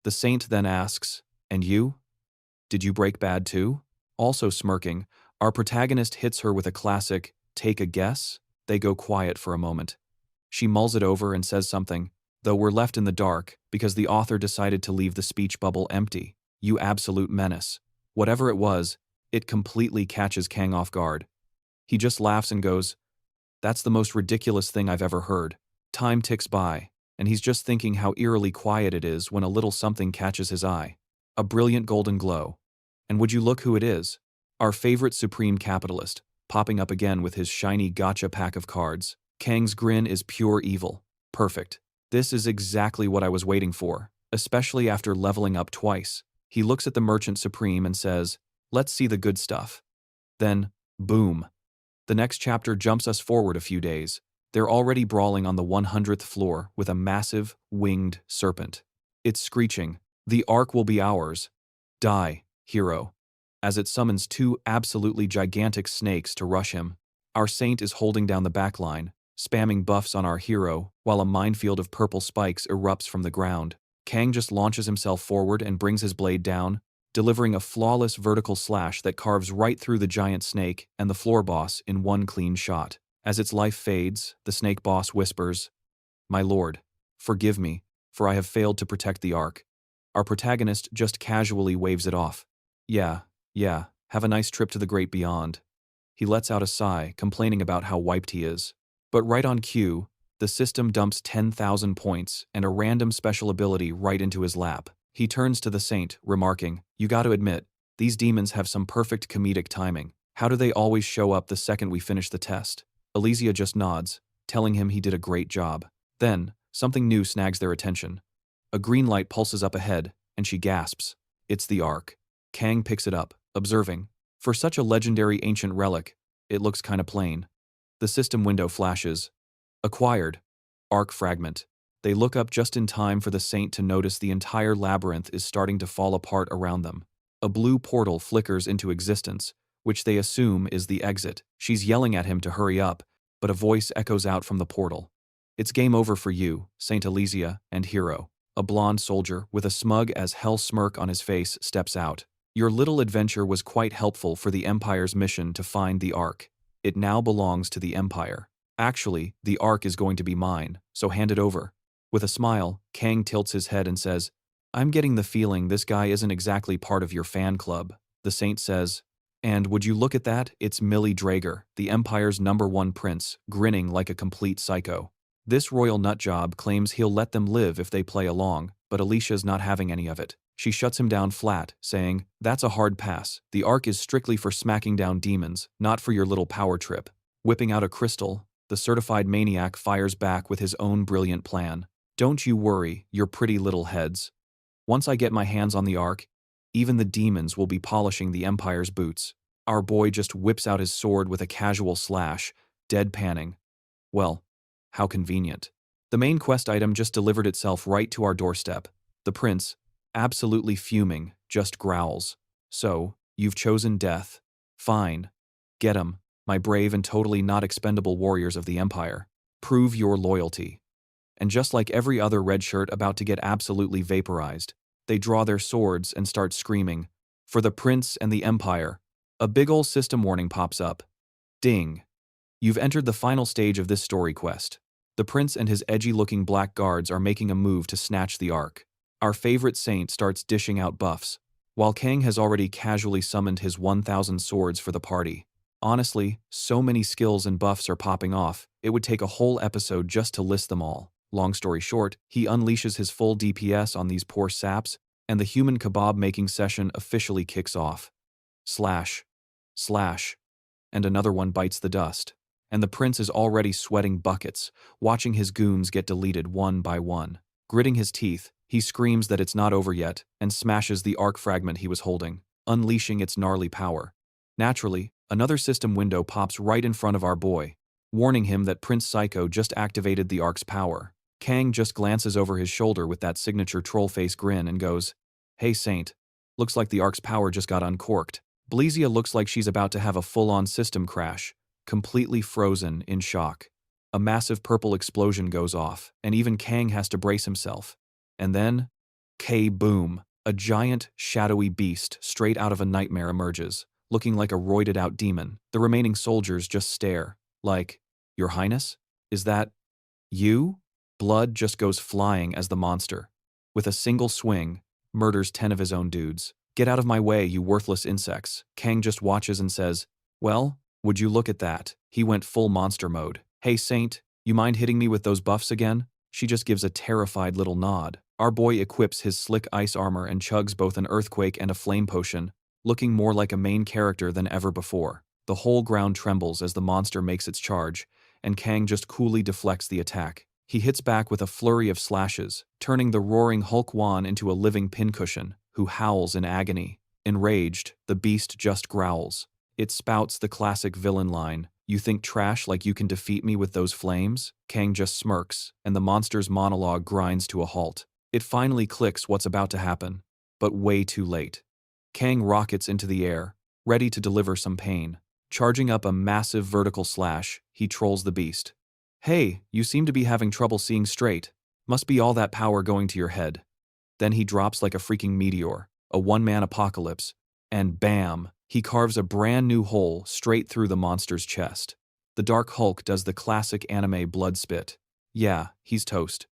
The saint then asks, "And you? Did you break bad too?" Also smirking, our protagonist hits her with a classic, "Take a guess?" They go quiet for a moment. She mulls it over and says something, though we're left in the dark because the author decided to leave the speech bubble empty. "You absolute menace." Whatever it was, it completely catches Kang off guard. He just laughs and goes, "That's the most ridiculous thing I've ever heard." Time ticks by, and he's just thinking how eerily quiet it is when a little something catches his eye. A brilliant golden glow. And would you look who it is? Our favorite supreme capitalist, popping up again with his shiny gotcha pack of cards. Kang's grin is pure evil. Perfect. This is exactly what I was waiting for. especially after leveling up twice. He looks at the Merchant Supreme and says, "Let's see the good stuff." Then, boom. The next chapter jumps us forward a few days. They're already brawling on the 100th floor with a massive, winged serpent. It's screeching, "The Ark will be ours. Die, hero," as it summons two absolutely gigantic snakes to rush him. Our saint is holding down the backline, spamming buffs on our hero, while a minefield of purple spikes erupts from the ground. Kang just launches himself forward and brings his blade down, delivering a flawless vertical slash that carves right through the giant snake and the floor boss in one clean shot. As its life fades, the snake boss whispers, "My lord, forgive me, for I have failed to protect the Ark." Our protagonist just casually waves it off. Yeah, have a nice trip to the great beyond." He lets out a sigh, complaining about how wiped he is. But right on cue, the system dumps 10,000 points and a random special ability right into his lap. He turns to the saint, remarking, "You gotta admit, these demons have some perfect comedic timing. How do they always show up the second we finish the test?" Elysia just nods, telling him he did a great job. Then, something new snags their attention. A green light pulses up ahead, and she gasps. It's the Ark. Kang picks it up, observing, "For such a legendary ancient relic, it looks kinda plain." The system window flashes. "Acquired. Ark fragment." They look up just in time for the saint to notice the entire labyrinth is starting to fall apart around them. A blue portal flickers into existence, which they assume is the exit. She's yelling at him to hurry up, but a voice echoes out from the portal. "It's game over for you, Saint Elysia and hero." A blonde soldier with a smug as hell smirk on his face steps out. "Your little adventure was quite helpful for the Empire's mission to find the Ark. It now belongs to the Empire. Actually, the Ark is going to be mine, so hand it over." With a smile, Kang tilts his head and says, "I'm getting the feeling this guy isn't exactly part of your fan club." The saint says, "And would you look at that, it's Millie Drager, the Empire's #1 prince, grinning like a complete psycho. This royal nutjob claims he'll let them live if they play along, but Alicia's not having any of it. She shuts him down flat, saying, "That's a hard pass. The Ark is strictly for smacking down demons, not for your little power trip." Whipping out a crystal, the certified maniac fires back with his own brilliant plan. "Don't you worry, your pretty little heads. Once I get my hands on the Ark, even the demons will be polishing the Empire's boots." Our boy just whips out his sword with a casual slash, deadpanning. Well, how convenient. The main quest item just delivered itself right to our doorstep. The prince, absolutely fuming, just growls. "So, you've chosen death. Fine. Get 'em, my brave and totally not expendable warriors of the Empire. Prove your loyalty." And just like every other red shirt about to get absolutely vaporized, they draw their swords and start screaming, "For the prince and the Empire." A big ol' system warning pops up. Ding. You've entered the final stage of this story quest. The prince and his edgy-looking black guards are making a move to snatch the Ark. Our favorite saint starts dishing out buffs, while Kang has already casually summoned his 1,000 swords for the party. Honestly, so many skills and buffs are popping off, it would take a whole episode just to list them all. Long story short, he unleashes his full DPS on these poor saps, and the human kebab-making session officially kicks off. Slash. Slash. And another one bites the dust. And the prince is already sweating buckets, watching his goons get deleted one by one. Gritting his teeth, he screams that it's not over yet, and smashes the Ark fragment he was holding, unleashing its gnarly power. Naturally, another system window pops right in front of our boy, warning him that Prince Psycho just activated the Ark's power. Kang just glances over his shoulder with that signature troll face grin and goes, "Hey Saint, looks like the Ark's power just got uncorked." Elysia looks like she's about to have a full-on system crash, completely frozen in shock. A massive purple explosion goes off, and even Kang has to brace himself. And then, K-boom, a giant, shadowy beast straight out of a nightmare emerges, looking like a roided-out demon. The remaining soldiers just stare, like, "Your Highness? Is that you?" Blood just goes flying as the monster, with a single swing, murders 10 of his own dudes. "Get out of my way, you worthless insects." Kang just watches and says, "Well, would you look at that?" He went full monster mode. "Hey Saint, you mind hitting me with those buffs again?" She just gives a terrified little nod. Our boy equips his slick ice armor and chugs both an earthquake and a flame potion, looking more like a main character than ever before. The whole ground trembles as the monster makes its charge, and Kang just coolly deflects the attack. He hits back with a flurry of slashes, turning the roaring Hulk Wan into a living pincushion, who howls in agony. Enraged, the beast just growls. It spouts the classic villain line, "You think trash like you can defeat me with those flames?" Kang just smirks, and the monster's monologue grinds to a halt. It finally clicks what's about to happen, but way too late. Kang rockets into the air, ready to deliver some pain. Charging up a massive vertical slash, he trolls the beast. "Hey, you seem to be having trouble seeing straight. Must be all that power going to your head." Then he drops like a freaking meteor, a one-man apocalypse, and bam, he carves a brand new hole straight through the monster's chest. The Dark Hulk does the classic anime blood spit. Yeah, he's toast.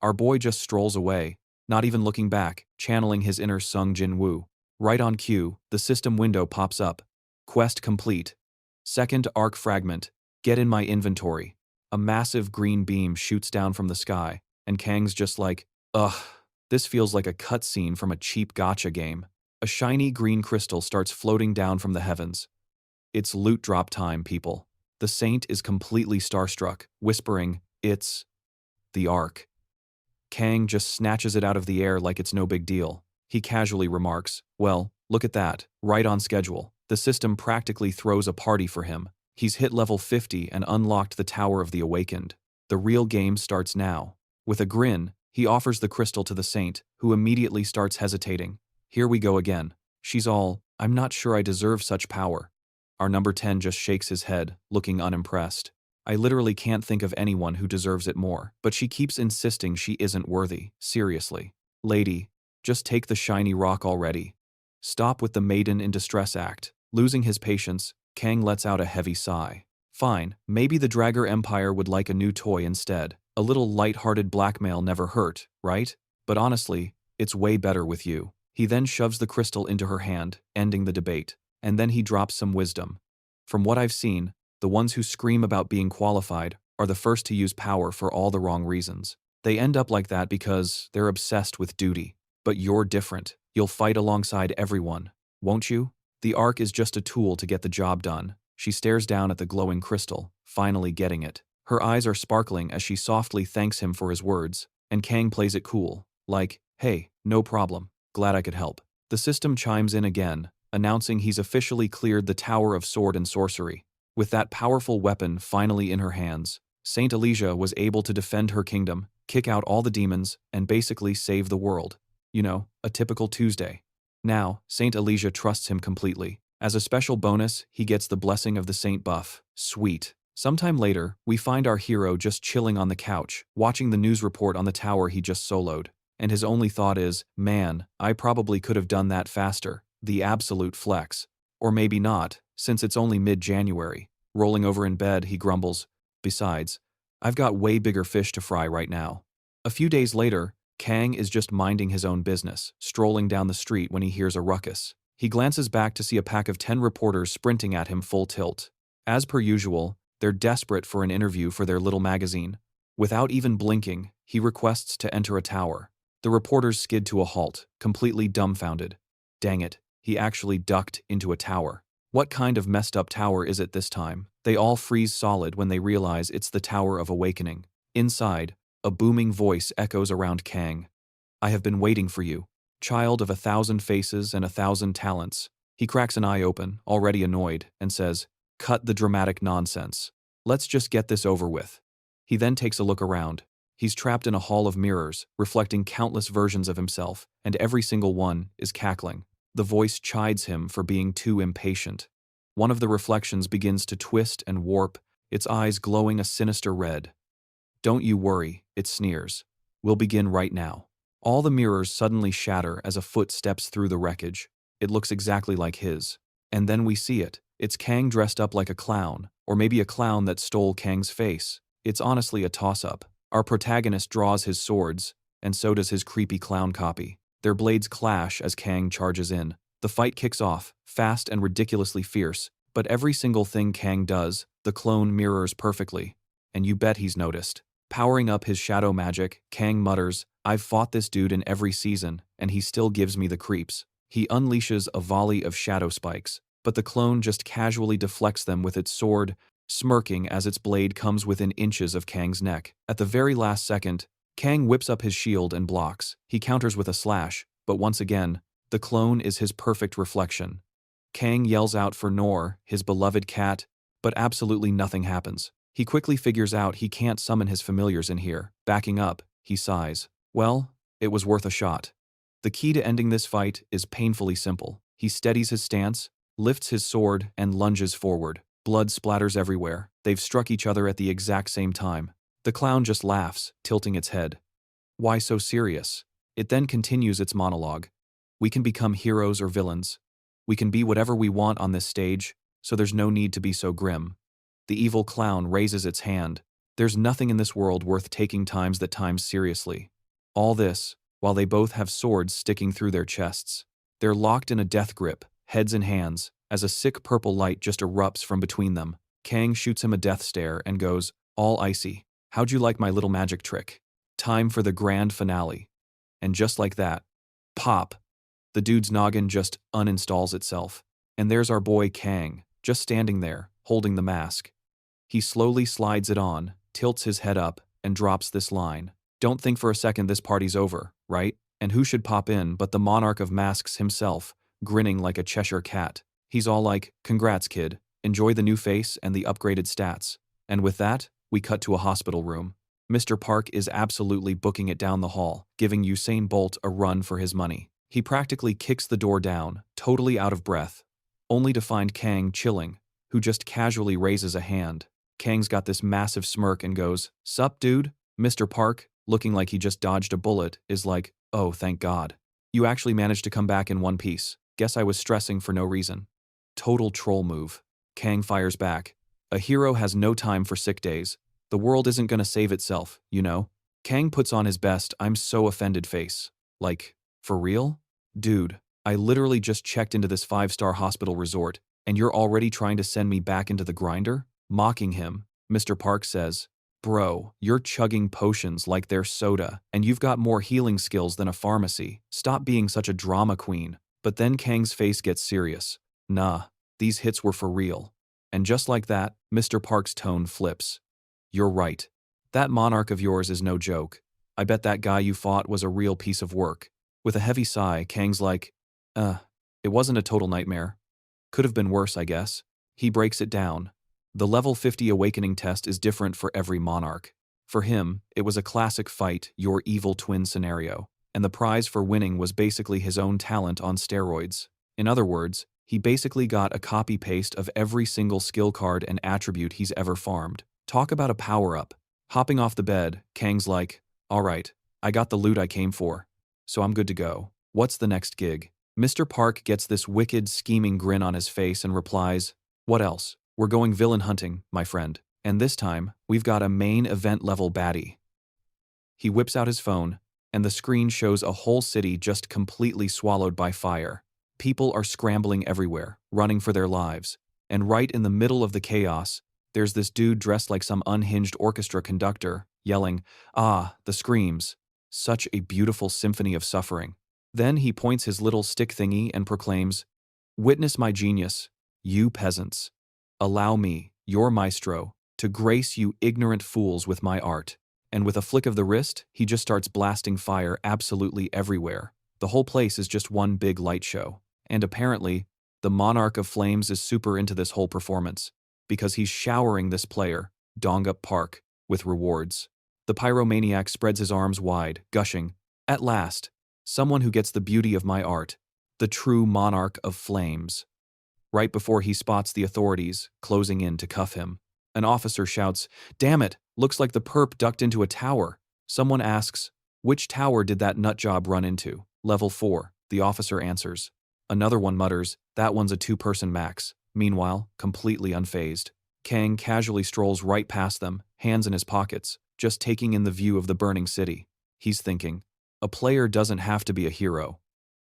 Our boy just strolls away, not even looking back, channeling his inner Sung Jin Woo. Right on cue, the system window pops up. Quest complete. Second arc fragment. Get in my inventory. A massive green beam shoots down from the sky, and Kang's just like, ugh, this feels like a cutscene from a cheap gacha game. A shiny green crystal starts floating down from the heavens. It's loot drop time, people. The Saint is completely starstruck, whispering, "It's the Ark." Kang just snatches it out of the air like it's no big deal. He casually remarks, "Well, look at that, right on schedule." The system practically throws a party for him. He's hit level 50 and unlocked the Tower of the Awakened. The real game starts now. With a grin, he offers the crystal to the Saint, who immediately starts hesitating. Here we go again. She's all, "I'm not sure I deserve such power." Our number 10 just shakes his head, looking unimpressed. "I literally can't think of anyone who deserves it more, but she keeps insisting she isn't worthy. Seriously. Lady, just take the shiny rock already." Stop with the maiden in distress act. Losing his patience, Kang lets out a heavy sigh. Fine, maybe the Dragger Empire would like a new toy instead. A little light-hearted blackmail never hurt, right? But honestly, it's way better with you. He then shoves the crystal into her hand, ending the debate. And then he drops some wisdom. From what I've seen, the ones who scream about being qualified are the first to use power for all the wrong reasons. They end up like that because they're obsessed with duty. But you're different. You'll fight alongside everyone, won't you? The Ark is just a tool to get the job done. She stares down at the glowing crystal, finally getting it. Her eyes are sparkling as she softly thanks him for his words, and Kang plays it cool, like, "Hey, no problem. Glad I could help." The system chimes in again, announcing he's officially cleared the Tower of Sword and Sorcery. With that powerful weapon finally in her hands, Saint Elysia was able to defend her kingdom, kick out all the demons, and basically save the world. You know, a typical Tuesday. Now, Saint Elysia trusts him completely. As a special bonus, he gets the blessing of the Saint buff. Sweet. Sometime later, we find our hero just chilling on the couch, watching the news report on the tower he just soloed. And his only thought is, "Man, I probably could have done that faster." The absolute flex. Or maybe not, since it's only mid-January. Rolling over in bed, he grumbles, "Besides, I've got way bigger fish to fry right now." A few days later, Kang is just minding his own business, strolling down the street when he hears a ruckus. He glances back to see a pack of 10 reporters sprinting at him full tilt. As per usual, they're desperate for an interview for their little magazine. Without even blinking, he requests to enter a tower. The reporters skid to a halt, completely dumbfounded. Dang it, he actually ducked into a tower. What kind of messed up tower is it this time? They all freeze solid when they realize it's the Tower of Awakening. Inside, a booming voice echoes around Kang. "I have been waiting for you, child of 1,000 faces and 1,000 talents." He cracks an eye open, already annoyed, and says, "Cut the dramatic nonsense. Let's just get this over with." He then takes a look around. He's trapped in a hall of mirrors, reflecting countless versions of himself, and every single one is cackling. The voice chides him for being too impatient. One of the reflections begins to twist and warp, its eyes glowing a sinister red. "Don't you worry," it sneers. "We'll begin right now." All the mirrors suddenly shatter as a foot steps through the wreckage. It looks exactly like his. And then we see it. It's Kang dressed up like a clown, or maybe a clown that stole Kang's face. It's honestly a toss-up. Our protagonist draws his swords, and so does his creepy clown copy. Their blades clash as Kang charges in. The fight kicks off, fast and ridiculously fierce, but every single thing Kang does, the clone mirrors perfectly. And you bet he's noticed. Powering up his shadow magic, Kang mutters, "I've fought this dude in every season, and he still gives me the creeps." He unleashes a volley of shadow spikes, but the clone just casually deflects them with its sword, smirking as its blade comes within inches of Kang's neck. At the very last second, Kang whips up his shield and blocks. He counters with a slash, but once again, the clone is his perfect reflection. Kang yells out for Nor, his beloved cat, but absolutely nothing happens. He quickly figures out he can't summon his familiars in here. Backing up, he sighs. Well, it was worth a shot. The key to ending this fight is painfully simple. He steadies his stance, lifts his sword, and lunges forward. Blood splatters everywhere. They've struck each other at the exact same time. The clown just laughs, tilting its head. Why so serious? It then continues its monologue. We can become heroes or villains. We can be whatever we want on this stage, so there's no need to be so grim. The evil clown raises its hand. There's nothing in this world worth taking times seriously. All this, while they both have swords sticking through their chests. They're locked in a death grip, heads in hands, as a sick purple light just erupts from between them. Kang shoots him a death stare and goes, all icy. How'd you like my little magic trick? Time for the grand finale. And just like that, pop, the dude's noggin just uninstalls itself. And there's our boy Kang, just standing there, holding the mask. He slowly slides it on, tilts his head up, and drops this line. Don't think for a second this party's over, right? And who should pop in but the Monarch of Masks himself, grinning like a Cheshire cat. He's all like, congrats kid, enjoy the new face and the upgraded stats. And with that, we cut to a hospital room. Mr. Park is absolutely booking it down the hall, giving Usain Bolt a run for his money. He practically kicks the door down, totally out of breath, only to find Kang chilling, who just casually raises a hand. Kang's got this massive smirk and goes, "Sup, dude?" Mr. Park, looking like he just dodged a bullet, is like, "Oh, thank God. You actually managed to come back in one piece. Guess I was stressing for no reason." Total troll move. Kang fires back. A hero has no time for sick days. The world isn't gonna save itself, you know? Kang puts on his best "I'm so offended" face. Like, for real? Dude, I literally just checked into this 5-star hospital resort, and you're already trying to send me back into the grinder? Mocking him, Mr. Park says, "Bro, you're chugging potions like they're soda, and you've got more healing skills than a pharmacy. Stop being such a drama queen." But then Kang's face gets serious. Nah, these hits were for real. And just like that, Mr. Park's tone flips. You're right. That monarch of yours is no joke. I bet that guy you fought was a real piece of work. With a heavy sigh, Kang's like, it wasn't a total nightmare. Could have been worse, I guess. He breaks it down. The level 50 awakening test is different for every monarch. For him, it was a classic fight, your evil twin scenario, and the prize for winning was basically his own talent on steroids. In other words, he basically got a copy-paste of every single skill card and attribute he's ever farmed. Talk about a power-up. Hopping off the bed, Kang's like, alright, I got the loot I came for, so I'm good to go. What's the next gig? Mr. Park gets this wicked, scheming grin on his face and replies, what else? We're going villain hunting, my friend. And this time, we've got a main event level baddie. He whips out his phone, and the screen shows a whole city just completely swallowed by fire. People are scrambling everywhere, running for their lives. And right in the middle of the chaos, there's this dude dressed like some unhinged orchestra conductor, yelling, "Ah," the screams. Such a beautiful symphony of suffering. Then he points his little stick thingy and proclaims, "Witness my genius, you peasants. Allow me, your maestro, to grace you ignorant fools with my art." And with a flick of the wrist, he just starts blasting fire absolutely everywhere. The whole place is just one big light show. And apparently, the Monarch of Flames is super into this whole performance, because he's showering this player, Dongup Park, with rewards. The pyromaniac spreads his arms wide, gushing, "At last, someone who gets the beauty of my art, the true Monarch of Flames." Right before he spots the authorities closing in to cuff him, an officer shouts, "Damn it, looks like the perp ducked into a tower." Someone asks, "Which tower did that nutjob run into?" "Level 4, the officer answers. Another one mutters, "That one's a 2-person max." Meanwhile, completely unfazed, Kang casually strolls right past them, hands in his pockets, just taking in the view of the burning city. He's thinking, a player doesn't have to be a hero,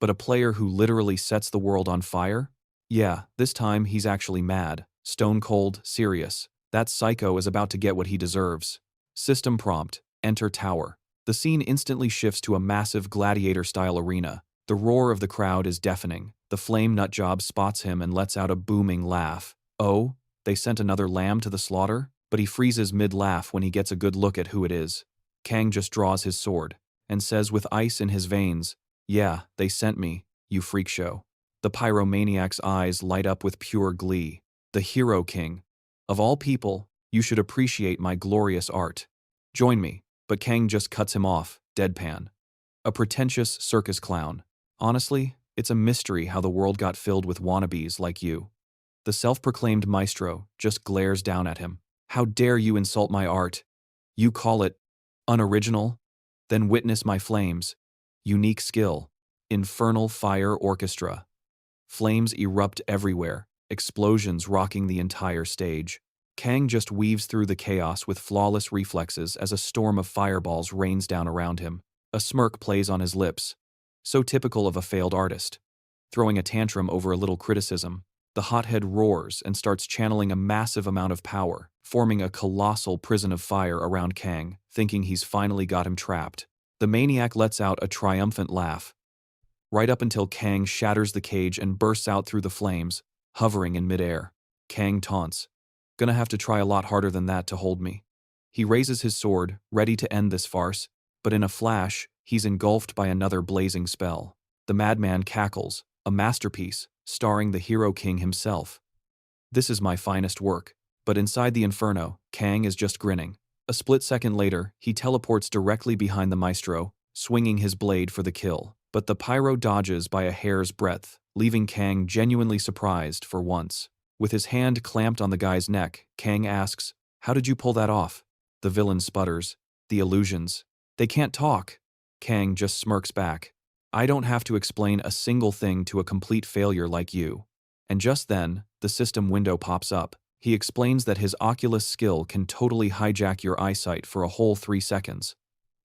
but a player who literally sets the world on fire? Yeah, this time he's actually mad, stone cold, serious. That psycho is about to get what he deserves. System prompt, enter tower. The scene instantly shifts to a massive gladiator-style arena. The roar of the crowd is deafening. The flame nutjob spots him and lets out a booming laugh. Oh, They sent another lamb to the slaughter? But he freezes mid-laugh when he gets a good look at who it is. Kang just draws his sword and says with ice in his veins, "Yeah, they sent me, you freak show." The pyromaniac's eyes light up with pure glee. The Hero King. Of all people, you should appreciate my glorious art. Join me. But Kang just cuts him off, deadpan. A pretentious circus clown. Honestly, it's a mystery how the world got filled with wannabes like you. The self-proclaimed maestro just glares down at him. How dare you insult my art? You call it unoriginal? Then witness my flames. Unique skill. Infernal fire orchestra. Flames erupt everywhere, explosions rocking the entire stage. Kang just weaves through the chaos with flawless reflexes as a storm of fireballs rains down around him. A smirk plays on his lips. So typical of a failed artist. Throwing a tantrum over a little criticism, the hothead roars and starts channeling a massive amount of power, forming a colossal prison of fire around Kang, thinking he's finally got him trapped. The maniac lets out a triumphant laugh, right up until Kang shatters the cage and bursts out through the flames, hovering in midair. Kang taunts, "Gonna have to try a lot harder than that to hold me." He raises his sword, ready to end this farce, but in a flash, he's engulfed by another blazing spell. The madman cackles, a masterpiece, starring the Hero King himself. This is my finest work. But inside the inferno, Kang is just grinning. A split second later, he teleports directly behind the maestro, swinging his blade for the kill. But the pyro dodges by a hair's breadth, leaving Kang genuinely surprised for once. With his hand clamped on the guy's neck, Kang asks, "How did you pull that off?" The villain sputters, "The illusions. They can't talk." Kang just smirks back. "I don't have to explain a single thing to a complete failure like you." And just then, the system window pops up. He explains that his Oculus skill can totally hijack your eyesight for a whole 3 seconds.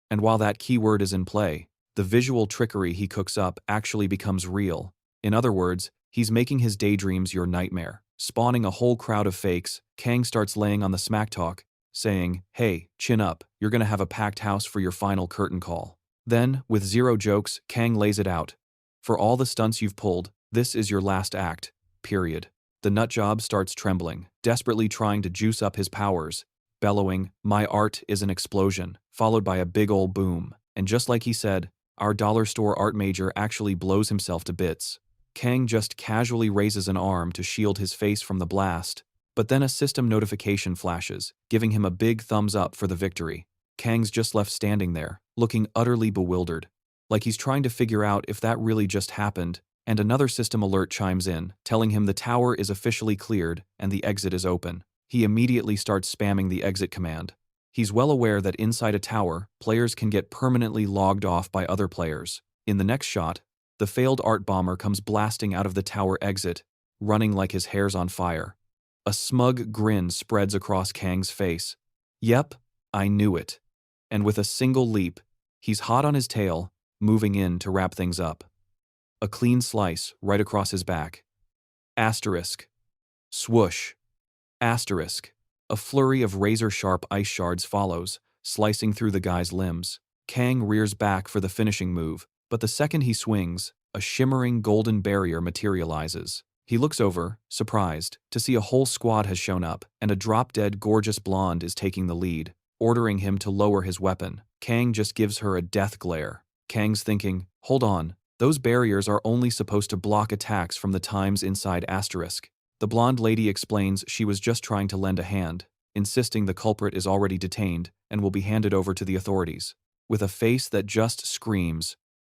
And while that keyword is in play, the visual trickery he cooks up actually becomes real. In other words, he's making his daydreams your nightmare. Spawning a whole crowd of fakes, Kang starts laying on the smack talk, saying, "Hey, chin up, you're gonna have a packed house for your final curtain call." Then, with zero jokes, Kang lays it out. "For all the stunts you've pulled, this is your last act. Period." The nutjob starts trembling, desperately trying to juice up his powers, bellowing, "My art is an explosion," followed by a big ol' boom. And just like he said, our dollar store art major actually blows himself to bits. Kang just casually raises an arm to shield his face from the blast, but then a system notification flashes, giving him a big thumbs up for the victory. Kang's just left standing there, looking utterly bewildered, like he's trying to figure out if that really just happened, and another system alert chimes in, telling him the tower is officially cleared and the exit is open. He immediately starts spamming the exit command. He's well aware that inside a tower, players can get permanently logged off by other players. In the next shot, the failed art bomber comes blasting out of the tower exit, running like his hair's on fire. A smug grin spreads across Kang's face. Yep, I knew it. And with a single leap, he's hot on his tail, moving in to wrap things up. A clean slice right across his back. Asterisk. Swoosh. Asterisk. A flurry of razor-sharp ice shards follows, slicing through the guy's limbs. Kang rears back for the finishing move, but the second he swings, a shimmering golden barrier materializes. He looks over, surprised, to see a whole squad has shown up, and a drop-dead gorgeous blonde is taking the lead, ordering him to lower his weapon. Kang just gives her a death glare. Kang's thinking, hold on, those barriers are only supposed to block attacks from the times inside asterisk. The blonde lady explains she was just trying to lend a hand, insisting the culprit is already detained and will be handed over to the authorities. With a face that just screams,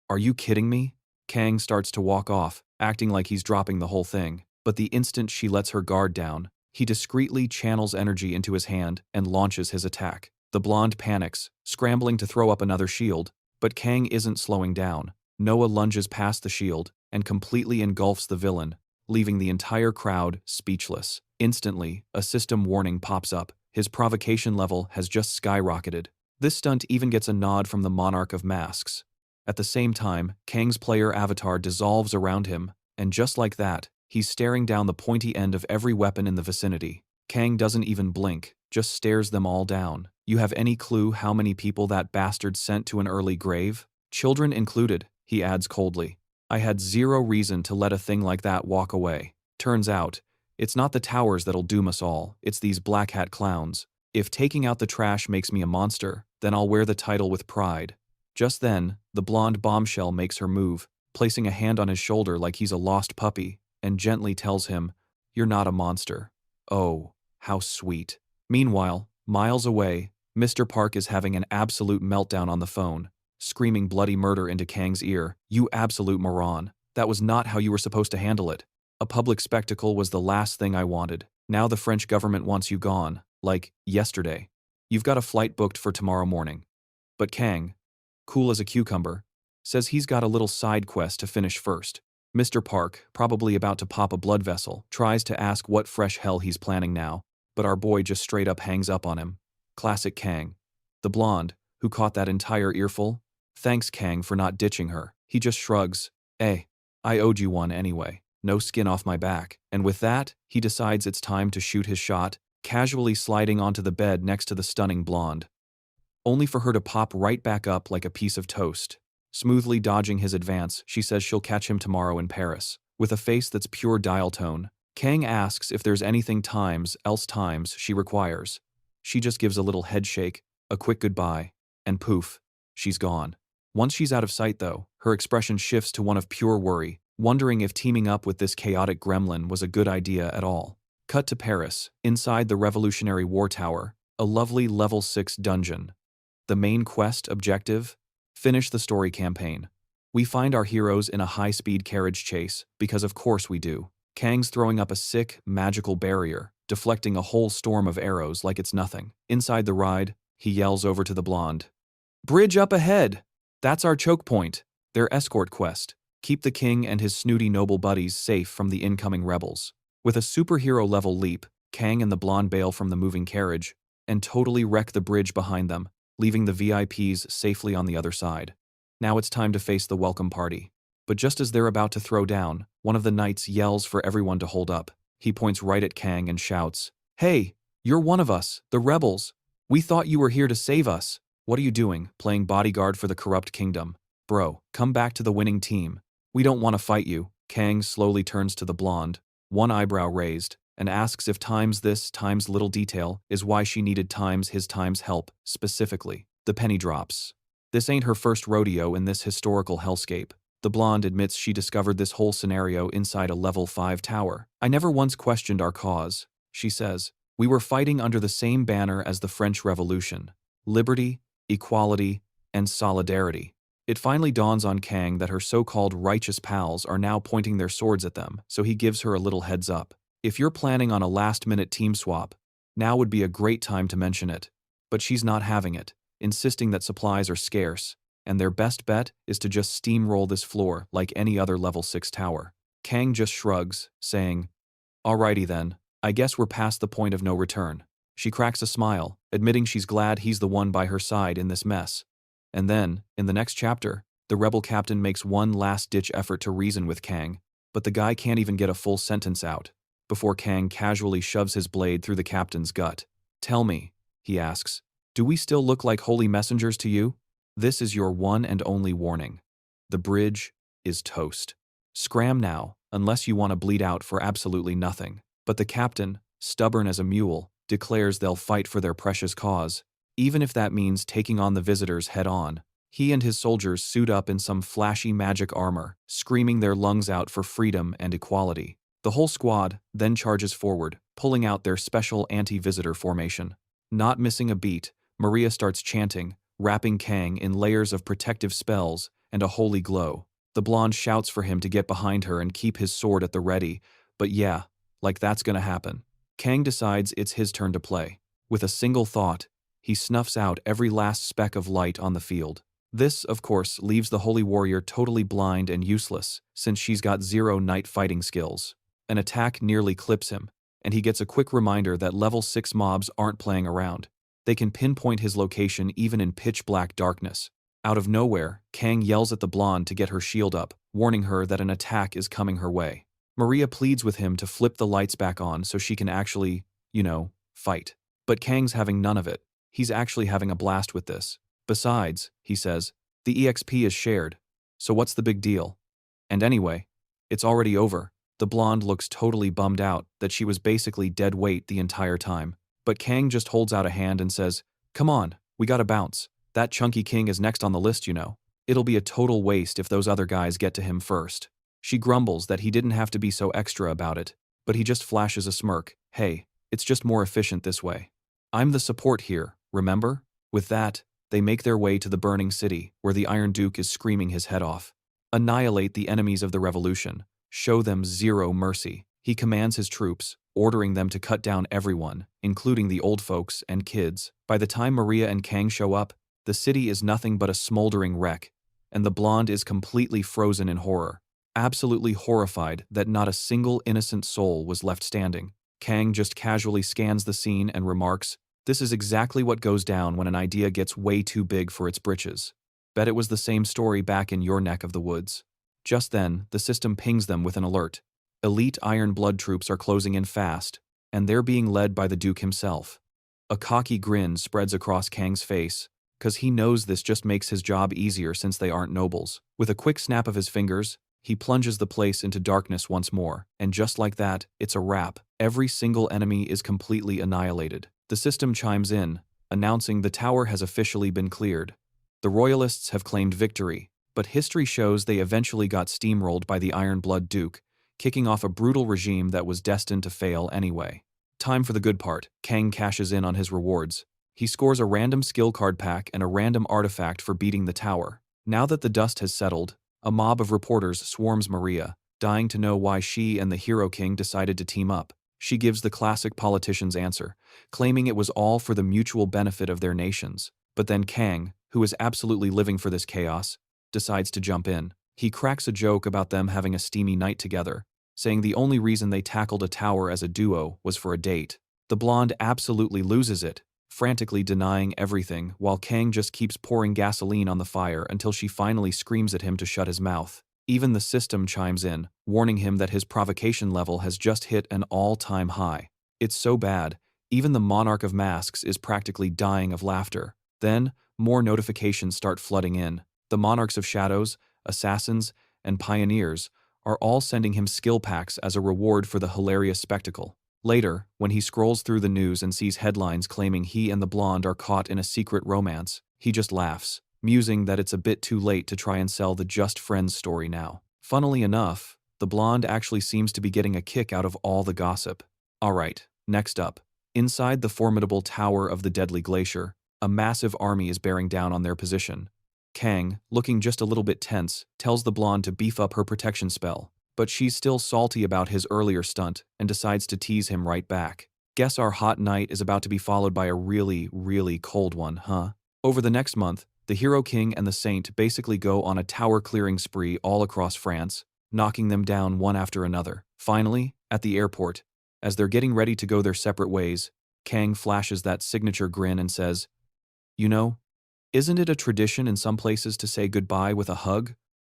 "Are you kidding me?" Kang starts to walk off, acting like he's dropping the whole thing, but the instant she lets her guard down, he discreetly channels energy into his hand and launches his attack. The blonde panics, scrambling to throw up another shield, but Kang isn't slowing down. Noah lunges past the shield and completely engulfs the villain, leaving the entire crowd speechless. Instantly, a system warning pops up. His provocation level has just skyrocketed. This stunt even gets a nod from the Monarch of Masks. At the same time, Kang's player avatar dissolves around him, and just like that, he's staring down the pointy end of every weapon in the vicinity. Kang doesn't even blink, just stares them all down. You have any clue how many people that bastard sent to an early grave? Children included, he adds coldly. I had zero reason to let a thing like that walk away. Turns out, It's not the towers that'll doom us all, it's these black hat clowns. If taking out the trash makes me a monster, then I'll wear the title with pride. Just then, the blonde bombshell makes her move, placing a hand on his shoulder like he's a lost puppy, and gently tells him, "You're not a monster." Oh, how sweet. Meanwhile, miles away, Mr. Park is having an absolute meltdown on the phone, screaming bloody murder into Kang's ear. "You absolute moron. That was not how you were supposed to handle it. A public spectacle was the last thing I wanted. Now the French government wants you gone, like, yesterday. You've got a flight booked for tomorrow morning." But Kang, cool as a cucumber, says he's got a little side quest to finish first. Mr. Park, probably about to pop a blood vessel, tries to ask what fresh hell he's planning now, but our boy just straight up hangs up on him. Classic Kang. The blonde, who caught that entire earful, thanks Kang for not ditching her. He just shrugs. "Eh, I owed you one anyway. No skin off my back." And with that, he decides it's time to shoot his shot, casually sliding onto the bed next to the stunning blonde, only for her to pop right back up like a piece of toast. Smoothly dodging his advance, she says she'll catch him tomorrow in Paris. With a face that's pure dial tone, Kang asks if there's anything else times she requires. She just gives a little head shake, a quick goodbye, and poof, she's gone. Once she's out of sight though, her expression shifts to one of pure worry, wondering if teaming up with this chaotic gremlin was a good idea at all. Cut to Paris, inside the Revolutionary War Tower, a lovely level 6 dungeon. The main quest objective? Finish the story campaign. We find our heroes in a high-speed carriage chase, because of course we do. Kang's throwing up a sick, magical barrier, deflecting a whole storm of arrows like it's nothing. Inside the ride, he yells over to the blonde, "Bridge up ahead! That's our choke point." Their escort quest: keep the king and his snooty noble buddies safe from the incoming rebels. With a superhero-level leap, Kang and the blonde bail from the moving carriage and totally wreck the bridge behind them, leaving the VIPs safely on the other side. Now it's time to face the welcome party. But just as they're about to throw down, one of the knights yells for everyone to hold up. He points right at Kang and shouts, "Hey, you're one of us, the rebels. We thought you were here to save us. What are you doing, playing bodyguard for the corrupt kingdom? Bro, come back to the winning team. We don't want to fight you." Kang slowly turns to the blonde, one eyebrow raised, and asks if times little detail is why she needed his help, specifically. The penny drops. This ain't her first rodeo in this historical hellscape. The blonde admits she discovered this whole scenario inside a level 5 tower. "I never once questioned our cause," she says. "We were fighting under the same banner as the French Revolution. Liberty, equality, and solidarity." It finally dawns on Kang that her so-called righteous pals are now pointing their swords at them, so he gives her a little heads up. "If you're planning on a last-minute team swap, now would be a great time to mention it." But she's not having it, insisting that supplies are scarce, and their best bet is to just steamroll this floor like any other level 6 tower. Kang just shrugs, saying, "Alrighty then, I guess we're past the point of no return." She cracks a smile, admitting she's glad he's the one by her side in this mess. And then, in the next chapter, the rebel captain makes one last-ditch effort to reason with Kang, but the guy can't even get a full sentence out before Kang casually shoves his blade through the captain's gut. "Tell me," he asks, "do we still look like holy messengers to you? This is your one and only warning. The bridge is toast. Scram now, unless you want to bleed out for absolutely nothing." But the captain, stubborn as a mule, declares they'll fight for their precious cause, even if that means taking on the visitors head-on. He and his soldiers suit up in some flashy magic armor, screaming their lungs out for freedom and equality. The whole squad then charges forward, pulling out their special anti-visitor formation. Not missing a beat, Maria starts chanting, wrapping Kang in layers of protective spells and a holy glow. The blonde shouts for him to get behind her and keep his sword at the ready, but yeah, like that's gonna happen. Kang decides it's his turn to play. With a single thought, he snuffs out every last speck of light on the field. This, of course, leaves the holy warrior totally blind and useless, since she's got 0 night fighting skills. An attack nearly clips him, and he gets a quick reminder that level 6 mobs aren't playing around. They can pinpoint his location even in pitch-black darkness. Out of nowhere, Kang yells at the blonde to get her shield up, warning her that an attack is coming her way. Maria pleads with him to flip the lights back on so she can actually, fight. But Kang's having none of it. He's actually having a blast with this. Besides, he says, the EXP is shared, so what's the big deal? And anyway, it's already over. The blonde looks totally bummed out that she was basically dead weight the entire time. But Kang just holds out a hand and says, "Come on, we gotta bounce. That chunky king is next on the list, you know. It'll be a total waste if those other guys get to him first." She grumbles that he didn't have to be so extra about it, but he just flashes a smirk. "Hey, it's just more efficient this way. I'm the support here, remember?" With that, they make their way to the burning city, where the Iron Duke is screaming his head off. Annihilate the enemies of the revolution. Show them zero mercy. He commands his troops, ordering them to cut down everyone, including the old folks and kids. By the time Maria and Kang show up, the city is nothing but a smoldering wreck, and the blonde is completely frozen in horror, absolutely horrified that not a single innocent soul was left standing. Kang just casually scans the scene and remarks, "This is exactly what goes down when an idea gets way too big for its britches. Bet it was the same story back in your neck of the woods." Just then, the system pings them with an alert. Elite Iron Blood troops are closing in fast, and they're being led by the Duke himself. A cocky grin spreads across Kang's face, cause he knows this just makes his job easier since they aren't nobles. With a quick snap of his fingers, he plunges the place into darkness once more, and just like that, it's a wrap. Every single enemy is completely annihilated. The system chimes in, announcing the tower has officially been cleared. The Royalists have claimed victory, but history shows they eventually got steamrolled by the Iron Blood Duke, kicking off a brutal regime that was destined to fail anyway. Time for the good part. Kang cashes in on his rewards. He scores a random skill card pack and a random artifact for beating the tower. Now that the dust has settled, a mob of reporters swarms Maria, dying to know why she and the Hero King decided to team up. She gives the classic politician's answer, claiming it was all for the mutual benefit of their nations. But then Kang, who is absolutely living for this chaos, decides to jump in. He cracks a joke about them having a steamy night together, saying the only reason they tackled a tower as a duo was for a date. The blonde absolutely loses it, frantically denying everything while Kang just keeps pouring gasoline on the fire until she finally screams at him to shut his mouth. Even the system chimes in, warning him that his provocation level has just hit an all-time high. It's so bad, even the Monarch of Masks is practically dying of laughter. Then, more notifications start flooding in. The Monarchs of Shadows, Assassins, and Pioneers are all sending him skill packs as a reward for the hilarious spectacle. Later, when he scrolls through the news and sees headlines claiming he and the blonde are caught in a secret romance, he just laughs, musing that it's a bit too late to try and sell the Just Friends story now. Funnily enough, the blonde actually seems to be getting a kick out of all the gossip. Alright, next up. Inside the formidable Tower of the Deadly Glacier, a massive army is bearing down on their position. Kang, looking just a little bit tense, tells the blonde to beef up her protection spell, but she's still salty about his earlier stunt and decides to tease him right back. Guess our hot night is about to be followed by a really, really cold one, huh? Over the next month, the Hero King and the Saint basically go on a tower-clearing spree all across France, knocking them down one after another. Finally, at the airport, as they're getting ready to go their separate ways, Kang flashes that signature grin and says, "You know, isn't it a tradition in some places to say goodbye with a hug?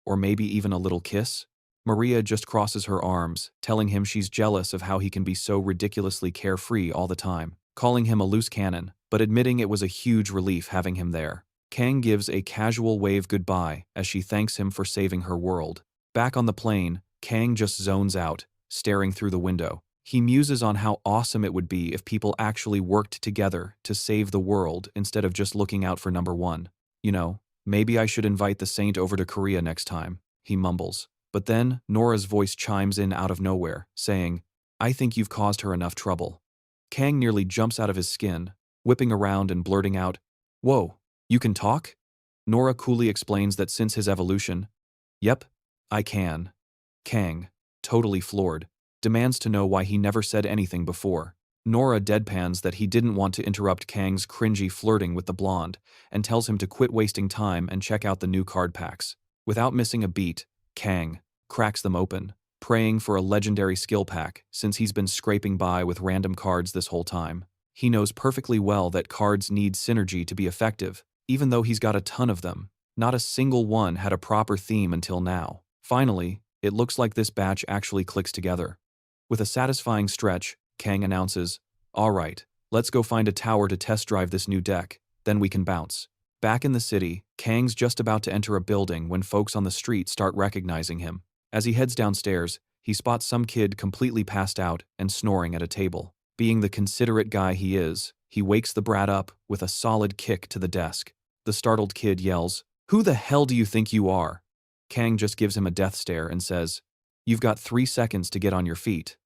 Or maybe even a little kiss?" Maria just crosses her arms, telling him she's jealous of how he can be so ridiculously carefree all the time, calling him a loose cannon, but admitting it was a huge relief having him there. Kang gives a casual wave goodbye as she thanks him for saving her world. Back on the plane, Kang just zones out, staring through the window. He muses on how awesome it would be if people actually worked together to save the world instead of just looking out for number one. "You know, maybe I should invite the Saint over to Korea next time," he mumbles. But then, Nora's voice chimes in out of nowhere, saying, "I think you've caused her enough trouble." Kang nearly jumps out of his skin, whipping around and blurting out, "Whoa, you can talk?" Nora coolly explains that since his evolution, "Yep, I can." Kang, totally floored, demands to know why he never said anything before. Nora deadpans that he didn't want to interrupt Kang's cringy flirting with the blonde, and tells him to quit wasting time and check out the new card packs. Without missing a beat, Kang cracks them open, praying for a legendary skill pack since he's been scraping by with random cards this whole time. He knows perfectly well that cards need synergy to be effective, even though he's got a ton of them. Not a single one had a proper theme until now. Finally, it looks like this batch actually clicks together. With a satisfying stretch, Kang announces, "Alright, let's go find a tower to test drive this new deck, then we can bounce." Back in the city, Kang's just about to enter a building when folks on the street start recognizing him. As he heads downstairs, he spots some kid completely passed out and snoring at a table. Being the considerate guy he is, he wakes the brat up with a solid kick to the desk. The startled kid yells, "Who the hell do you think you are?" Kang just gives him a death stare and says, "You've got 3 seconds to get on your feet."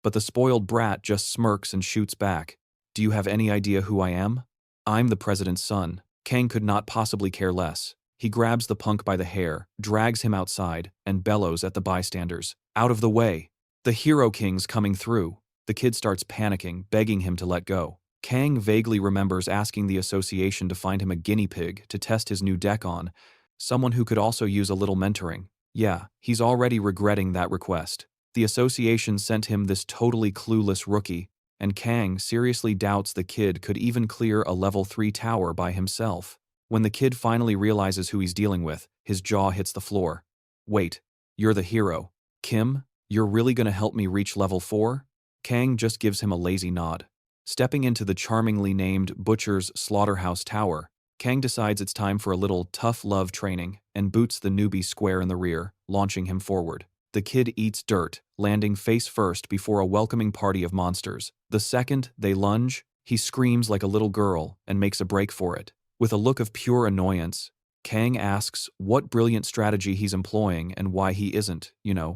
But the spoiled brat just smirks and shoots back, "Do you have any idea who I am? I'm the president's son." Kang could not possibly care less. He grabs the punk by the hair, drags him outside, and bellows at the bystanders, "Out of the way! The Hero King's coming through." The kid starts panicking, begging him to let go. Kang vaguely remembers asking the association to find him a guinea pig to test his new deck on, someone who could also use a little mentoring. Yeah, he's already regretting that request. The association sent him this totally clueless rookie, and Kang seriously doubts the kid could even clear a level 3 tower by himself. When the kid finally realizes who he's dealing with, his jaw hits the floor. "Wait, you're the hero. Kim, you're really gonna help me reach level 4? Kang just gives him a lazy nod. Stepping into the charmingly named Butcher's Slaughterhouse Tower, Kang decides it's time for a little tough love training and boots the newbie square in the rear, launching him forward. The kid eats dirt, landing face first before a welcoming party of monsters. The second they lunge, he screams like a little girl and makes a break for it. With a look of pure annoyance, Kang asks what brilliant strategy he's employing and why he isn't,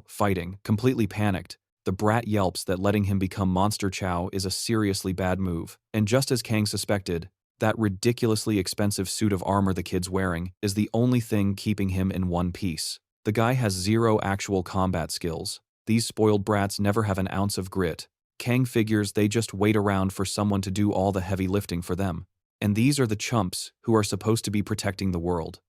fighting. Completely panicked, the brat yelps that letting him become Monster Chow is a seriously bad move. And just as Kang suspected, that ridiculously expensive suit of armor the kid's wearing is the only thing keeping him in one piece. The guy has 0 actual combat skills. These spoiled brats never have an ounce of grit. Kang figures they just wait around for someone to do all the heavy lifting for them. And these are the chumps who are supposed to be protecting the world.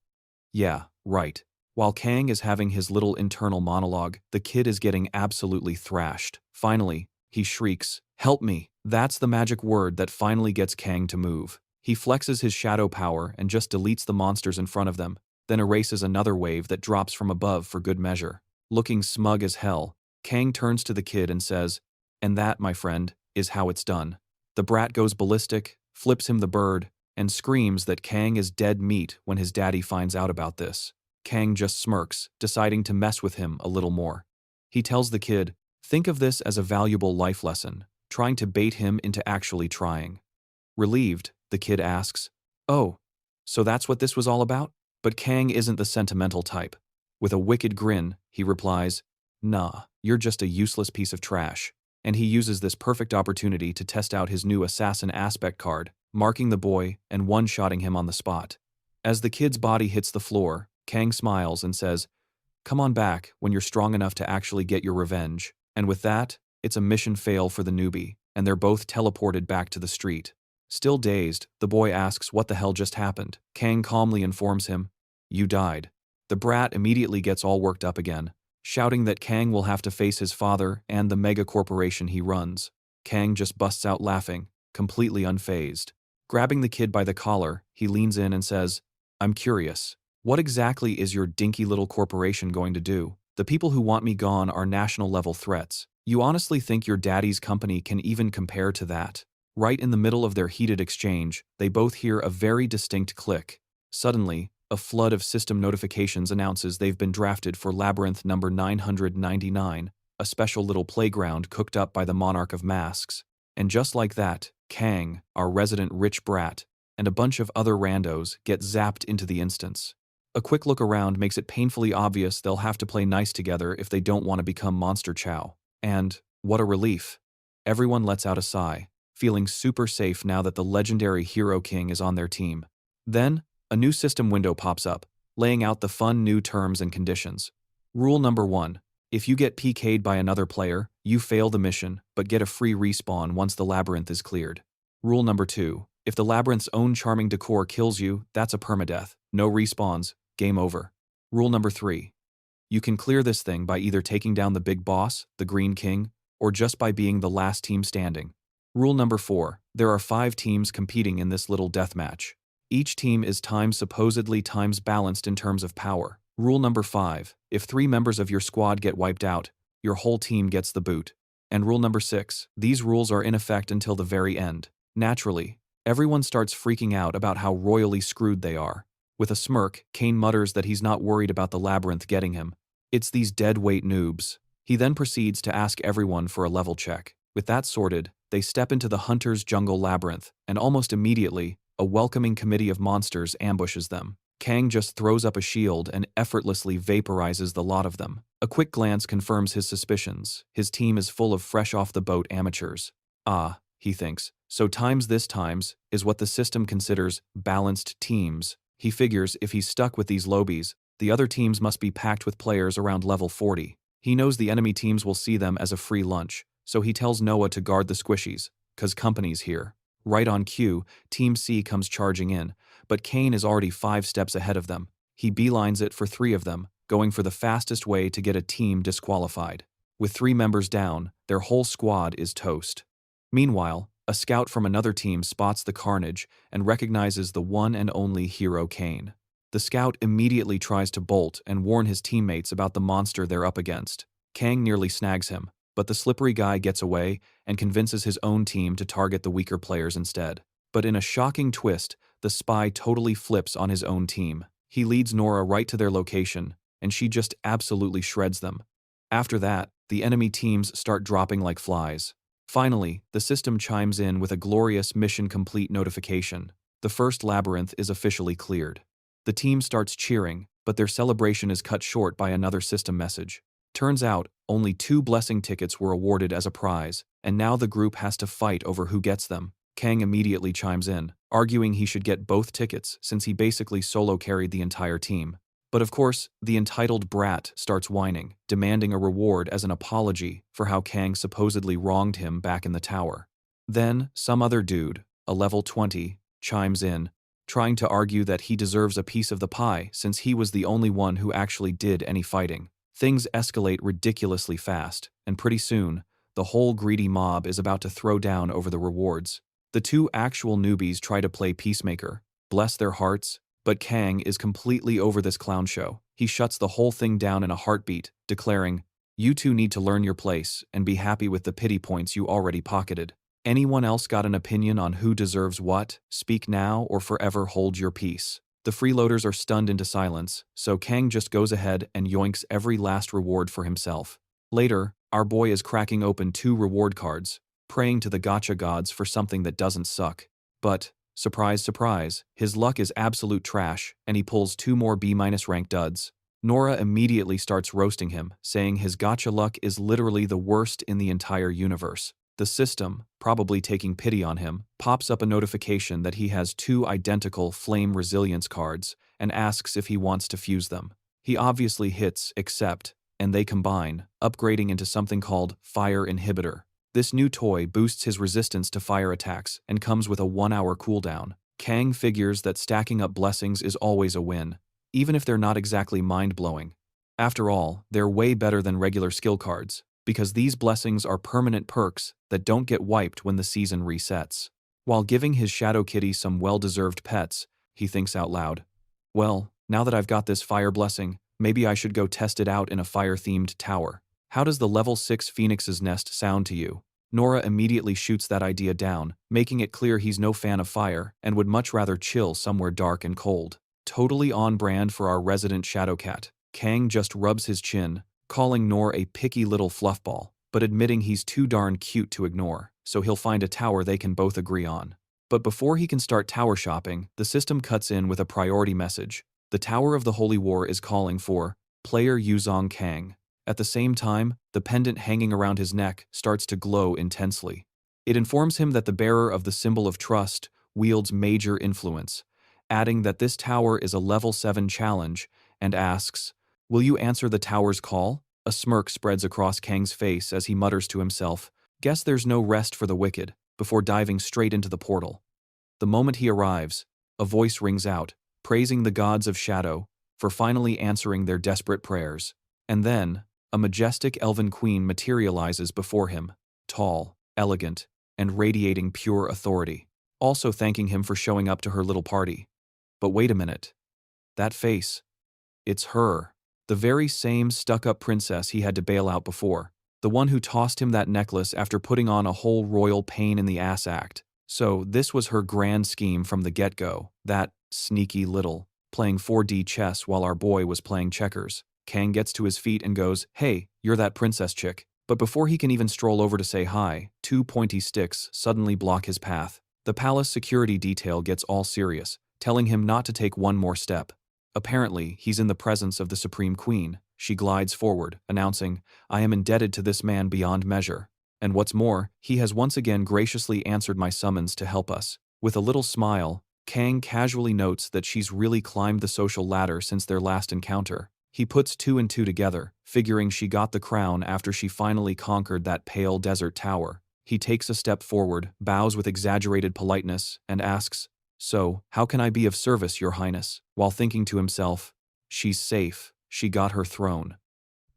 Yeah, right. While Kang is having his little internal monologue, the kid is getting absolutely thrashed. Finally, he shrieks, "Help me!" That's the magic word that finally gets Kang to move. He flexes his shadow power and just deletes the monsters in front of them, then erases another wave that drops from above for good measure. Looking smug as hell, Kang turns to the kid and says, "And that, my friend, is how it's done." The brat goes ballistic, flips him the bird, and screams that Kang is dead meat when his daddy finds out about this. Kang just smirks, deciding to mess with him a little more. He tells the kid, "Think of this as a valuable life lesson," trying to bait him into actually trying. Relieved, the kid asks, "Oh, so that's what this was all about?" But Kang isn't the sentimental type. With a wicked grin, he replies, "Nah, you're just a useless piece of trash." And he uses this perfect opportunity to test out his new assassin aspect card, marking the boy and one-shotting him on the spot. As the kid's body hits the floor, Kang smiles and says, "Come on back when you're strong enough to actually get your revenge." And with that, it's a mission fail for the newbie, and they're both teleported back to the street. Still dazed, the boy asks what the hell just happened. Kang calmly informs him, "You died." The brat immediately gets all worked up again, shouting that Kang will have to face his father and the mega corporation he runs. Kang just busts out laughing, completely unfazed. Grabbing the kid by the collar, he leans in and says, "I'm curious. What exactly is your dinky little corporation going to do? The people who want me gone are national-level threats. You honestly think your daddy's company can even compare to that?" Right in the middle of their heated exchange, they both hear a very distinct click. Suddenly, a flood of system notifications announces they've been drafted for Labyrinth number 999, a special little playground cooked up by the Monarch of Masks. And just like that, Kang, our resident rich brat, and a bunch of other randos get zapped into the instance. A quick look around makes it painfully obvious they'll have to play nice together if they don't want to become Monster Chow. And, what a relief. Everyone lets out a sigh, feeling super safe now that the legendary Hero King is on their team. Then, a new system window pops up, laying out the fun new terms and conditions. Rule number 1. If you get PK'd by another player, you fail the mission, but get a free respawn once the labyrinth is cleared. Rule number 2. If the labyrinth's own charming decor kills you, that's a permadeath. No respawns, game over. Rule number 3. You can clear this thing by either taking down the big boss, the Green King, or just by being the last team standing. Rule number 4. There are 5 teams competing in this little deathmatch. Each team is supposedly times balanced in terms of power. Rule number 5. If 3 members of your squad get wiped out, your whole team gets the boot. And rule number 6. These rules are in effect until the very end. Naturally, everyone starts freaking out about how royally screwed they are. With a smirk, Kane mutters that he's not worried about the labyrinth getting him. It's these dead-weight noobs. He then proceeds to ask everyone for a level check. With that sorted, they step into the hunter's jungle labyrinth, and almost immediately, a welcoming committee of monsters ambushes them. Kang just throws up a shield and effortlessly vaporizes the lot of them. A quick glance confirms his suspicions. His team is full of fresh-off-the-boat amateurs. Ah, he thinks, so times this times is what the system considers balanced teams. He figures if he's stuck with these lobies, the other teams must be packed with players around level 40. He knows the enemy teams will see them as a free lunch, so he tells Noah to guard the squishies, 'cause company's here. Right on cue, Team C comes charging in, but Kane is already 5 steps ahead of them. He beelines it for 3 of them, going for the fastest way to get a team disqualified. With 3 members down, their whole squad is toast. Meanwhile, a scout from another team spots the carnage and recognizes the one and only hero Kane. The scout immediately tries to bolt and warn his teammates about the monster they're up against. Kang nearly snags him, but the slippery guy gets away and convinces his own team to target the weaker players instead. But in a shocking twist, the spy totally flips on his own team. He leads Nora right to their location, and she just absolutely shreds them. After that, the enemy teams start dropping like flies. Finally, the system chimes in with a glorious mission complete notification. The first labyrinth is officially cleared. The team starts cheering, but their celebration is cut short by another system message. Turns out, only 2 blessing tickets were awarded as a prize, and now the group has to fight over who gets them. Kang immediately chimes in, arguing he should get both tickets since he basically solo carried the entire team. But of course, the entitled brat starts whining, demanding a reward as an apology for how Kang supposedly wronged him back in the tower. Then, some other dude, a level 20, chimes in, trying to argue that he deserves a piece of the pie since he was the only one who actually did any fighting. Things escalate ridiculously fast, and pretty soon, the whole greedy mob is about to throw down over the rewards. The 2 actual newbies try to play peacemaker, bless their hearts, but Kang is completely over this clown show. He shuts the whole thing down in a heartbeat, declaring, "You 2 need to learn your place and be happy with the pity points you already pocketed. Anyone else got an opinion on who deserves what? Speak now or forever hold your peace." The freeloaders are stunned into silence, so Kang just goes ahead and yoinks every last reward for himself. Later, our boy is cracking open 2 reward cards, praying to the gacha gods for something that doesn't suck. But, surprise surprise, his luck is absolute trash, and he pulls 2 more B- rank duds. Nora immediately starts roasting him, saying his gacha luck is literally the worst in the entire universe. The system, probably taking pity on him, pops up a notification that he has 2 identical Flame Resilience cards and asks if he wants to fuse them. He obviously hits accept, and they combine, upgrading into something called Fire Inhibitor. This new toy boosts his resistance to fire attacks and comes with a 1-hour cooldown. Kang figures that stacking up blessings is always a win, even if they're not exactly mind-blowing. After all, they're way better than regular skill cards, because these blessings are permanent perks that don't get wiped when the season resets. While giving his Shadow Kitty some well-deserved pets, he thinks out loud, "Well, now that I've got this fire blessing, maybe I should go test it out in a fire-themed tower. How does the level 6 Phoenix's Nest sound to you?" Nora immediately shoots that idea down, making it clear he's no fan of fire and would much rather chill somewhere dark and cold. Totally on brand for our resident Shadowcat, Kang just rubs his chin, calling Nor a picky little fluffball, but admitting he's too darn cute to ignore, so he'll find a tower they can both agree on. But before he can start tower shopping, the system cuts in with a priority message. The Tower of the Holy War is calling for player Yuzong Kang. At the same time, the pendant hanging around his neck starts to glow intensely. It informs him that the bearer of the symbol of trust wields major influence, adding that this tower is a level 7 challenge, and asks, "Will you answer the tower's call?" A smirk spreads across Kang's face as he mutters to himself, "Guess there's no rest for the wicked," before diving straight into the portal. The moment he arrives, a voice rings out, praising the gods of shadow for finally answering their desperate prayers. And then, a majestic elven queen materializes before him, tall, elegant, and radiating pure authority, also thanking him for showing up to her little party. But wait a minute. That face. It's her. The very same stuck-up princess he had to bail out before. The one who tossed him that necklace after putting on a whole royal pain-in-the-ass act. So this was her grand scheme from the get-go. That sneaky little, playing 4D chess while our boy was playing checkers. Kang gets to his feet and goes, "Hey, you're that princess chick." But before he can even stroll over to say hi, two pointy sticks suddenly block his path. The palace security detail gets all serious, telling him not to take one more step. Apparently, he's in the presence of the Supreme Queen. She glides forward, announcing, "I am indebted to this man beyond measure. And what's more, he has once again graciously answered my summons to help us." With a little smile, Kang casually notes that she's really climbed the social ladder since their last encounter. He puts two and two together, figuring she got the crown after she finally conquered that pale desert tower. He takes a step forward, bows with exaggerated politeness, and asks, "So, how can I be of service, Your Highness?" While thinking to himself, "She's safe, she got her throne.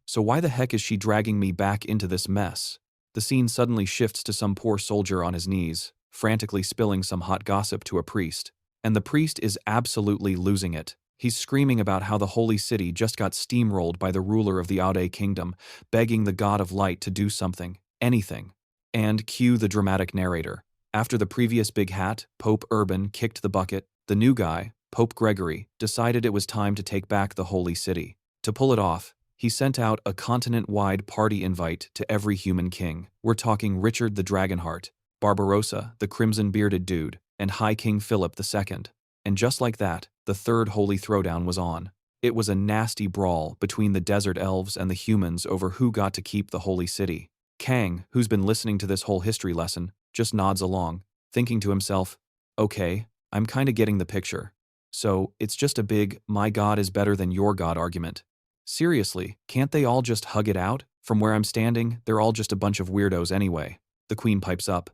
So why the heck is she dragging me back into this mess?" The scene suddenly shifts to some poor soldier on his knees, frantically spilling some hot gossip to a priest. And the priest is absolutely losing it. He's screaming about how the holy city just got steamrolled by the ruler of the Aude kingdom, begging the god of light to do something, anything. And cue the dramatic narrator. After the previous big hat, Pope Urban, kicked the bucket, the new guy, Pope Gregory, decided it was time to take back the holy city. To pull it off, he sent out a continent-wide party invite to every human king. We're talking Richard the Dragonheart, Barbarossa, the crimson-bearded dude, and High King Philip II. And just like that, the third holy throwdown was on. It was a nasty brawl between the desert elves and the humans over who got to keep the holy city. Kang, who's been listening to this whole history lesson, just nods along, thinking to himself, "Okay, I'm kinda getting the picture. So, it's just a big, my god is better than your god argument. Seriously, can't they all just hug it out? From where I'm standing, they're all just a bunch of weirdos anyway." The queen pipes up.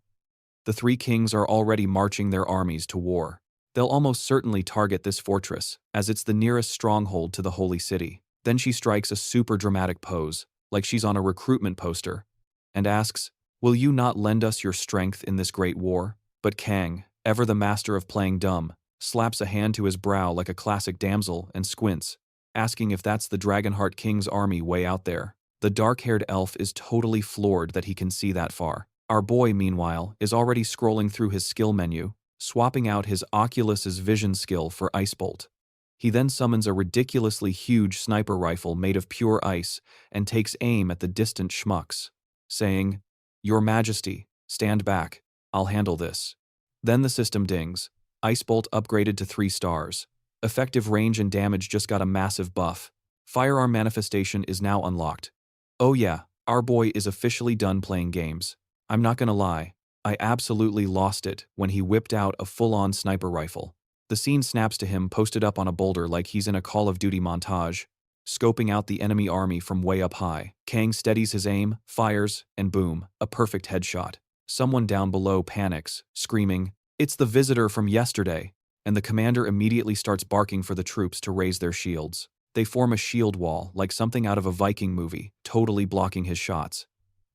"The three kings are already marching their armies to war. They'll almost certainly target this fortress, as it's the nearest stronghold to the holy city." Then she strikes a super dramatic pose, like she's on a recruitment poster, and asks, "Will you not lend us your strength in this great war?" But Kang, ever the master of playing dumb, slaps a hand to his brow like a classic damsel and squints, asking if that's the Dragonheart King's army way out there. The dark-haired elf is totally floored that he can see that far. Our boy, meanwhile, is already scrolling through his skill menu, swapping out his Oculus's vision skill for Ice Bolt. He then summons a ridiculously huge sniper rifle made of pure ice and takes aim at the distant schmucks, saying, "Your Majesty, stand back, I'll handle this." Then the system dings. Ice Bolt upgraded to 3 stars. Effective range and damage just got a massive buff. Firearm manifestation is now unlocked. Oh yeah, our boy is officially done playing games. I'm not gonna lie, I absolutely lost it when he whipped out a full-on sniper rifle. The scene snaps to him posted up on a boulder like he's in a Call of Duty montage, scoping out the enemy army from way up high. Kang steadies his aim, fires, and boom, a perfect headshot. Someone down below panics, screaming, "It's the visitor from yesterday," and the commander immediately starts barking for the troops to raise their shields. They form a shield wall like something out of a Viking movie, totally blocking his shots.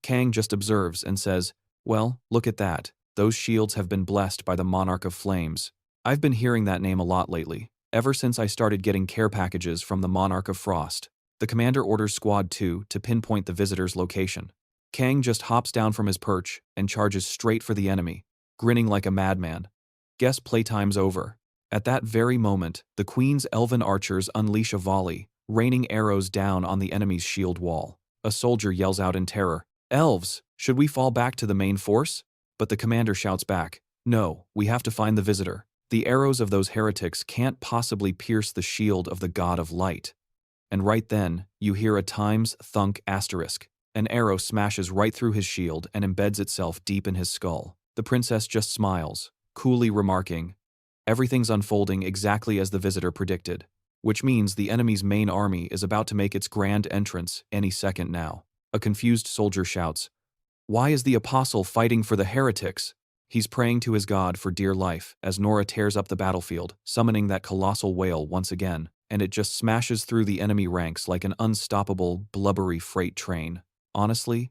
Kang just observes and says, "Well, look at that. Those shields have been blessed by the Monarch of Flames." I've been hearing that name a lot lately, ever since I started getting care packages from the Monarch of Frost. The commander orders Squad 2 to pinpoint the visitor's location. Kang just hops down from his perch and charges straight for the enemy, grinning like a madman. Guess playtime's over. At that very moment, the Queen's elven archers unleash a volley, raining arrows down on the enemy's shield wall. A soldier yells out in terror, "Elves, should we fall back to the main force?" But the commander shouts back, "No, we have to find the visitor. The arrows of those heretics can't possibly pierce the shield of the god of light." And right then, you hear a times thunk asterisk. An arrow smashes right through his shield and embeds itself deep in his skull. The princess just smiles, coolly remarking, "Everything's unfolding exactly as the visitor predicted," which means the enemy's main army is about to make its grand entrance any second now. A confused soldier shouts, "Why is the apostle fighting for the heretics?" He's praying to his god for dear life as Nora tears up the battlefield, summoning that colossal whale once again, and it just smashes through the enemy ranks like an unstoppable, blubbery freight train. Honestly,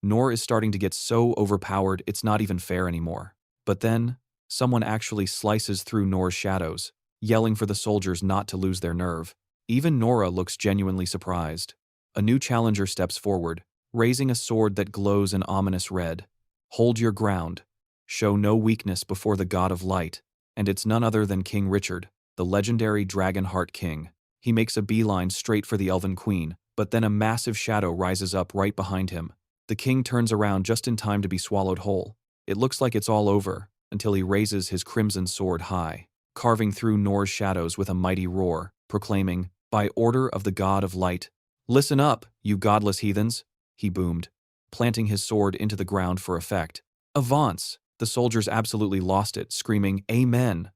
Nora is starting to get so overpowered it's not even fair anymore. But then, someone actually slices through Nora's shadows, yelling for the soldiers not to lose their nerve. Even Nora looks genuinely surprised. A new challenger steps forward, raising a sword that glows an ominous red. "Hold your ground. Show no weakness before the god of light." And it's none other than King Richard, the legendary Dragonheart King. He makes a beeline straight for the Elven Queen, but then a massive shadow rises up right behind him. The king turns around just in time to be swallowed whole. It looks like it's all over, until he raises his crimson sword high, carving through Nor's shadows with a mighty roar, proclaiming, "By order of the god of light, listen up, you godless heathens," he boomed, planting his sword into the ground for effect. "Avance!" The soldiers absolutely lost it, screaming, "Amen!"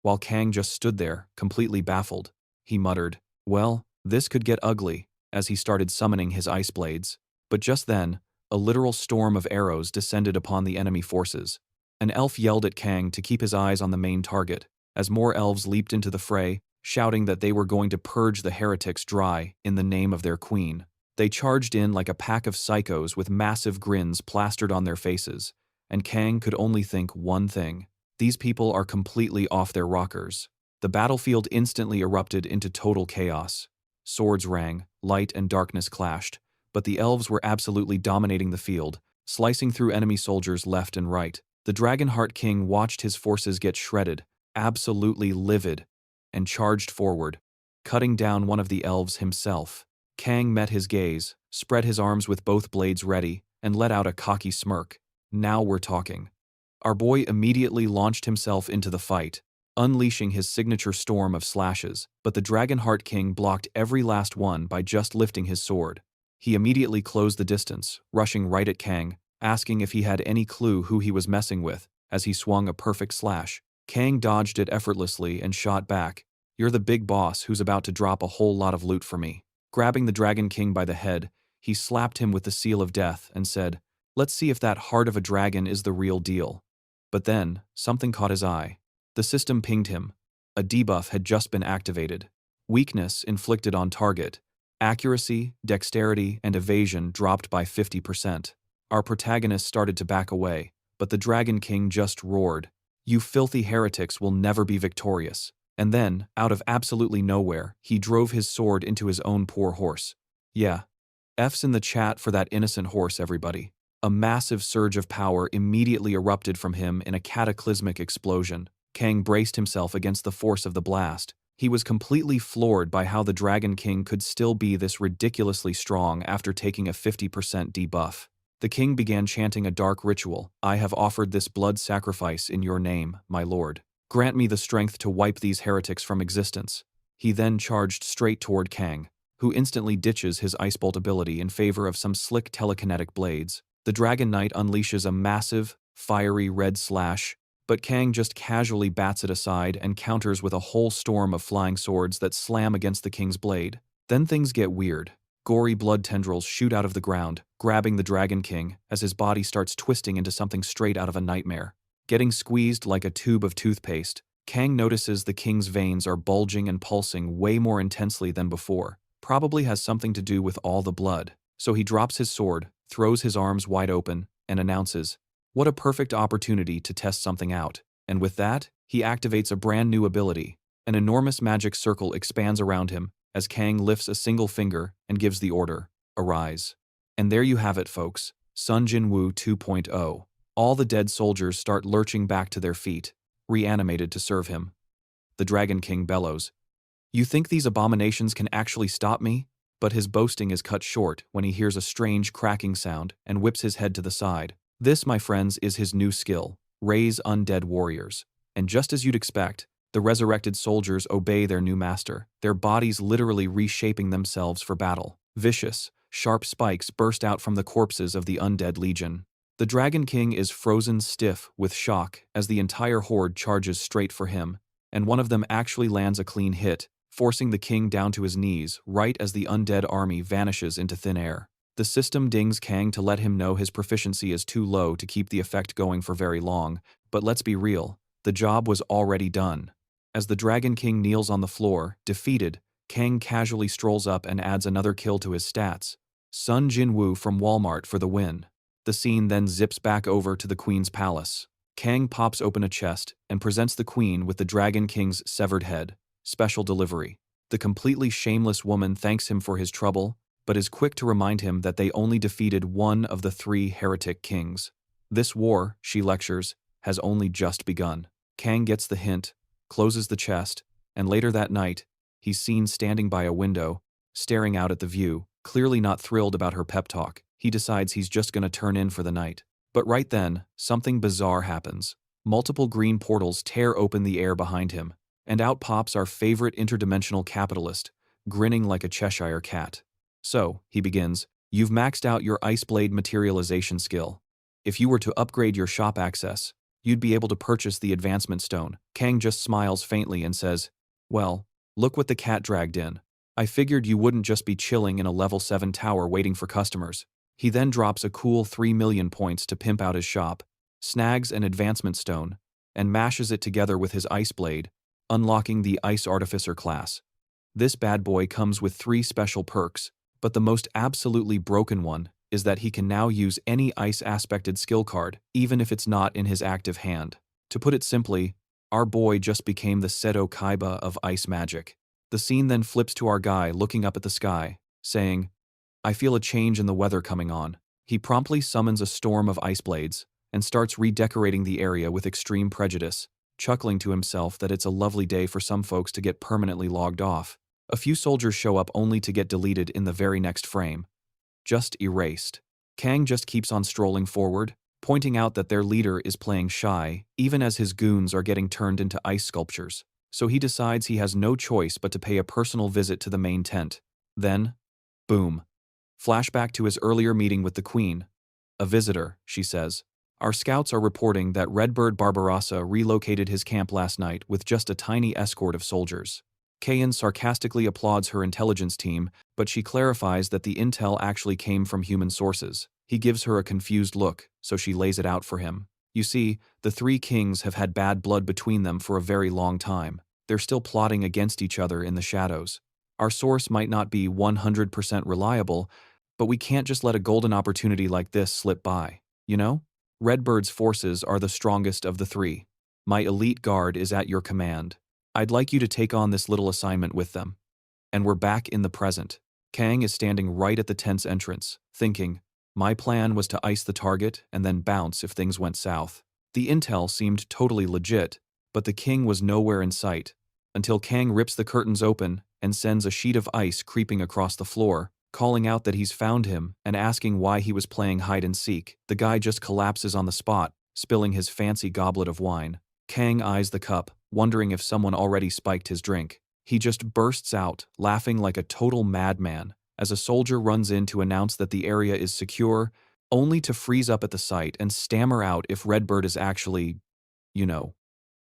While Kang just stood there, completely baffled. He muttered, "Well, this could get ugly," as he started summoning his ice blades. But just then, a literal storm of arrows descended upon the enemy forces. An elf yelled at Kang to keep his eyes on the main target, as more elves leaped into the fray, shouting that they were going to purge the heretics dry in the name of their queen. They charged in like a pack of psychos with massive grins plastered on their faces, and Kang could only think one thing: these people are completely off their rockers. The battlefield instantly erupted into total chaos. Swords rang, light and darkness clashed, but the elves were absolutely dominating the field, slicing through enemy soldiers left and right. The Dragonheart King watched his forces get shredded, absolutely livid, and charged forward, cutting down one of the elves himself. Kang met his gaze, spread his arms with both blades ready, and let out a cocky smirk. "Now we're talking." Our boy immediately launched himself into the fight, unleashing his signature storm of slashes, but the Dragonheart King blocked every last one by just lifting his sword. He immediately closed the distance, rushing right at Kang, asking if he had any clue who he was messing with, as he swung a perfect slash. Kang dodged it effortlessly and shot back, "You're the big boss who's about to drop a whole lot of loot for me." Grabbing the Dragon King by the head, he slapped him with the seal of death and said, "Let's see if that heart of a dragon is the real deal." But then, something caught his eye. The system pinged him. A debuff had just been activated. Weakness inflicted on target. Accuracy, dexterity, and evasion dropped by 50%. Our protagonist started to back away, but the Dragon King just roared, "You filthy heretics will never be victorious." And then, out of absolutely nowhere, he drove his sword into his own poor horse. Yeah. F's in the chat for that innocent horse, everybody. A massive surge of power immediately erupted from him in a cataclysmic explosion. Kang braced himself against the force of the blast. He was completely floored by how the Dragon King could still be this ridiculously strong after taking a 50% debuff. The king began chanting a dark ritual. "I have offered this blood sacrifice in your name, my lord. Grant me the strength to wipe these heretics from existence." He then charged straight toward Kang, who instantly ditches his Ice Bolt ability in favor of some slick telekinetic blades. The Dragon Knight unleashes a massive, fiery red slash, but Kang just casually bats it aside and counters with a whole storm of flying swords that slam against the king's blade. Then things get weird. Gory blood tendrils shoot out of the ground, grabbing the Dragon King as his body starts twisting into something straight out of a nightmare. Getting squeezed like a tube of toothpaste, Kang notices the king's veins are bulging and pulsing way more intensely than before. Probably has something to do with all the blood. So he drops his sword, throws his arms wide open, and announces, "What a perfect opportunity to test something out." And with that, he activates a brand new ability. An enormous magic circle expands around him as Kang lifts a single finger and gives the order, "Arise." And there you have it, folks. Sun Jinwoo 2.0. All the dead soldiers start lurching back to their feet, reanimated to serve him. The Dragon King bellows, "You think these abominations can actually stop me?" But his boasting is cut short when he hears a strange cracking sound and whips his head to the side. This, my friends, is his new skill, Raise Undead Warriors. And just as you'd expect, the resurrected soldiers obey their new master, their bodies literally reshaping themselves for battle. Vicious, sharp spikes burst out from the corpses of the undead legion. The Dragon King is frozen stiff with shock as the entire horde charges straight for him, and one of them actually lands a clean hit, forcing the king down to his knees right as the undead army vanishes into thin air. The system dings Kang to let him know his proficiency is too low to keep the effect going for very long, but let's be real, the job was already done. As the Dragon King kneels on the floor, defeated, Kang casually strolls up and adds another kill to his stats. Sun Jinwoo from Walmart for the win. The scene then zips back over to the Queen's palace. Kang pops open a chest and presents the Queen with the Dragon King's severed head. Special delivery. The completely shameless woman thanks him for his trouble, but is quick to remind him that they only defeated one of the 3 heretic kings. This war, she lectures, has only just begun. Kang gets the hint, closes the chest, and later that night, He's seen standing by a window, staring out at the view, clearly not thrilled about her pep talk. He decides he's just gonna turn in for the night. But right then, something bizarre happens. Multiple green portals tear open the air behind him, and out pops our favorite interdimensional capitalist, grinning like a Cheshire cat. So, he begins, you've maxed out your ice blade materialization skill. If you were to upgrade your shop access, you'd be able to purchase the advancement stone. Kang just smiles faintly and says, well, look what the cat dragged in. I figured you wouldn't just be chilling in a level 7 tower waiting for customers. He then drops a cool 3 million points to pimp out his shop, snags an advancement stone, and mashes it together with his ice blade, unlocking the Ice Artificer class. This bad boy comes with 3 special perks, but the most absolutely broken one is that he can now use any ice-aspected skill card, even if it's not in his active hand. To put it simply, our boy just became the Seto Kaiba of ice magic. The scene then flips to our guy looking up at the sky, saying, I feel a change in the weather coming on. He promptly summons a storm of ice blades and starts redecorating the area with extreme prejudice, chuckling to himself that it's a lovely day for some folks to get permanently logged off. A few soldiers show up only to get deleted in the very next frame. Just erased. Kang just keeps on strolling forward, pointing out that their leader is playing shy, even as his goons are getting turned into ice sculptures. So he decides he has no choice but to pay a personal visit to the main tent. Then, boom. Flashback to his earlier meeting with the Queen. A visitor, she says. Our scouts are reporting that Redbird Barbarossa relocated his camp last night with just a tiny escort of soldiers. Kayan sarcastically applauds her intelligence team, but she clarifies that the intel actually came from human sources. He gives her a confused look, so she lays it out for him. You see, the 3 kings have had bad blood between them for a very long time. They're still plotting against each other in the shadows. Our source might not be 100% reliable, but we can't just let a golden opportunity like this slip by, you know? Redbird's forces are the strongest of the 3. My elite guard is at your command. I'd like you to take on this little assignment with them. And we're back in the present. Kang is standing right at the tent's entrance, thinking, my plan was to ice the target and then bounce if things went south. The intel seemed totally legit, but the king was nowhere in sight, until Kang rips the curtains open and sends a sheet of ice creeping across the floor, calling out that he's found him and asking why he was playing hide-and-seek. The guy just collapses on the spot, spilling his fancy goblet of wine. Kang eyes the cup, wondering if someone already spiked his drink. He just bursts out, laughing like a total madman, as a soldier runs in to announce that the area is secure, only to freeze up at the sight and stammer out if Redbird is actually,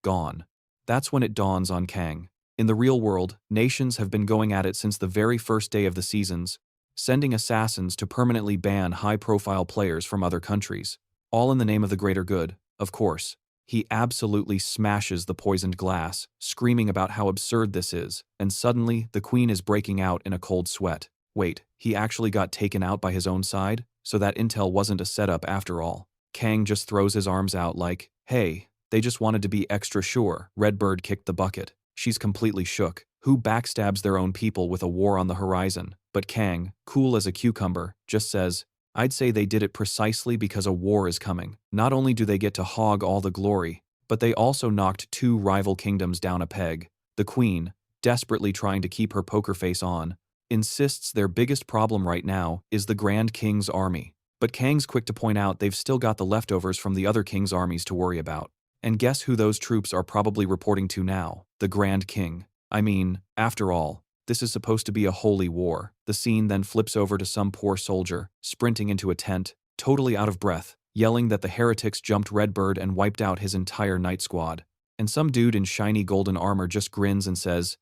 gone. That's when it dawns on Kang. In the real world, nations have been going at it since the very first day of the seasons, sending assassins to permanently ban high-profile players from other countries, all in the name of the greater good, of course. He absolutely smashes the poisoned glass, screaming about how absurd this is, and suddenly the Queen is breaking out in a cold sweat. Wait, he actually got taken out by his own side? So that intel wasn't a setup after all. Kang just throws his arms out like, hey, they just wanted to be extra sure. Redbird kicked the bucket. She's completely shook. Who backstabs their own people with a war on the horizon? But Kang, cool as a cucumber, just says, I'd say they did it precisely because a war is coming. Not only do they get to hog all the glory, but they also knocked 2 rival kingdoms down a peg. The Queen, desperately trying to keep her poker face on, insists their biggest problem right now is the Grand King's army. But Kang's quick to point out they've still got the leftovers from the other king's armies to worry about. And guess who those troops are probably reporting to now? The Grand King. I mean, after all, this is supposed to be a holy war. The scene then flips over to some poor soldier, sprinting into a tent, totally out of breath, yelling that the heretics jumped Redbird and wiped out his entire night squad. And some dude in shiny golden armor just grins and says,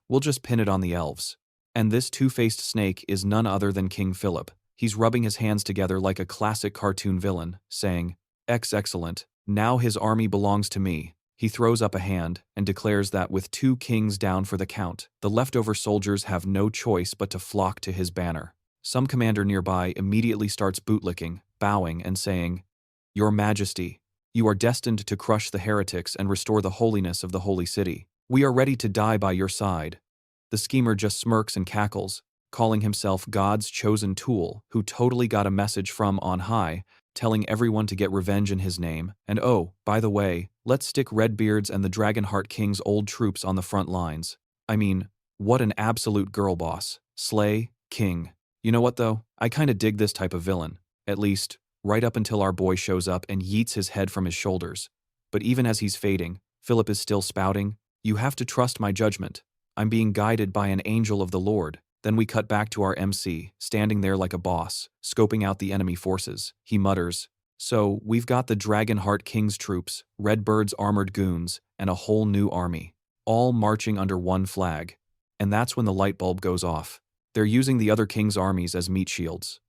we'll just pin it on the elves. And this two-faced snake is none other than King Philip. He's rubbing his hands together like a classic cartoon villain, saying, excellent, now his army belongs to me. He throws up a hand and declares that with 2 kings down for the count, the leftover soldiers have no choice but to flock to his banner. Some commander nearby immediately starts bootlicking, bowing and saying, Your Majesty, you are destined to crush the heretics and restore the holiness of the holy city. We are ready to die by your side. The schemer just smirks and cackles, calling himself God's chosen tool who totally got a message from on high, telling everyone to get revenge in his name, and oh, by the way, let's stick Redbeard's and the Dragonheart King's old troops on the front lines. I mean, What an absolute girl boss. Slay, king. You know what though? I kinda dig this type of villain. At least, right up until our boy shows up and yeets his head from his shoulders. But even as he's fading, Philip is still spouting, "You have to trust my judgment. I'm being guided by an angel of the Lord." Then we cut back to our MC, standing there like a boss, scoping out the enemy forces. He mutters, "So, we've got the Dragonheart King's troops, Redbird's armored goons, and a whole new army, all marching under one flag." And that's when the light bulb goes off. They're using the other king's armies as meat shields.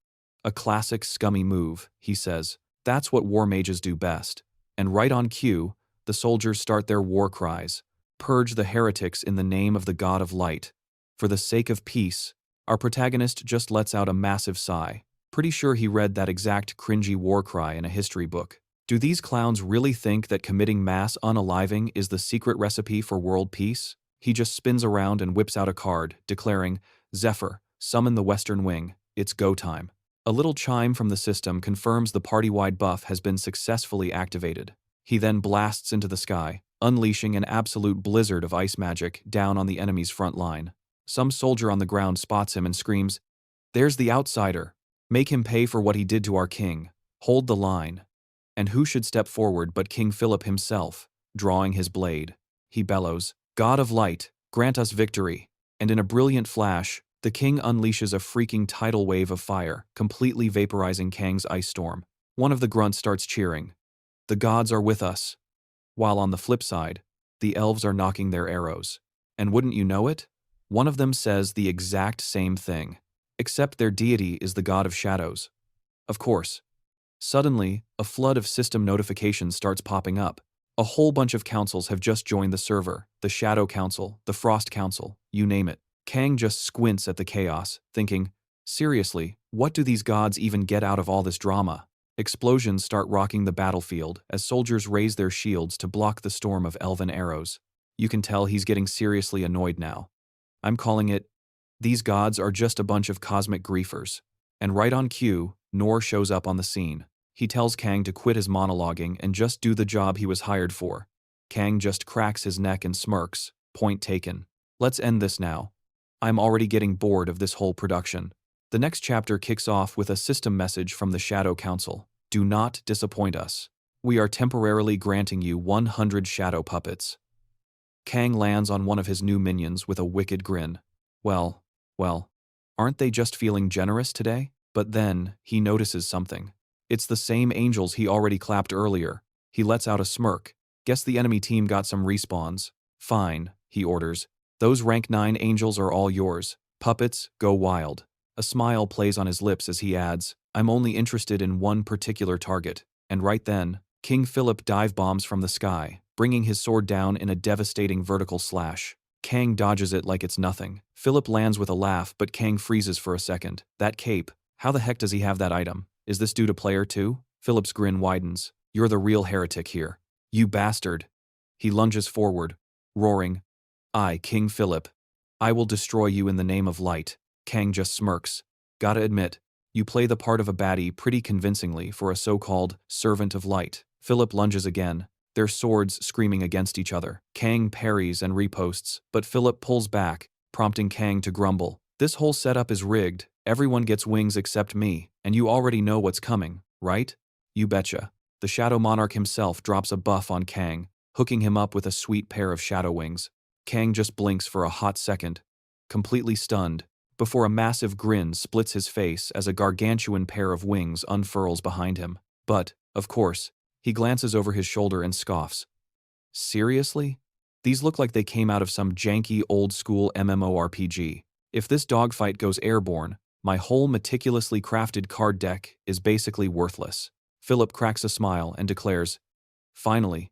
"A classic scummy move," he says. "That's what war mages do best." And right on cue, the soldiers start their war cries. "Purge the heretics in the name of the God of Light." For the sake of peace, our protagonist just lets out a massive sigh. Pretty sure he read that exact cringy war cry in a history book. Do these clowns really think that committing mass unaliving is the secret recipe for world peace? He just spins around and whips out a card, declaring, "Zephyr, summon the Western Wing. It's go time." A little chime from the system confirms the party-wide buff has been successfully activated. He then blasts into the sky, unleashing an absolute blizzard of ice magic down on the enemy's front line. Some soldier on the ground spots him and screams, "There's the outsider. Make him pay for what he did to our king. Hold the line." And who should step forward but King Philip himself, drawing his blade. He bellows, "God of Light, grant us victory." And in a brilliant flash, the king unleashes a freaking tidal wave of fire, completely vaporizing Kang's ice storm. One of the grunts starts cheering, "The gods are with us." While on the flip side, the elves are knocking their arrows. And wouldn't you know it? One of them says the exact same thing, except their deity is the god of shadows. Of course. Suddenly, a flood of system notifications starts popping up. A whole bunch of councils have just joined the server, the Shadow Council, the Frost Council, you name it. Kang just squints at the chaos, thinking, seriously, what do these gods even get out of all this drama? Explosions start rocking the battlefield as soldiers raise their shields to block the storm of elven arrows. You can tell he's getting seriously annoyed now. I'm calling it, these gods are just a bunch of cosmic griefers. And right on cue, Nor shows up on the scene. He tells Kang to quit his monologuing and just do the job he was hired for. Kang just cracks his neck and smirks, point taken. Let's end this now. I'm already getting bored of this whole production. The next chapter kicks off with a system message from the Shadow Council. Do not disappoint us. We are temporarily granting you 100 shadow puppets. Kang lands on one of his new minions with a wicked grin. Well, aren't they just feeling generous today? But then, he notices something. It's the same angels he already clapped earlier. He lets out a smirk. Guess the enemy team got some respawns. Fine, he orders. Those rank 9 angels are all yours. Puppets, go wild. A smile plays on his lips as he adds, I'm only interested in one particular target. And right then, King Philip dive bombs from the sky, bringing his sword down in a devastating vertical slash. Kang dodges it like it's nothing. Philip lands with a laugh, but Kang freezes for a second. That cape, how the heck does he have that item? Is this due to player 2? Philip's grin widens. You're the real heretic here. You bastard. He lunges forward, roaring, I, King Philip. I will destroy you in the name of light. Kang just smirks. Gotta admit, you play the part of a baddie pretty convincingly for a so-called servant of light. Philip lunges again, their swords screaming against each other. Kang parries and riposts, but Philip pulls back, prompting Kang to grumble. This whole setup is rigged. Everyone gets wings except me, and you already know what's coming, right? You betcha. The Shadow Monarch himself drops a buff on Kang, hooking him up with a sweet pair of shadow wings. Kang just blinks for a hot second, completely stunned, before a massive grin splits his face as a gargantuan pair of wings unfurls behind him. But, of course, he glances over his shoulder and scoffs. Seriously? These look like they came out of some janky old-school MMORPG. If this dogfight goes airborne, my whole meticulously crafted card deck is basically worthless. Philip cracks a smile and declares, finally,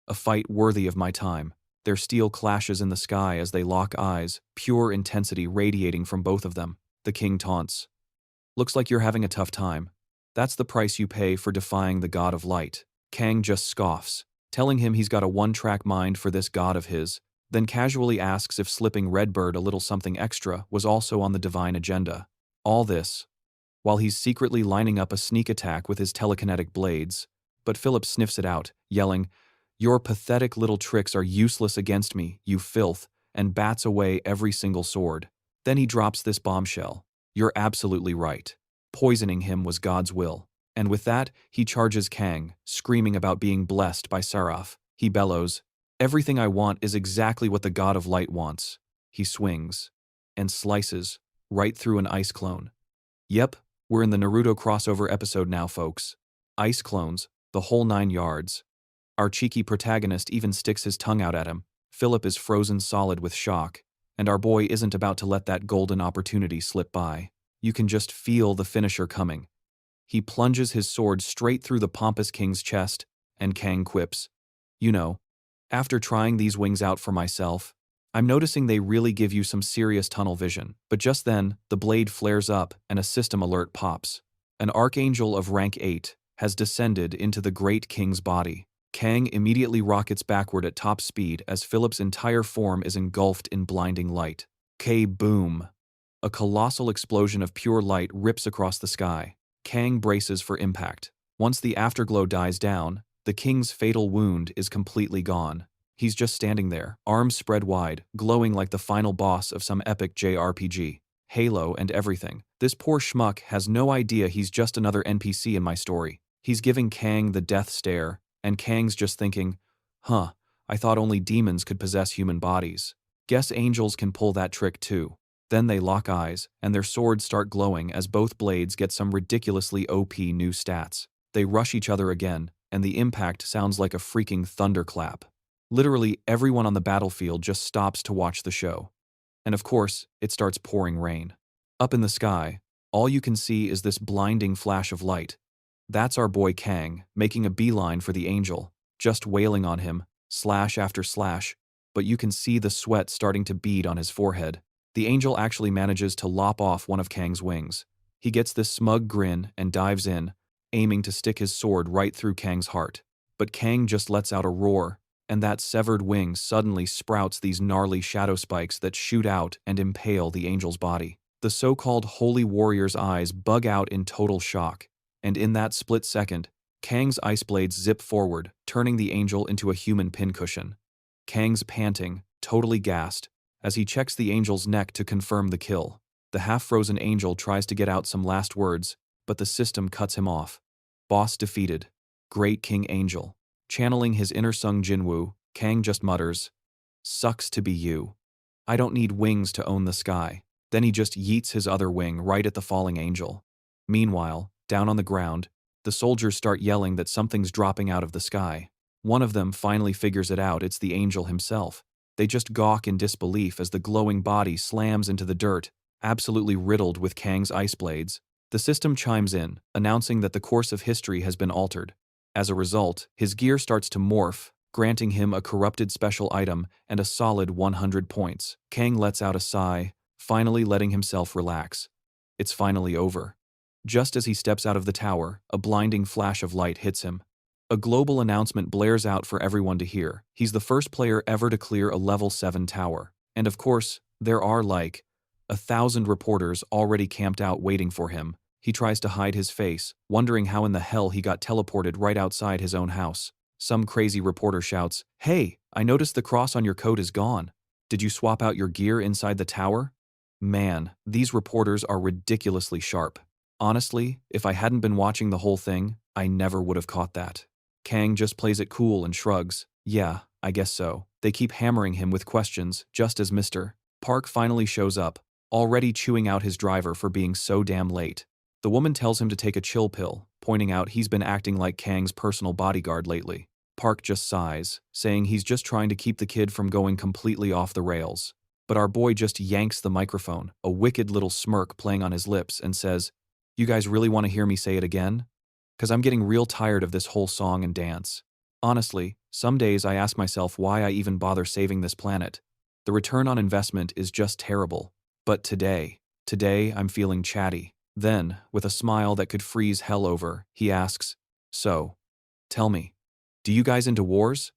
a fight worthy of my time. Their steel clashes in the sky as they lock eyes, pure intensity radiating from both of them. The king taunts. Looks like you're having a tough time. That's the price you pay for defying the god of light. Kang just scoffs, telling him he's got a one-track mind for this god of his, then casually asks if slipping Redbird a little something extra was also on the divine agenda. All this, while he's secretly lining up a sneak attack with his telekinetic blades, but Philip sniffs it out, yelling, your pathetic little tricks are useless against me, you filth, and bats away every single sword. Then he drops this bombshell. You're absolutely right. Poisoning him was God's will. And with that, he charges Kang, screaming about being blessed by Seraph. He bellows, "Everything I want is exactly what the God of Light wants." He swings and slices right through an ice clone. Yep, we're in the Naruto crossover episode now, folks. Ice clones, the whole 9 yards. Our cheeky protagonist even sticks his tongue out at him. Philip is frozen solid with shock, and our boy isn't about to let that golden opportunity slip by. You can just feel the finisher coming. He plunges his sword straight through the pompous king's chest, and Kang quips, "You know, after trying these wings out for myself, I'm noticing they really give you some serious tunnel vision." But just then, the blade flares up and a system alert pops. An archangel of rank 8 has descended into the great king's body. Kang immediately rockets backward at top speed as Philip's entire form is engulfed in blinding light. K-boom! A colossal explosion of pure light rips across the sky. Kang braces for impact. Once the afterglow dies down, the king's fatal wound is completely gone. He's just standing there, arms spread wide, glowing like the final boss of some epic JRPG. Halo and everything. This poor schmuck has no idea he's just another NPC in my story. He's giving Kang the death stare, and Kang's just thinking, "Huh, I thought only demons could possess human bodies. Guess angels can pull that trick too." Then they lock eyes, and their swords start glowing as both blades get some ridiculously OP new stats. They rush each other again, and the impact sounds like a freaking thunderclap. Literally everyone on the battlefield just stops to watch the show. And of course, it starts pouring rain. Up in the sky, all you can see is this blinding flash of light. That's our boy Kang, making a beeline for the angel, just wailing on him, slash after slash, but you can see the sweat starting to bead on his forehead. The angel actually manages to lop off one of Kang's wings. He gets this smug grin and dives in, aiming to stick his sword right through Kang's heart. But Kang just lets out a roar, and that severed wing suddenly sprouts these gnarly shadow spikes that shoot out and impale the angel's body. The so-called holy warrior's eyes bug out in total shock, and in that split second, Kang's ice blades zip forward, turning the angel into a human pincushion. Kang's panting, totally gassed, as he checks the angel's neck to confirm the kill. The half-frozen angel tries to get out some last words, but the system cuts him off. Boss defeated. Great King Angel. Channeling his inner Sung Jinwoo, Kang just mutters, "Sucks to be you. I don't need wings to own the sky." Then he just yeets his other wing right at the falling angel. Meanwhile, down on the ground, the soldiers start yelling that something's dropping out of the sky. One of them finally figures it out, it's the angel himself. They just gawk in disbelief as the glowing body slams into the dirt, absolutely riddled with Kang's ice blades. The system chimes in, announcing that the course of history has been altered. As a result, his gear starts to morph, granting him a corrupted special item and a solid 100 points. Kang lets out a sigh, finally letting himself relax. It's finally over. Just as he steps out of the tower, a blinding flash of light hits him. A global announcement blares out for everyone to hear. He's the first player ever to clear a level 7 tower. And of course, there are like 1,000 reporters already camped out waiting for him. He tries to hide his face, wondering how in the hell he got teleported right outside his own house. Some crazy reporter shouts, "Hey, I noticed the cross on your coat is gone. Did you swap out your gear inside the tower?" Man, these reporters are ridiculously sharp. Honestly, if I hadn't been watching the whole thing, I never would have caught that. Kang just plays it cool and shrugs. Yeah, I guess so. They keep hammering him with questions, just as Mr. Park finally shows up, already chewing out his driver for being so damn late. The woman tells him to take a chill pill, pointing out he's been acting like Kang's personal bodyguard lately. Park just sighs, saying he's just trying to keep the kid from going completely off the rails. But our boy just yanks the microphone, a wicked little smirk playing on his lips, and says, "You guys really want to hear me say it again? 'Cause I'm getting real tired of this whole song and dance. Honestly, some days I ask myself why I even bother saving this planet. The return on investment is just terrible. But today I'm feeling chatty." Then, with a smile that could freeze hell over, he asks, "So, tell me, do you guys into wars?"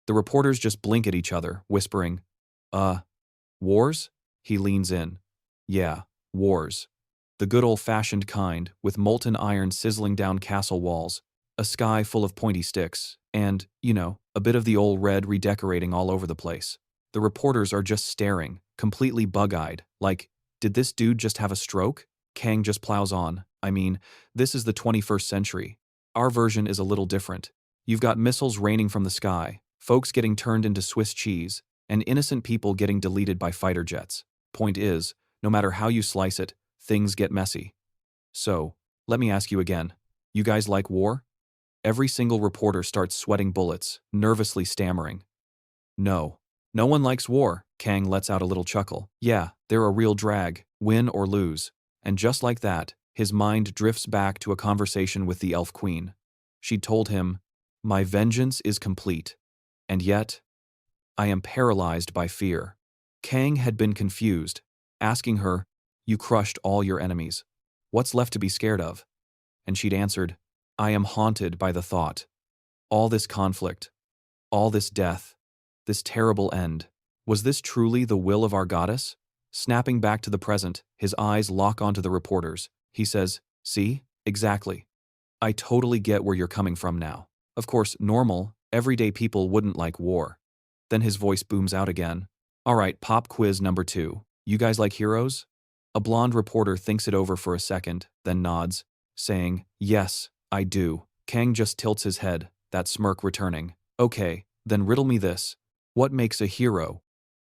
The reporters just blink at each other, whispering, Wars?" He leans in. "Yeah, wars. The good old-fashioned kind, with molten iron sizzling down castle walls, a sky full of pointy sticks, and, a bit of the old red redecorating all over the place." The reporters are just staring, completely bug-eyed, like, did this dude just have a stroke? Kang just plows on. I mean, this is the 21st century. Our version is a little different. You've got missiles raining from the sky, folks getting turned into Swiss cheese, and innocent people getting deleted by fighter jets. Point is, no matter how you slice it, things get messy. So, let me ask you again. You guys like war? Every single reporter starts sweating bullets, nervously stammering. No. No one likes war. Kang lets out a little chuckle. Yeah, they're a real drag, win or lose. And just like that, his mind drifts back to a conversation with the Elf Queen. She'd told him, "My vengeance is complete. And yet, I am paralyzed by fear." Kang had been confused, asking her, "You crushed all your enemies. What's left to be scared of?" And she'd answered, "I am haunted by the thought. All this conflict, all this death, this terrible end. Was this truly the will of our goddess?" Snapping back to the present, his eyes lock onto the reporters. He says, "See? Exactly. I totally get where you're coming from now. Of course, normal, everyday people wouldn't like war." Then his voice booms out again. "All right, pop quiz number 2. You guys like heroes?" A blonde reporter thinks it over for a second, then nods, saying, "Yes, I do." Kang just tilts his head, that smirk returning. "Okay, then riddle me this. What makes a hero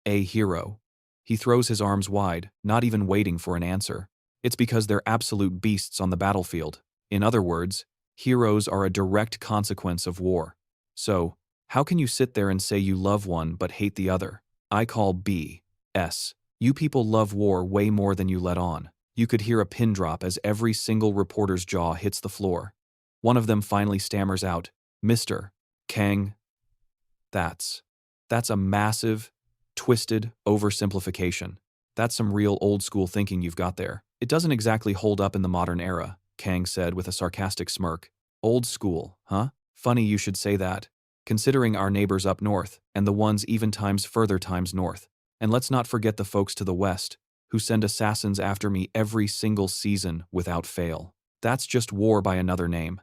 a hero?" He throws his arms wide, not even waiting for an answer. It's because they're absolute beasts on the battlefield. In other words, heroes are a direct consequence of war. So, how can you sit there and say you love one but hate the other? I call BS. You people love war way more than you let on. You could hear a pin drop as every single reporter's jaw hits the floor. One of them finally stammers out, "Mr. Kang, that's a massive, twisted oversimplification. That's some real old-school thinking you've got there. It doesn't exactly hold up in the modern era," Kang said with a sarcastic smirk. "Old school, huh? Funny you should say that, considering our neighbors up north, and the ones even times further times north. And let's not forget the folks to the west, who send assassins after me every single season without fail. That's just war by another name.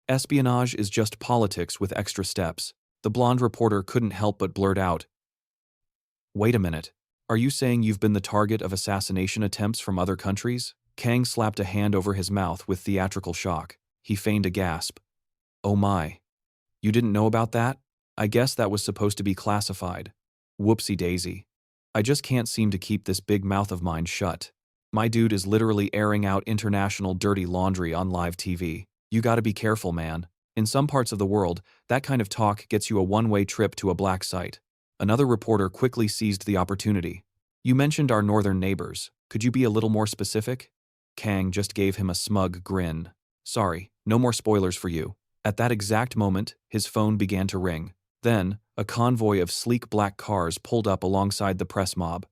Espionage is just politics with extra steps." The blonde reporter couldn't help but blurt out, "Wait a minute. Are you saying you've been the target of assassination attempts from other countries?" Kang slapped a hand over his mouth with theatrical shock. He feigned a gasp. "Oh my. You didn't know about that? I guess that was supposed to be classified. Whoopsie daisy. I just can't seem to keep this big mouth of mine shut. My dude is literally airing out international dirty laundry on live TV. You gotta be careful, man. In some parts of the world, that kind of talk gets you a one-way trip to a black site." Another reporter quickly seized the opportunity. "You mentioned our northern neighbors. Could you be a little more specific?" Kang just gave him a smug grin. "Sorry, no more spoilers for you." At that exact moment, his phone began to ring. Then, a convoy of sleek black cars pulled up alongside the press mob.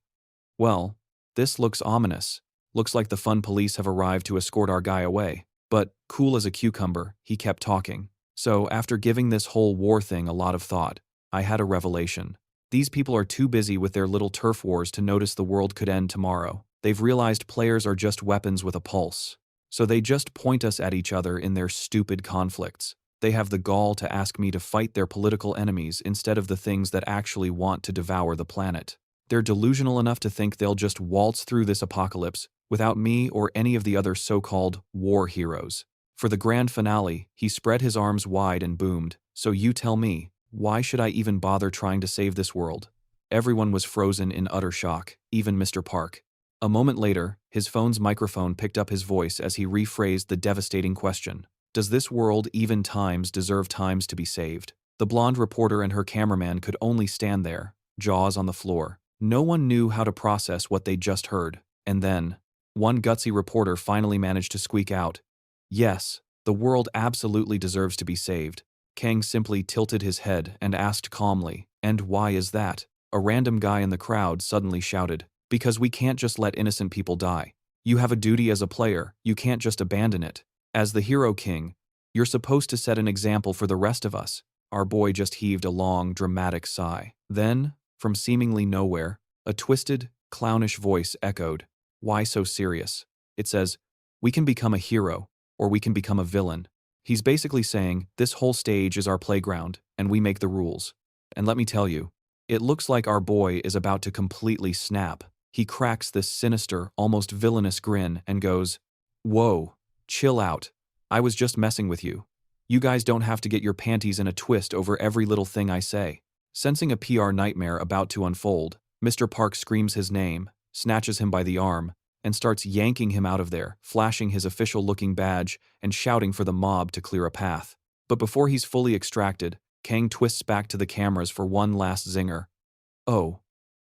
"Well, this looks ominous. Looks like the fun police have arrived to escort our guy away." But, cool as a cucumber, he kept talking. "So, after giving this whole war thing a lot of thought, I had a revelation. These people are too busy with their little turf wars to notice the world could end tomorrow. They've realized players are just weapons with a pulse. So they just point us at each other in their stupid conflicts. They have the gall to ask me to fight their political enemies instead of the things that actually want to devour the planet. They're delusional enough to think they'll just waltz through this apocalypse without me or any of the other so-called war heroes." For the grand finale, he spread his arms wide and boomed, "So you tell me, why should I even bother trying to save this world?" Everyone was frozen in utter shock, even Mr. Park. A moment later, his phone's microphone picked up his voice as he rephrased the devastating question. "Does this world even times deserve times to be saved?" The blonde reporter and her cameraman could only stand there, jaws on the floor. No one knew how to process what they'd just heard. And then, one gutsy reporter finally managed to squeak out, "Yes, the world absolutely deserves to be saved." Kang simply tilted his head and asked calmly, "And why is that?" A random guy in the crowd suddenly shouted, "Because we can't just let innocent people die. You have a duty as a player, you can't just abandon it. As the hero king, you're supposed to set an example for the rest of us." Our boy just heaved a long, dramatic sigh. Then, from seemingly nowhere, a twisted, clownish voice echoed, "Why so serious?" It says, "We can become a hero, or we can become a villain." He's basically saying, this whole stage is our playground, and we make the rules. And let me tell you, It looks like our boy is about to completely snap. He cracks this sinister, almost villainous grin and goes, "Whoa, chill out. I was just messing with you. You guys don't have to get your panties in a twist over every little thing I say." Sensing a PR nightmare about to unfold, Mr. Park screams his name, snatches him by the arm, and starts yanking him out of there, flashing his official-looking badge and shouting for the mob to clear a path. But before he's fully extracted, Kang twists back to the cameras for one last zinger. "Oh,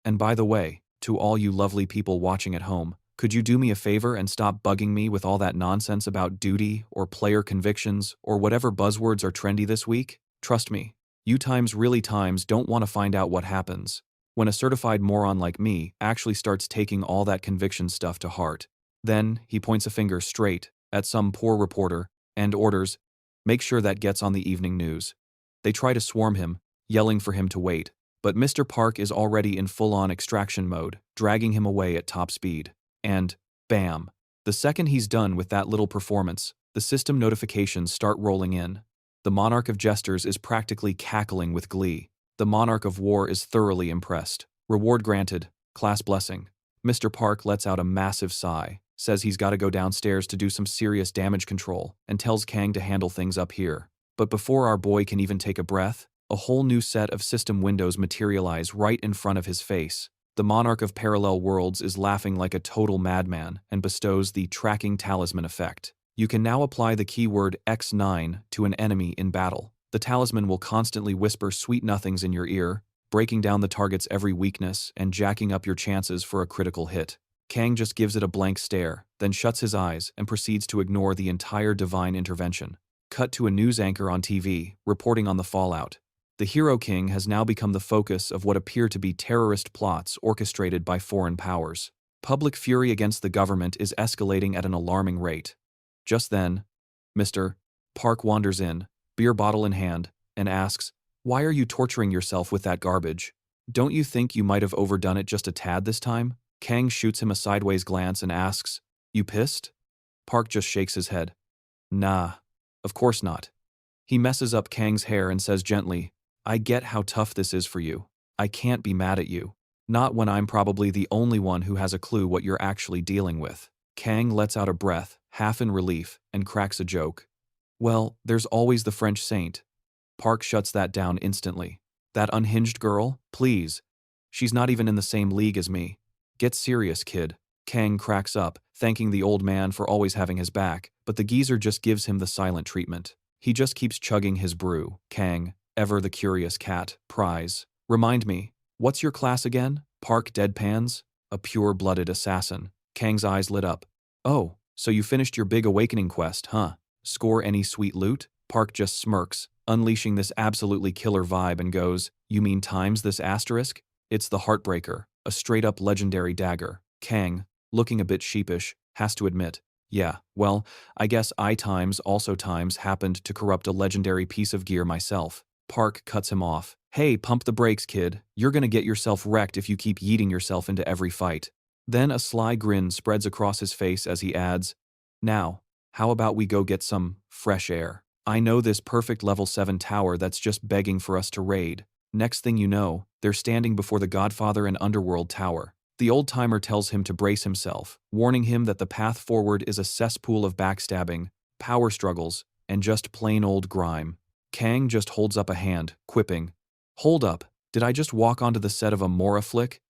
and by the way, to all you lovely people watching at home, could you do me a favor and stop bugging me with all that nonsense about duty or player convictions or whatever buzzwords are trendy this week? Trust me, you really don't want to find out what happens when a certified moron like me actually starts taking all that conviction stuff to heart." Then he points a finger straight at some poor reporter and orders, "Make sure that gets on the evening news." They try to swarm him, yelling for him to wait, but Mr. Park is already in full-on extraction mode, dragging him away at top speed. And, bam, the second he's done with that little performance, the system notifications start rolling in. The Monarch of Jesters is practically cackling with glee. The Monarch of War is thoroughly impressed. Reward granted, class blessing. Mr. Park lets out a massive sigh, says he's got to go downstairs to do some serious damage control, and tells Kang to handle things up here. But before our boy can even take a breath, a whole new set of system windows materialize right in front of his face. The Monarch of Parallel Worlds is laughing like a total madman and bestows the tracking talisman effect. You can now apply the keyword X9 to an enemy in battle. The talisman will constantly whisper sweet nothings in your ear, breaking down the target's every weakness and jacking up your chances for a critical hit. Kang just gives it a blank stare, then shuts his eyes and proceeds to ignore the entire divine intervention. Cut to a news anchor on TV, reporting on the fallout. The Hero King has now become the focus of what appear to be terrorist plots orchestrated by foreign powers. Public fury against the government is escalating at an alarming rate. Just then, Mr. Park wanders in, beer bottle in hand, and asks, "Why are you torturing yourself with that garbage? Don't you think you might have overdone it just a tad this time?" Kang shoots him a sideways glance and asks, "You pissed?" Park just shakes his head. "Nah, of course not." He messes up Kang's hair and says gently, "I get how tough this is for you. I can't be mad at you. Not when I'm probably the only one who has a clue what you're actually dealing with." Kang lets out a breath, half in relief, and cracks a joke. "Well, there's always the French saint." Park shuts that down instantly. "That unhinged girl? Please. She's not even in the same league as me. Get serious, kid." Kang cracks up, thanking the old man for always having his back, but the geezer just gives him the silent treatment. He just keeps chugging his brew. Kang, ever the curious cat, pries, "Remind me, what's your class again?" Park deadpans, "A pure-blooded assassin." Kang's eyes lit up. "Oh, so you finished your big awakening quest, huh? Score any sweet loot?" Park just smirks, unleashing this absolutely killer vibe and goes, "You mean times this asterisk? It's the Heartbreaker, a straight-up legendary dagger." Kang, looking a bit sheepish, has to admit, "Yeah, well, I guess I also happened to corrupt a legendary piece of gear myself." Park cuts him off. "Hey, pump the brakes, kid. You're gonna get yourself wrecked if you keep yeeting yourself into every fight." Then a sly grin spreads across his face as he adds, "Now, how about we go get some fresh air? I know this perfect level 7 tower that's just begging for us to raid." Next thing you know, they're standing before the Godfather and Underworld Tower. The old-timer tells him to brace himself, warning him that the path forward is a cesspool of backstabbing, power struggles, and just plain old grime. Kang just holds up a hand, quipping, "Hold up, did I just walk onto the set of a Mora flick?"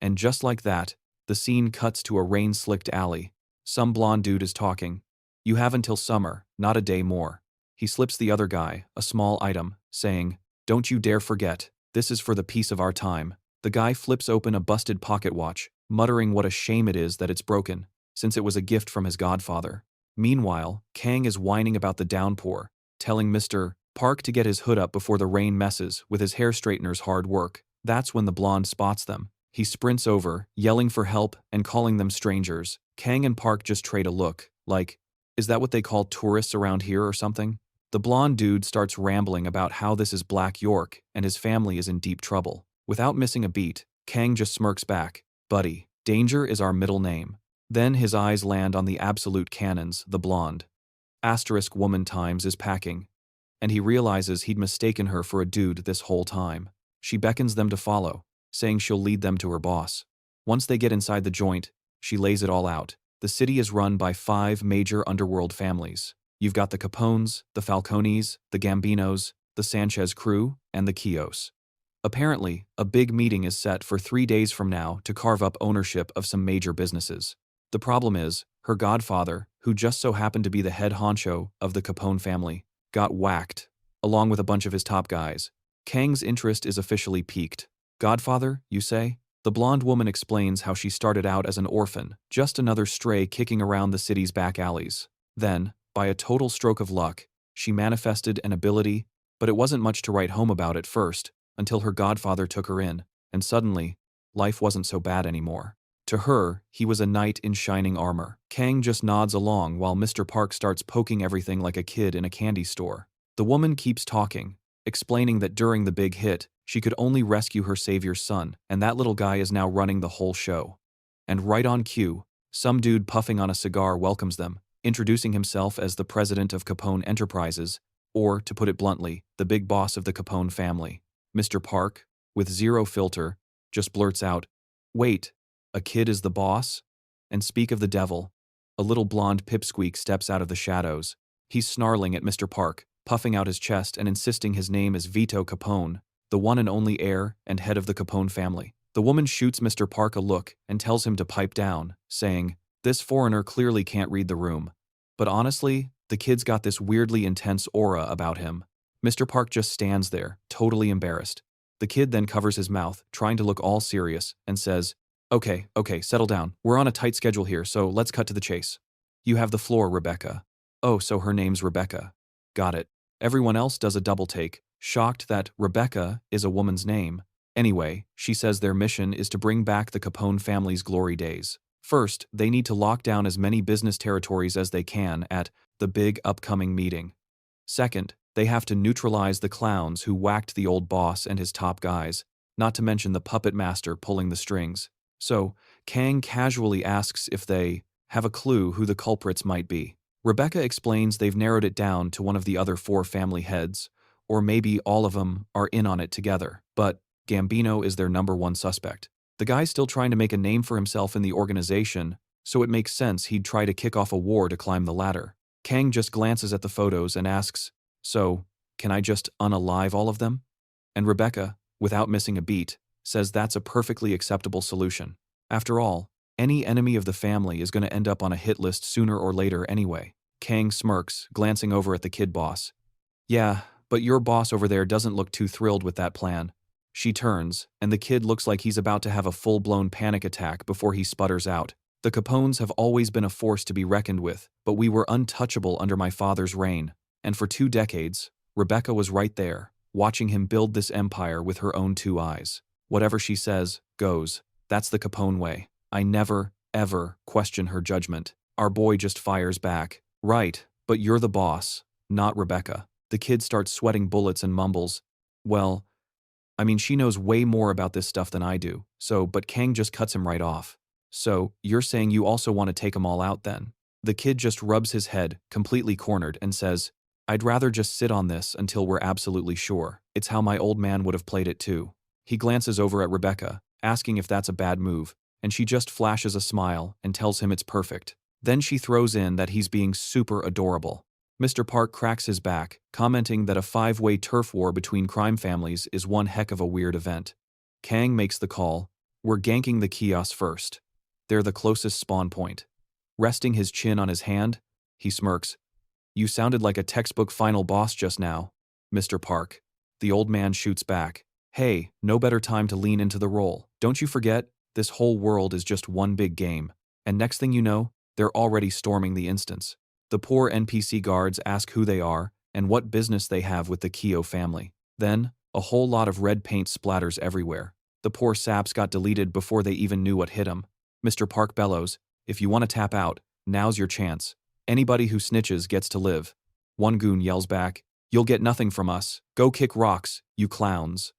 And just like that, the scene cuts to a rain-slicked alley. Some blonde dude is talking. "You have until summer, not a day more." He slips the other guy a small item, saying, "Don't you dare forget, this is for the peace of our time." The guy flips open a busted pocket watch, muttering what a shame it is that it's broken, since it was a gift from his godfather. Meanwhile, Kang is whining about the downpour, telling Mr. Park to get his hood up before the rain messes with his hair straightener's hard work. That's when the blonde spots them. He sprints over, yelling for help and calling them strangers. Kang and Park just trade a look, like, is that what they call tourists around here or something? The blonde dude starts rambling about how this is Black York and his family is in deep trouble. Without missing a beat, Kang just smirks back, "Buddy, Danger is our middle name." Then his eyes land on the absolute cannons, the blonde. Asterisk woman times is packing. And he realizes he'd mistaken her for a dude this whole time. She beckons them to follow, saying she'll lead them to her boss. Once they get inside the joint, she lays it all out. The city is run by 5 major underworld families. You've got the Capones, the Falcones, the Gambinos, the Sanchez crew, and the Quios. Apparently, a big meeting is set for 3 days from now to carve up ownership of some major businesses. The problem is, her godfather, who just so happened to be the head honcho of the Capone family, got whacked, along with a bunch of his top guys. Kang's interest is officially piqued. Godfather, you say? The blonde woman explains how she started out as an orphan, just another stray kicking around the city's back alleys. Then, by a total stroke of luck, she manifested an ability, but it wasn't much to write home about at first, until her godfather took her in, and suddenly, life wasn't so bad anymore. To her, he was a knight in shining armor. Kang just nods along while Mr. Park starts poking everything like a kid in a candy store. The woman keeps talking, explaining that during the big hit, she could only rescue her savior's son, and that little guy is now running the whole show. And right on cue, some dude puffing on a cigar welcomes them, introducing himself as the president of Capone Enterprises, or, to put it bluntly, the big boss of the Capone family. Mr. Park, with zero filter, just blurts out, "Wait, a kid is the boss?" And speak of the devil, a little blonde pipsqueak steps out of the shadows. He's snarling at Mr. Park, puffing out his chest and insisting his name is Vito Capone, the one and only heir and head of the Capone family. The woman shoots Mr. Park a look and tells him to pipe down, saying, "This foreigner clearly can't read the room." But honestly, the kid's got this weirdly intense aura about him. Mr. Park just stands there, totally embarrassed. The kid then covers his mouth, trying to look all serious, and says, Okay, settle down. We're on a tight schedule here, so let's cut to the chase. You have the floor, Rebecca. Oh, so her name's Rebecca. Got it. Everyone else does a double take, shocked that Rebecca is a woman's name. Anyway, she says their mission is to bring back the Capone family's glory days. First, they need to lock down as many business territories as they can at the big upcoming meeting. Second, they have to neutralize the clowns who whacked the old boss and his top guys, not to mention the puppet master pulling the strings. So, Kang casually asks if they have a clue who the culprits might be. Rebecca explains they've narrowed it down to one of the other 4 family heads, or maybe all of them are in on it together, but Gambino is their #1 suspect. The guy's still trying to make a name for himself in the organization, so it makes sense he'd try to kick off a war to climb the ladder. Kang just glances at the photos and asks, "So, can I just unalive all of them?" And Rebecca, without missing a beat, says that's a perfectly acceptable solution. After all, any enemy of the family is going to end up on a hit list sooner or later anyway. Kang smirks, glancing over at the kid boss. "Yeah, but your boss over there doesn't look too thrilled with that plan." She turns, and the kid looks like he's about to have a full-blown panic attack before he sputters out. "The Capones have always been a force to be reckoned with, but we were untouchable under my father's reign. And for 2 decades, Rebecca was right there, watching him build this empire with her own 2 eyes. Whatever she says, goes. That's the Capone way. I never, ever question her judgment." Our boy just fires back, "Right, but you're the boss, not Rebecca." The kid starts sweating bullets and mumbles, "Well, I mean, she knows way more about this stuff than I do, but Kang just cuts him right off. "So, you're saying you also want to take them all out then?" The kid just rubs his head, completely cornered, and says, "I'd rather just sit on this until we're absolutely sure. It's how my old man would have played it too." He glances over at Rebecca, asking if that's a bad move, and she just flashes a smile and tells him it's perfect. Then she throws in that he's being super adorable. Mr. Park cracks his back, commenting that a 5-way turf war between crime families is one heck of a weird event. Kang makes the call, "We're ganking the kiosk first. They're the closest spawn point." Resting his chin on his hand, he smirks. "You sounded like a textbook final boss just now, Mr. Park." The old man shoots back, "Hey, no better time to lean into the role. Don't you forget, this whole world is just one big game." And next thing you know, they're already storming the instance. The poor NPC guards ask who they are and what business they have with the Kyo family. Then, a whole lot of red paint splatters everywhere. The poor saps got deleted before they even knew what hit them. Mr. Park bellows, "If you want to tap out, now's your chance. Anybody who snitches gets to live." One goon yells back, "You'll get nothing from us. Go kick rocks, you clowns."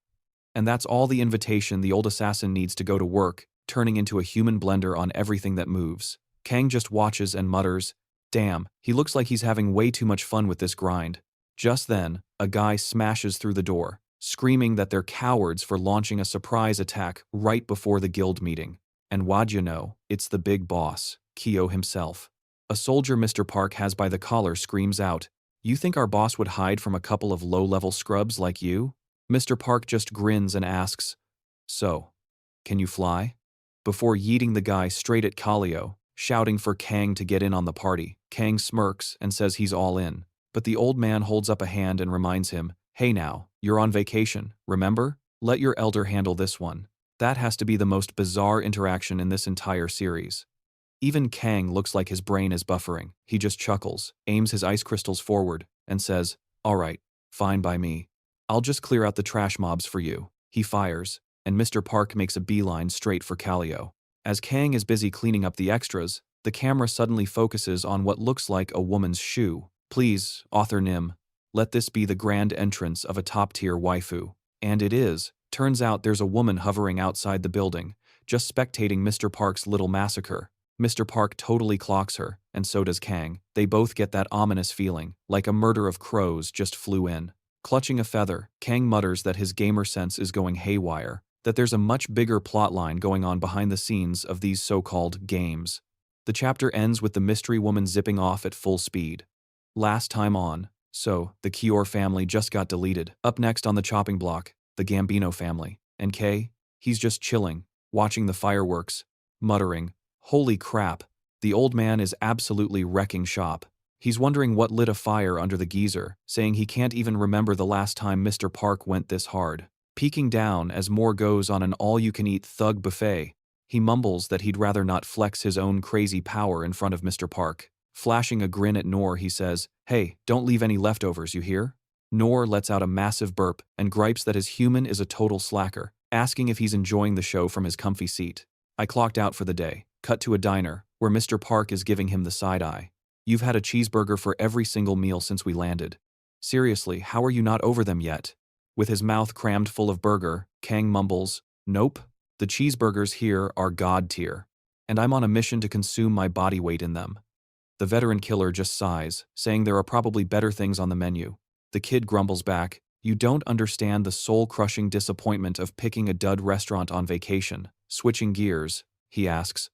And that's all the invitation the old assassin needs to go to work, turning into a human blender on everything that moves. Kang just watches and mutters, "Damn, he looks like he's having way too much fun with this grind." Just then, a guy smashes through the door, screaming that they're cowards for launching a surprise attack right before the guild meeting. And what'd you know, it's the big boss, Kyo himself. A soldier Mr. Park has by the collar screams out, "You think our boss would hide from a couple of low-level scrubs like you?" Mr. Park just grins and asks, "So, can you fly?" Before yeeting the guy straight at Kallio, shouting for Kang to get in on the party. Kang smirks and says he's all in. But the old man holds up a hand and reminds him, "Hey now, you're on vacation, remember? Let your elder handle this one." That has to be the most bizarre interaction in this entire series. Even Kang looks like his brain is buffering. He just chuckles, aims his ice crystals forward, and says, "All right, fine by me. I'll just clear out the trash mobs for you." He fires, and Mr. Park makes a beeline straight for Kallio. As Kang is busy cleaning up the extras, the camera suddenly focuses on what looks like a woman's shoe. Please, author Nim, let this be the grand entrance of a top-tier waifu. And it is. Turns out there's a woman hovering outside the building, just spectating Mr. Park's little massacre. Mr. Park totally clocks her, and so does Kang. They both get that ominous feeling, like a murder of crows just flew in. Clutching a feather, Kang mutters that his gamer sense is going haywire, that there's a much bigger plotline going on behind the scenes of these so-called games. The chapter ends with the mystery woman zipping off at full speed. Last time on, so, the Kior family just got deleted. Up next on the chopping block, the Gambino family. And Kay, he's just chilling, watching the fireworks, muttering, "Holy crap, the old man is absolutely wrecking shop." He's wondering what lit a fire under the geyser, saying he can't even remember the last time Mr. Park went this hard. Peeking down as more goes on an all-you-can-eat thug buffet, he mumbles that he'd rather not flex his own crazy power in front of Mr. Park. Flashing a grin at Noor, he says, "Hey, don't leave any leftovers, you hear?" Noor lets out a massive burp and gripes that his human is a total slacker, asking if he's enjoying the show from his comfy seat. I clocked out for the day. Cut to a diner, where Mr. Park is giving him the side-eye. "You've had a cheeseburger for every single meal since we landed. Seriously, how are you not over them yet?" With his mouth crammed full of burger, Kang mumbles, "Nope. The cheeseburgers here are god tier. And I'm on a mission to consume my body weight in them." The veteran killer just sighs, saying there are probably better things on the menu. The kid grumbles back, "You don't understand the soul-crushing disappointment of picking a dud restaurant on vacation." Switching gears, he asks,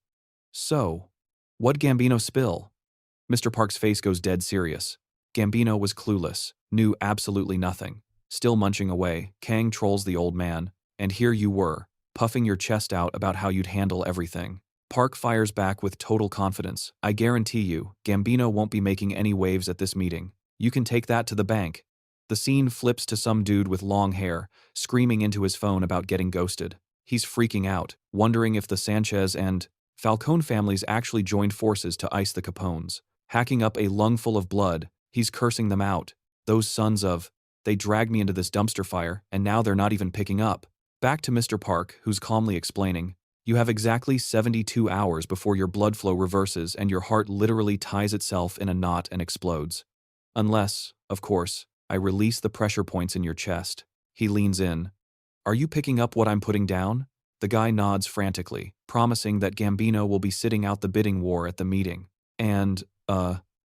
"So, what'd Gambino spill?" Mr. Park's face goes dead serious. Gambino was clueless, knew absolutely nothing. Still munching away, Kang trolls the old man, "And here you were, puffing your chest out about how you'd handle everything." Park fires back with total confidence, "I guarantee you, Gambino won't be making any waves at this meeting. You can take that to the bank." The scene flips to some dude with long hair, screaming into his phone about getting ghosted. He's freaking out, wondering if the Sanchez and Falcone families actually joined forces to ice the Capones. Hacking up a lungful of blood, he's cursing them out. "Those sons of... They dragged me into this dumpster fire, and now they're not even picking up." Back to Mr. Park, who's calmly explaining, "You have exactly 72 hours before your blood flow reverses and your heart literally ties itself in a knot and explodes. Unless, of course, I release the pressure points in your chest." He leans in. "Are you picking up what I'm putting down?" The guy nods frantically, promising that Gambino will be sitting out the bidding war at the meeting. And,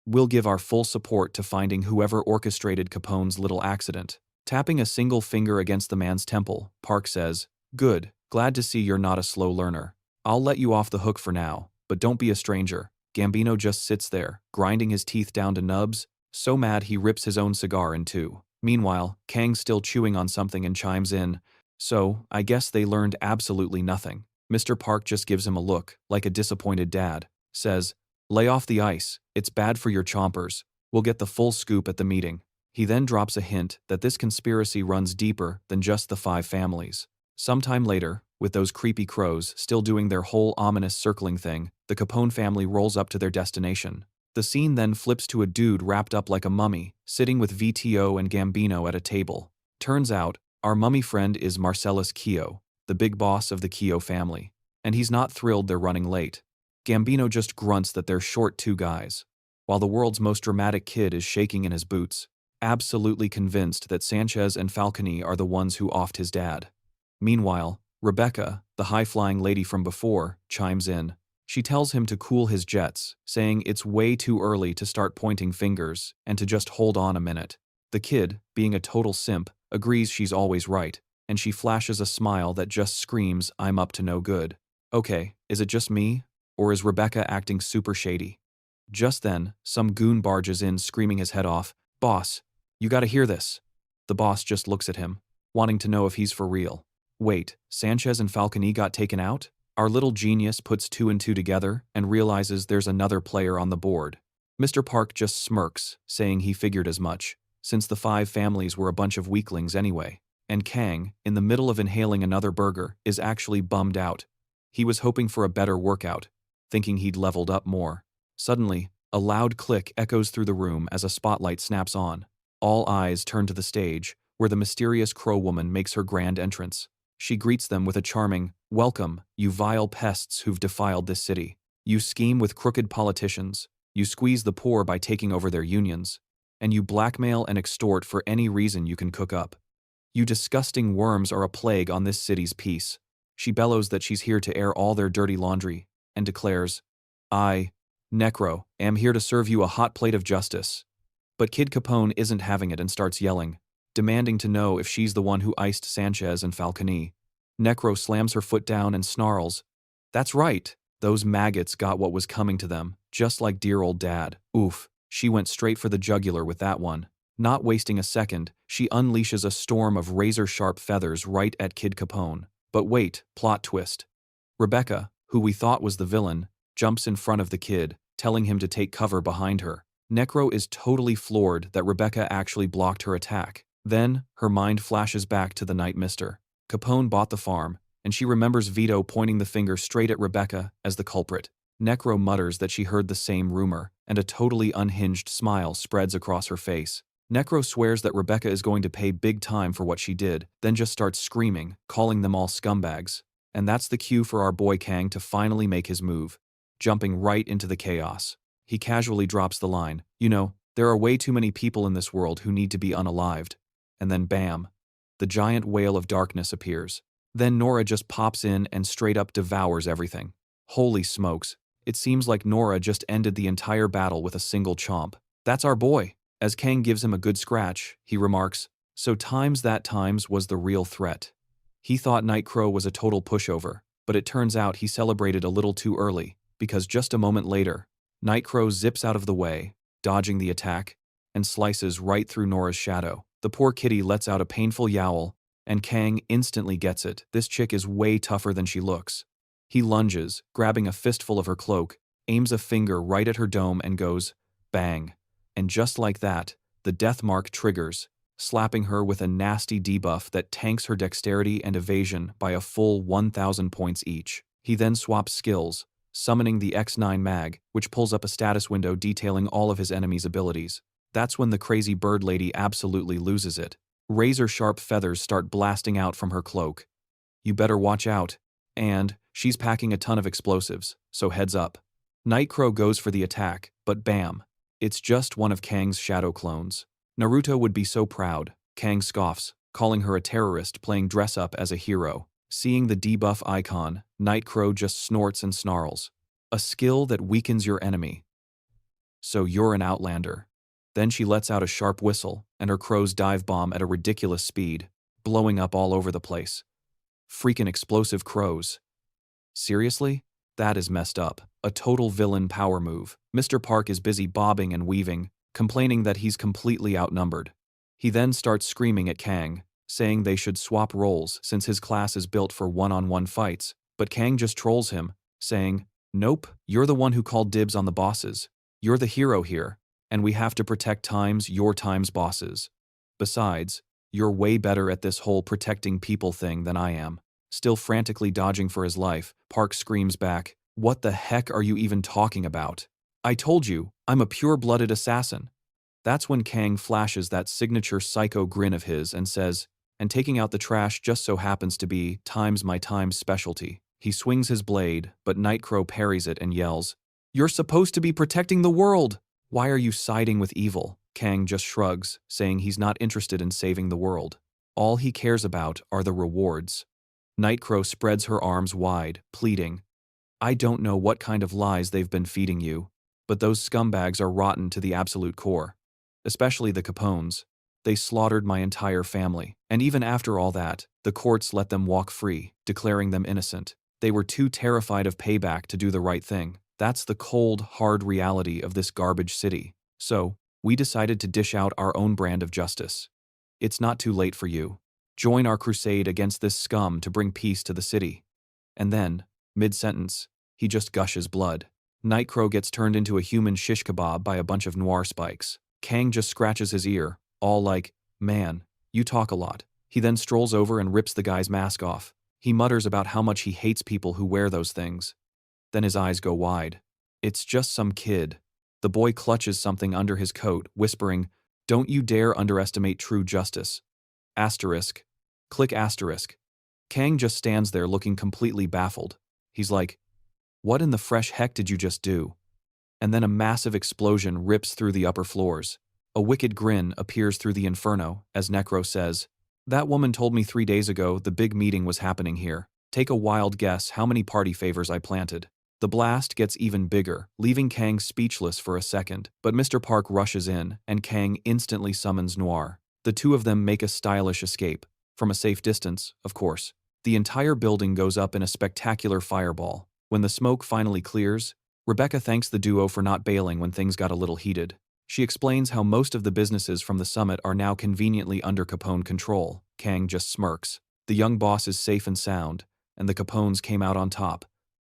we'll give our full support to finding whoever orchestrated Capone's little accident. Tapping a single finger against the man's temple, Park says, "Good, glad to see you're not a slow learner. I'll let you off the hook for now, but don't be a stranger." Gambino just sits there, grinding his teeth down to nubs, so mad he rips his own cigar in two. Meanwhile, Kang's still chewing on something and chimes in, "So, I guess they learned absolutely nothing." Mr. Park just gives him a look, like a disappointed dad, says, "Lay off the ice, it's bad for your chompers. We'll get the full scoop at the meeting." He then drops a hint that this conspiracy runs deeper than just the 5 families. Sometime later, with those creepy crows still doing their whole ominous circling thing, the Capone family rolls up to their destination. The scene then flips to a dude wrapped up like a mummy, sitting with VTO and Gambino at a table. Turns out, our mummy friend is Marcellus Kyo, the big boss of the Kyo family. And he's not thrilled they're running late. Gambino just grunts that they're short 2 guys, while the world's most dramatic kid is shaking in his boots, absolutely convinced that Sanchez and Falcone are the ones who offed his dad. Meanwhile, Rebecca, the high-flying lady from before, chimes in. She tells him to cool his jets, saying it's way too early to start pointing fingers and to just hold on a minute. The kid, being a total simp, agrees she's always right, and she flashes a smile that just screams, "I'm up to no good." Okay, is it just me? Or is Rebecca acting super shady? Just then, some goon barges in screaming his head off, "Boss, you gotta hear this." The boss just looks at him, wanting to know if he's for real. Wait, Sanchez and Falcone got taken out? Our little genius puts two and two together and realizes there's another player on the board. Mr. Park just smirks, saying he figured as much, since the five families were a bunch of weaklings anyway. And Kang, in the middle of inhaling another burger, is actually bummed out. He was hoping for a better workout, thinking he'd leveled up more. Suddenly, a loud click echoes through the room as a spotlight snaps on. All eyes turn to the stage, where the mysterious crow woman makes her grand entrance. She greets them with a charming, "Welcome, you vile pests who've defiled this city. You scheme with crooked politicians, you squeeze the poor by taking over their unions, and you blackmail and extort for any reason you can cook up. You disgusting worms are a plague on this city's peace." She bellows that she's here to air all their dirty laundry, and declares, "I, Necro, am here to serve you a hot plate of justice." But Kid Capone isn't having it and starts yelling, demanding to know if she's the one who iced Sanchez and Falcone. Necro slams her foot down and snarls, "That's right, those maggots got what was coming to them, just like dear old dad." Oof, she went straight for the jugular with that one. Not wasting a second, she unleashes a storm of razor-sharp feathers right at Kid Capone. But wait, plot twist. Rebecca, who we thought was the villain, jumps in front of the kid, telling him to take cover behind her. Necro is totally floored that Rebecca actually blocked her attack. Then, her mind flashes back to the night Mr. Capone bought the farm, and she remembers Vito pointing the finger straight at Rebecca as the culprit. Necro mutters that she heard the same rumor, and a totally unhinged smile spreads across her face. Necro swears that Rebecca is going to pay big time for what she did, then just starts screaming, calling them all scumbags. And that's the cue for our boy Kang to finally make his move, jumping right into the chaos. He casually drops the line, "You know, there are way too many people in this world who need to be unalived." And then bam, the giant whale of darkness appears. Then Nora just pops in and straight up devours everything. Holy smokes, it seems like Nora just ended the entire battle with a single chomp. "That's our boy." As Kang gives him a good scratch, he remarks, "So times that times was the real threat." He thought Nightcrow was a total pushover, but it turns out he celebrated a little too early, because just a moment later, Nightcrow zips out of the way, dodging the attack, and slices right through Nora's shadow. The poor kitty lets out a painful yowl, and Kang instantly gets it. This chick is way tougher than she looks. He lunges, grabbing a fistful of her cloak, aims a finger right at her dome and goes, bang. And just like that, the death mark triggers, slapping her with a nasty debuff that tanks her dexterity and evasion by a full 1,000 points each. He then swaps skills, summoning the X9 mag, which pulls up a status window detailing all of his enemies' abilities. That's when the crazy bird lady absolutely loses it. Razor-sharp feathers start blasting out from her cloak. You better watch out. And she's packing a ton of explosives, so heads up. Nightcrow goes for the attack, but bam. It's just one of Kang's shadow clones. Naruto would be so proud. Kang scoffs, calling her a terrorist playing dress-up as a hero. Seeing the debuff icon, Nightcrow just snorts and snarls. A skill that weakens your enemy. So you're an outlander. Then she lets out a sharp whistle, and her crows dive bomb at a ridiculous speed, blowing up all over the place. Freaking explosive crows. Seriously? That is messed up. A total villain power move. Mr. Park is busy bobbing and weaving, complaining that he's completely outnumbered. He then starts screaming at Kang, saying they should swap roles since his class is built for one-on-one fights, but Kang just trolls him, saying, "Nope, you're the one who called dibs on the bosses. You're the hero here, and we have to protect your times bosses. Besides, you're way better at this whole protecting people thing than I am." Still frantically dodging for his life, Park screams back, "What the heck are you even talking about? I told you, I'm a pure-blooded assassin." That's when Kang flashes that signature psycho grin of his and says, "And taking out the trash just so happens to be my time's specialty." He swings his blade, but Nightcrow parries it and yells, "You're supposed to be protecting the world! Why are you siding with evil?" Kang just shrugs, saying he's not interested in saving the world. All he cares about are the rewards. Nightcrow spreads her arms wide, pleading, "I don't know what kind of lies they've been feeding you, but those scumbags are rotten to the absolute core. Especially the Capones. They slaughtered my entire family. And even after all that, the courts let them walk free, declaring them innocent. They were too terrified of payback to do the right thing. That's the cold, hard reality of this garbage city. So, we decided to dish out our own brand of justice. It's not too late for you. Join our crusade against this scum to bring peace to the city. And then, mid-sentence, he just gushes blood. Nightcrow gets turned into a human shish kebab by a bunch of noir spikes. Kang just scratches his ear, all like, "Man, you talk a lot." He then strolls over and rips the guy's mask off. He mutters about how much he hates people who wear those things. Then his eyes go wide. It's just some kid. The boy clutches something under his coat, whispering, "Don't you dare underestimate true justice." Asterisk. Click asterisk. Kang just stands there looking completely baffled. He's like, "What in the fresh heck did you just do?" And then a massive explosion rips through the upper floors. A wicked grin appears through the inferno, as Necro says, "That woman told me 3 days ago the big meeting was happening here. Take a wild guess how many party favors I planted." The blast gets even bigger, leaving Kang speechless for a second, but Mr. Park rushes in, and Kang instantly summons Noir. The two of them make a stylish escape, from a safe distance, of course. The entire building goes up in a spectacular fireball. When the smoke finally clears, Rebecca thanks the duo for not bailing when things got a little heated. She explains how most of the businesses from the summit are now conveniently under Capone control. Kang just smirks. The young boss is safe and sound, and the Capones came out on top.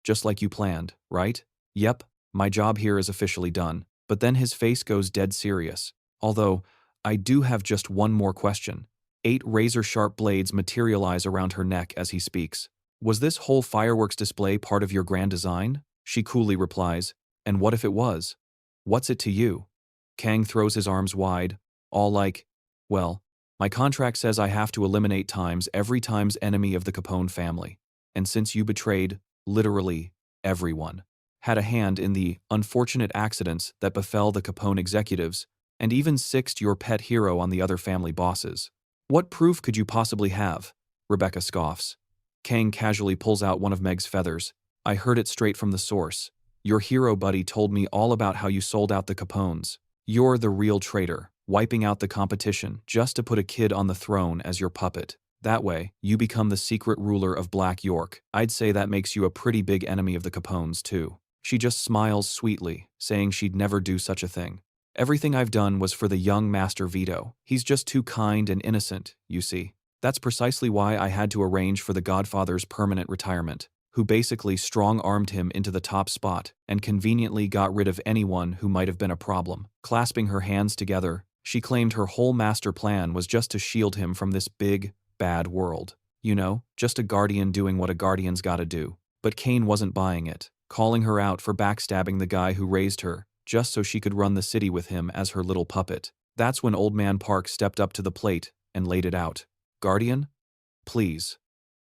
Just like you planned, right? Yep, my job here is officially done. But then his face goes dead serious. Although, I do have just one more question. 8 razor-sharp blades materialize around her neck as he speaks. Was this whole fireworks display part of your grand design? She coolly replies, "And what if it was? What's it to you?" Kang throws his arms wide, all like, "Well, my contract says I have to eliminate times every time's enemy of the Capone family. And since you betrayed, literally, everyone, had a hand in the unfortunate accidents that befell the Capone executives, and even sixed your pet hero on the other family bosses. What proof could you possibly have?" Rebecca scoffs. Kang casually pulls out one of Meg's feathers. "I heard it straight from the source. Your hero buddy told me all about how you sold out the Capones. You're the real traitor, wiping out the competition just to put a kid on the throne as your puppet. That way, you become the secret ruler of Black York. I'd say that makes you a pretty big enemy of the Capones, too." She just smiles sweetly, saying she'd never do such a thing. "Everything I've done was for the young Master Vito. He's just too kind and innocent, you see. That's precisely why I had to arrange for the Godfather's permanent retirement, who basically strong-armed him into the top spot and conveniently got rid of anyone who might have been a problem." Clasping her hands together, she claimed her whole master plan was just to shield him from this big, bad world. You know, just a guardian doing what a guardian's gotta do. But Kane wasn't buying it, calling her out for backstabbing the guy who raised her, just so she could run the city with him as her little puppet. That's when Old Man Park stepped up to the plate and laid it out. "Guardian? Please.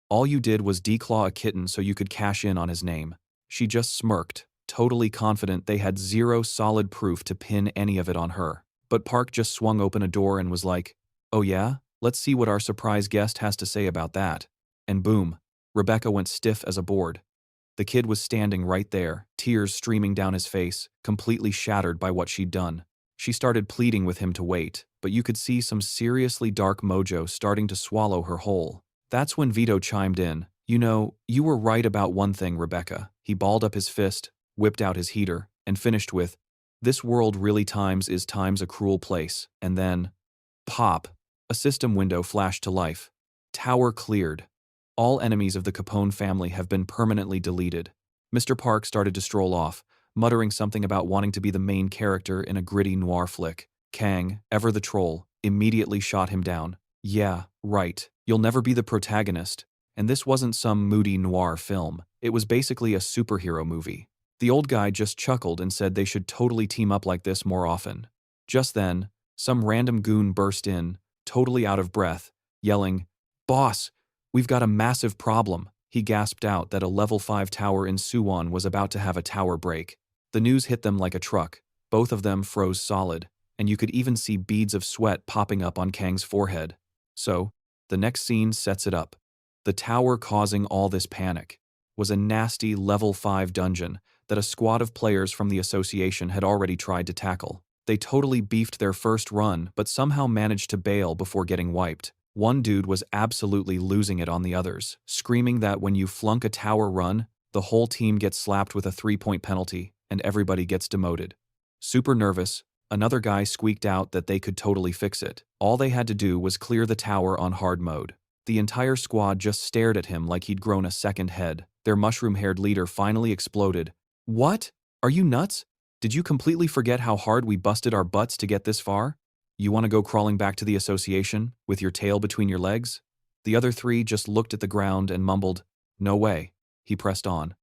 All you did was declaw a kitten so you could cash in on his name." She just smirked, totally confident they had zero solid proof to pin any of it on her. But Park just swung open a door and was like, "Oh yeah? Let's see what our surprise guest has to say about that." And boom, Rebecca went stiff as a board. The kid was standing right there, tears streaming down his face, completely shattered by what she'd done. She started pleading with him to wait, but you could see some seriously dark mojo starting to swallow her whole. That's when Vito chimed in. "You know, you were right about one thing, Rebecca." He balled up his fist, whipped out his heater, and finished with, "This world really is times a cruel place." And then, pop, a system window flashed to life. Tower cleared. All enemies of the Capone family have been permanently deleted. Mr. Park started to stroll off, muttering something about wanting to be the main character in a gritty noir flick. Kang, ever the troll, immediately shot him down. "Yeah, right. You'll never be the protagonist." And this wasn't some moody noir film. It was basically a superhero movie. The old guy just chuckled and said they should totally team up like this more often. Just then, some random goon burst in, totally out of breath, yelling, "Boss, we've got a massive problem." He gasped out that a level 5 tower in Suwon was about to have a tower break. The news hit them like a truck. Both of them froze solid, and you could even see beads of sweat popping up on Kang's forehead. So, the next scene sets it up. The tower causing all this panic was a nasty level 5 dungeon that a squad of players from the association had already tried to tackle. They totally beefed their first run but somehow managed to bail before getting wiped. One dude was absolutely losing it on the others, screaming that when you flunk a tower run, the whole team gets slapped with a 3-point penalty and everybody gets demoted. Super nervous, another guy squeaked out that they could totally fix it. All they had to do was clear the tower on hard mode. The entire squad just stared at him like he'd grown a second head. Their mushroom-haired leader finally exploded. "What? Are you nuts? Did you completely forget how hard we busted our butts to get this far? You want to go crawling back to the association, with your tail between your legs?" The other three just looked at the ground and mumbled, "No way." He pressed on.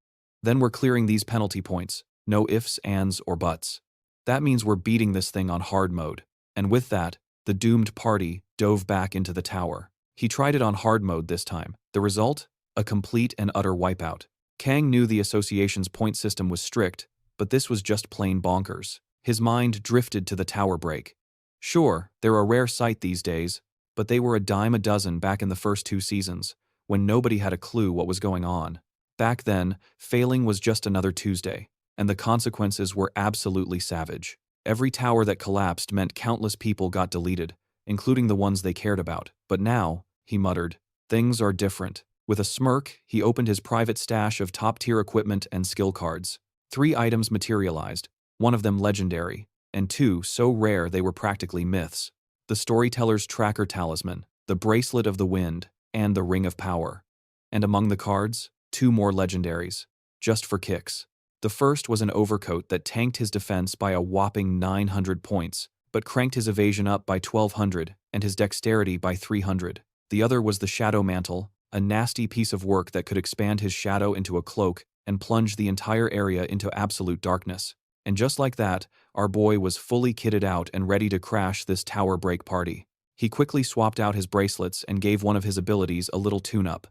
"Then we're clearing these penalty points. No ifs, ands, or buts. That means we're beating this thing on hard mode." And with that, the doomed party dove back into the tower. He tried it on hard mode this time. The result? A complete and utter wipeout. Kang knew the association's point system was strict, but this was just plain bonkers. His mind drifted to the tower break. Sure, they're a rare sight these days, but they were a dime a dozen back in the first 2 seasons, when nobody had a clue what was going on. Back then, failing was just another Tuesday, and the consequences were absolutely savage. Every tower that collapsed meant countless people got deleted, including the ones they cared about. But now, he muttered, things are different. With a smirk, he opened his private stash of top-tier equipment and skill cards. 3 items materialized, one of them legendary, and 2 so rare they were practically myths. The Storyteller's Tracker Talisman, the Bracelet of the Wind, and the Ring of Power. And among the cards, 2 more legendaries, just for kicks. The first was an overcoat that tanked his defense by a whopping 900 points, but cranked his evasion up by 1200 and his dexterity by 300. The other was the Shadow Mantle, a nasty piece of work that could expand his shadow into a cloak and plunge the entire area into absolute darkness. And just like that, our boy was fully kitted out and ready to crash this tower break party. He quickly swapped out his bracelets and gave one of his abilities a little tune-up.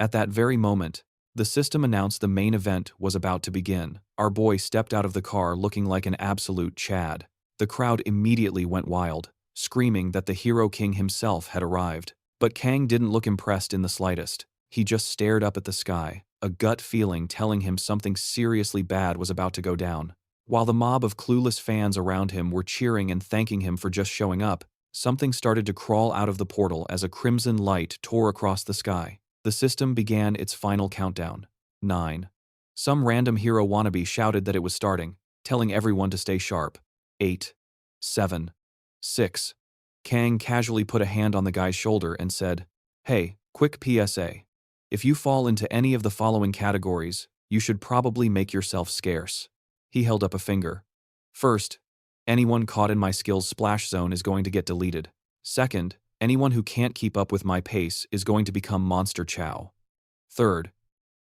At that very moment, the system announced the main event was about to begin. Our boy stepped out of the car looking like an absolute Chad. The crowd immediately went wild, screaming that the Hero King himself had arrived. But Kang didn't look impressed in the slightest. He just stared up at the sky, a gut feeling telling him something seriously bad was about to go down. While the mob of clueless fans around him were cheering and thanking him for just showing up, something started to crawl out of the portal as a crimson light tore across the sky. The system began its final countdown. 9. Some random hero wannabe shouted that it was starting, telling everyone to stay sharp. 8. 7. 6. Kang casually put a hand on the guy's shoulder and said, "Hey, quick PSA. If you fall into any of the following categories, you should probably make yourself scarce." He held up a finger. First, anyone caught in my skills splash zone is going to get deleted. Second, anyone who can't keep up with my pace is going to become Monster Chow. Third,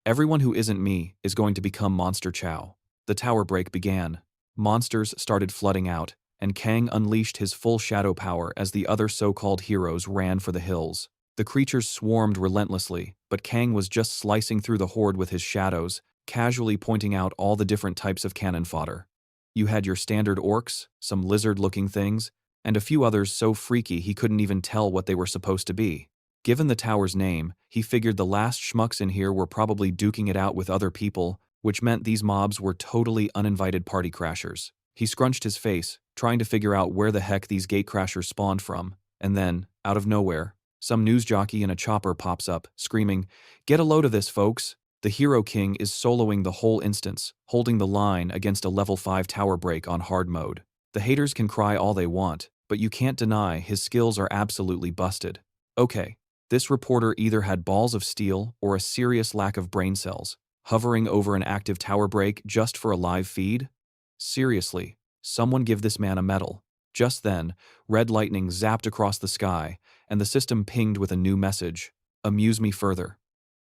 everyone who isn't me is going to become Monster Chow. The tower break began. Monsters started flooding out, and Kang unleashed his full shadow power as the other so-called heroes ran for the hills. The creatures swarmed relentlessly, but Kang was just slicing through the horde with his shadows, casually pointing out all the different types of cannon fodder. You had your standard orcs, some lizard-looking things, and a few others so freaky he couldn't even tell what they were supposed to be. Given the tower's name, he figured the last schmucks in here were probably duking it out with other people, which meant these mobs were totally uninvited party crashers. He scrunched his face, trying to figure out where the heck these gatecrashers spawned from, and then, out of nowhere, some news jockey in a chopper pops up, screaming, "Get a load of this, folks! The Hero King is soloing the whole instance, holding the line against a level 5 tower break on hard mode. The haters can cry all they want, but you can't deny his skills are absolutely busted." Okay, this reporter either had balls of steel or a serious lack of brain cells, hovering over an active tower break just for a live feed? Seriously, someone give this man a medal. Just then, red lightning zapped across the sky, and the system pinged with a new message. "Amuse me further."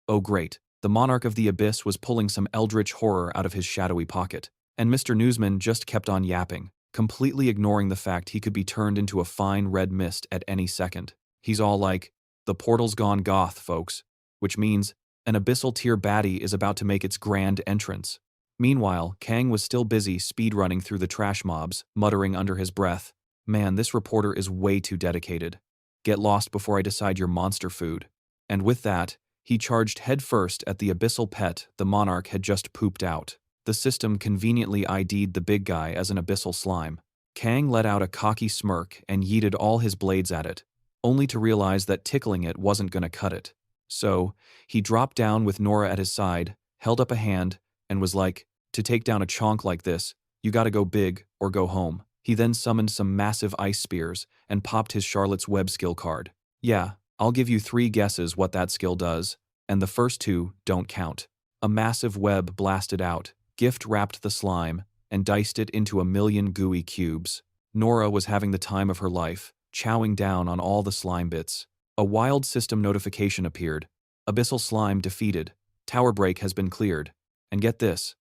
Oh great, the Monarch of the Abyss was pulling some eldritch horror out of his shadowy pocket, and Mr. Newsman just kept on yapping, completely ignoring the fact he could be turned into a fine red mist at any second. He's all like, "The portal's gone goth, folks," which means an abyssal tier baddie is about to make its grand entrance. Meanwhile, Kang was still busy speedrunning through the trash mobs, muttering under his breath, "Man, this reporter is way too dedicated. Get lost before I decide your monster food." And with that, he charged headfirst at the abyssal pet the Monarch had just pooped out. The system conveniently ID'd the big guy as an abyssal slime. Kang let out a cocky smirk and yeeted all his blades at it, only to realize that tickling it wasn't gonna cut it. So, he dropped down with Nora at his side, held up a hand, and was like, to take down a chonk like this, you gotta go big or go home. He then summoned some massive ice spears and popped his Charlotte's Web skill card. Yeah, I'll give you 3 guesses what that skill does, and the first 2 don't count. A massive web blasted out, Gift wrapped the slime, and diced it into a million gooey cubes. Nora was having the time of her life, chowing down on all the slime bits. A wild system notification appeared. Abyssal slime defeated. Tower break has been cleared. And get this.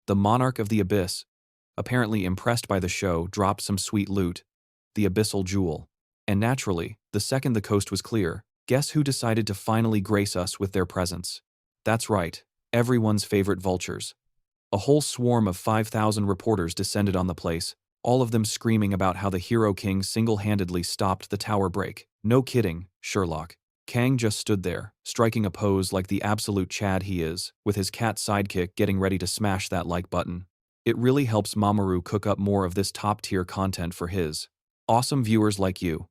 The Monarch of the Abyss, apparently impressed by the show, dropped some sweet loot. The Abyssal Jewel. And naturally, the second the coast was clear, guess who decided to finally grace us with their presence? That's right, everyone's favorite vultures. A whole swarm of 5,000 reporters descended on the place, all of them screaming about how the Hero King single-handedly stopped the tower break. No kidding, Sherlock. Kang just stood there, striking a pose like the absolute Chad he is, with his cat sidekick getting ready to smash that like button. It really helps Mamoru cook up more of this top-tier content for his awesome viewers like you.